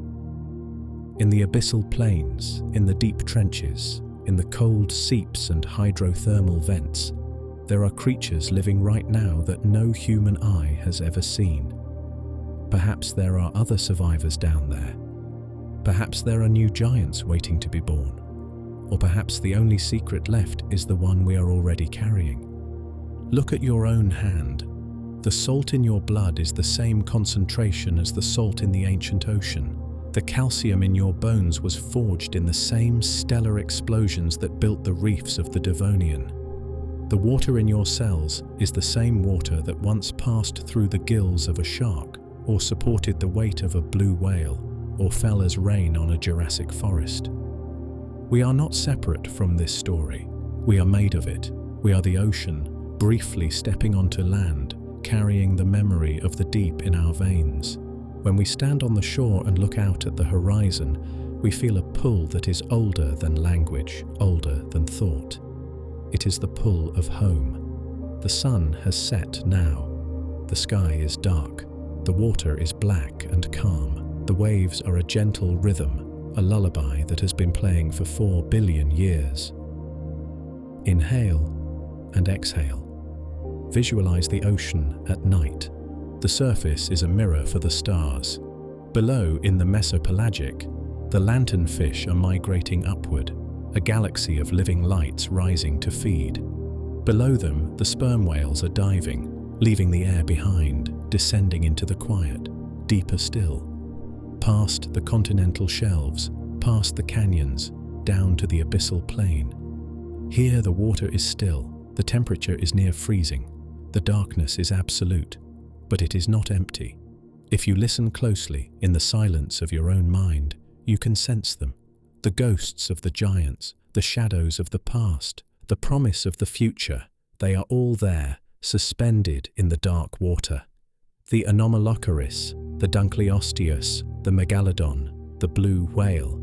In the abyssal plains, in the deep trenches, in the cold seeps and hydrothermal vents, there are creatures living right now that no human eye has ever seen. Perhaps there are other survivors down there. Perhaps there are new giants waiting to be born. Or perhaps the only secret left is the one we are already carrying. Look at your own hand. The salt in your blood is the same concentration as the salt in the ancient ocean. The calcium in your bones was forged in the same stellar explosions that built the reefs of the Devonian. The water in your cells is the same water that once passed through the gills of a shark, or supported the weight of a blue whale, or fell as rain on a Jurassic forest. We are not separate from this story. We are made of it. We are the ocean, briefly stepping onto land, carrying the memory of the deep in our veins. When we stand on the shore and look out at the horizon, we feel a pull that is older than language, older than thought. It is the pull of home. The sun has set now. The sky is dark. The water is black and calm. The waves are a gentle rhythm, a lullaby that has been playing for 4 billion years. Inhale and exhale. Visualize the ocean at night. The surface is a mirror for the stars. Below, in the mesopelagic, the lanternfish are migrating upward, a galaxy of living lights rising to feed. Below them, the sperm whales are diving, leaving the air behind, descending into the quiet, deeper still. Past the continental shelves, past the canyons, down to the abyssal plain. Here the water is still, the temperature is near freezing, the darkness is absolute, but it is not empty. If you listen closely, in the silence of your own mind, you can sense them. The ghosts of the giants, the shadows of the past, the promise of the future, they are all there, suspended in the dark water. The Anomalocaris, the Dunkleosteus, the Megalodon, the blue whale.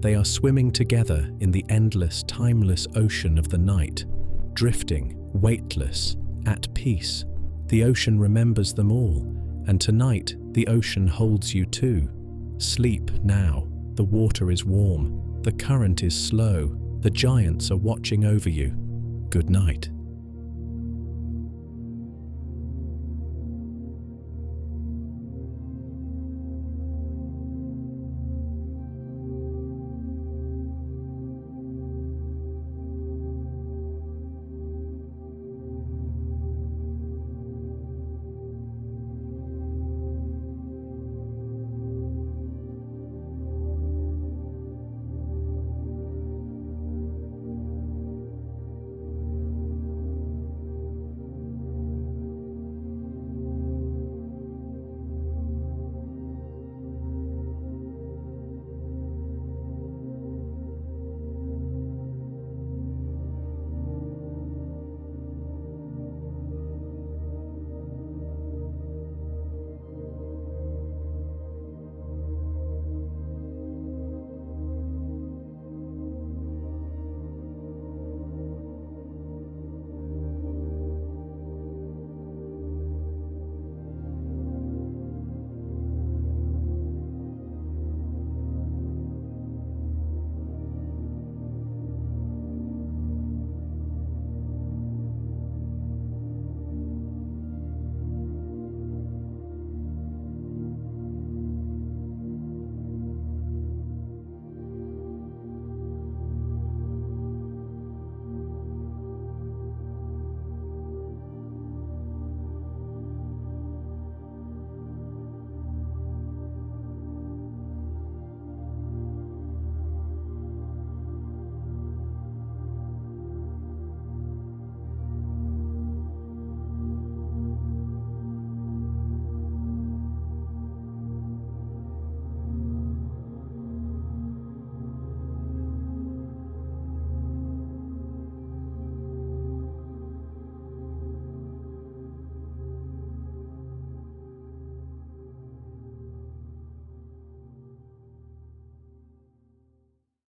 They are swimming together in the endless, timeless ocean of the night, drifting, weightless, at peace. The ocean remembers them all, and tonight the ocean holds you too. Sleep now. The water is warm, the current is slow, the giants are watching over you. Good night.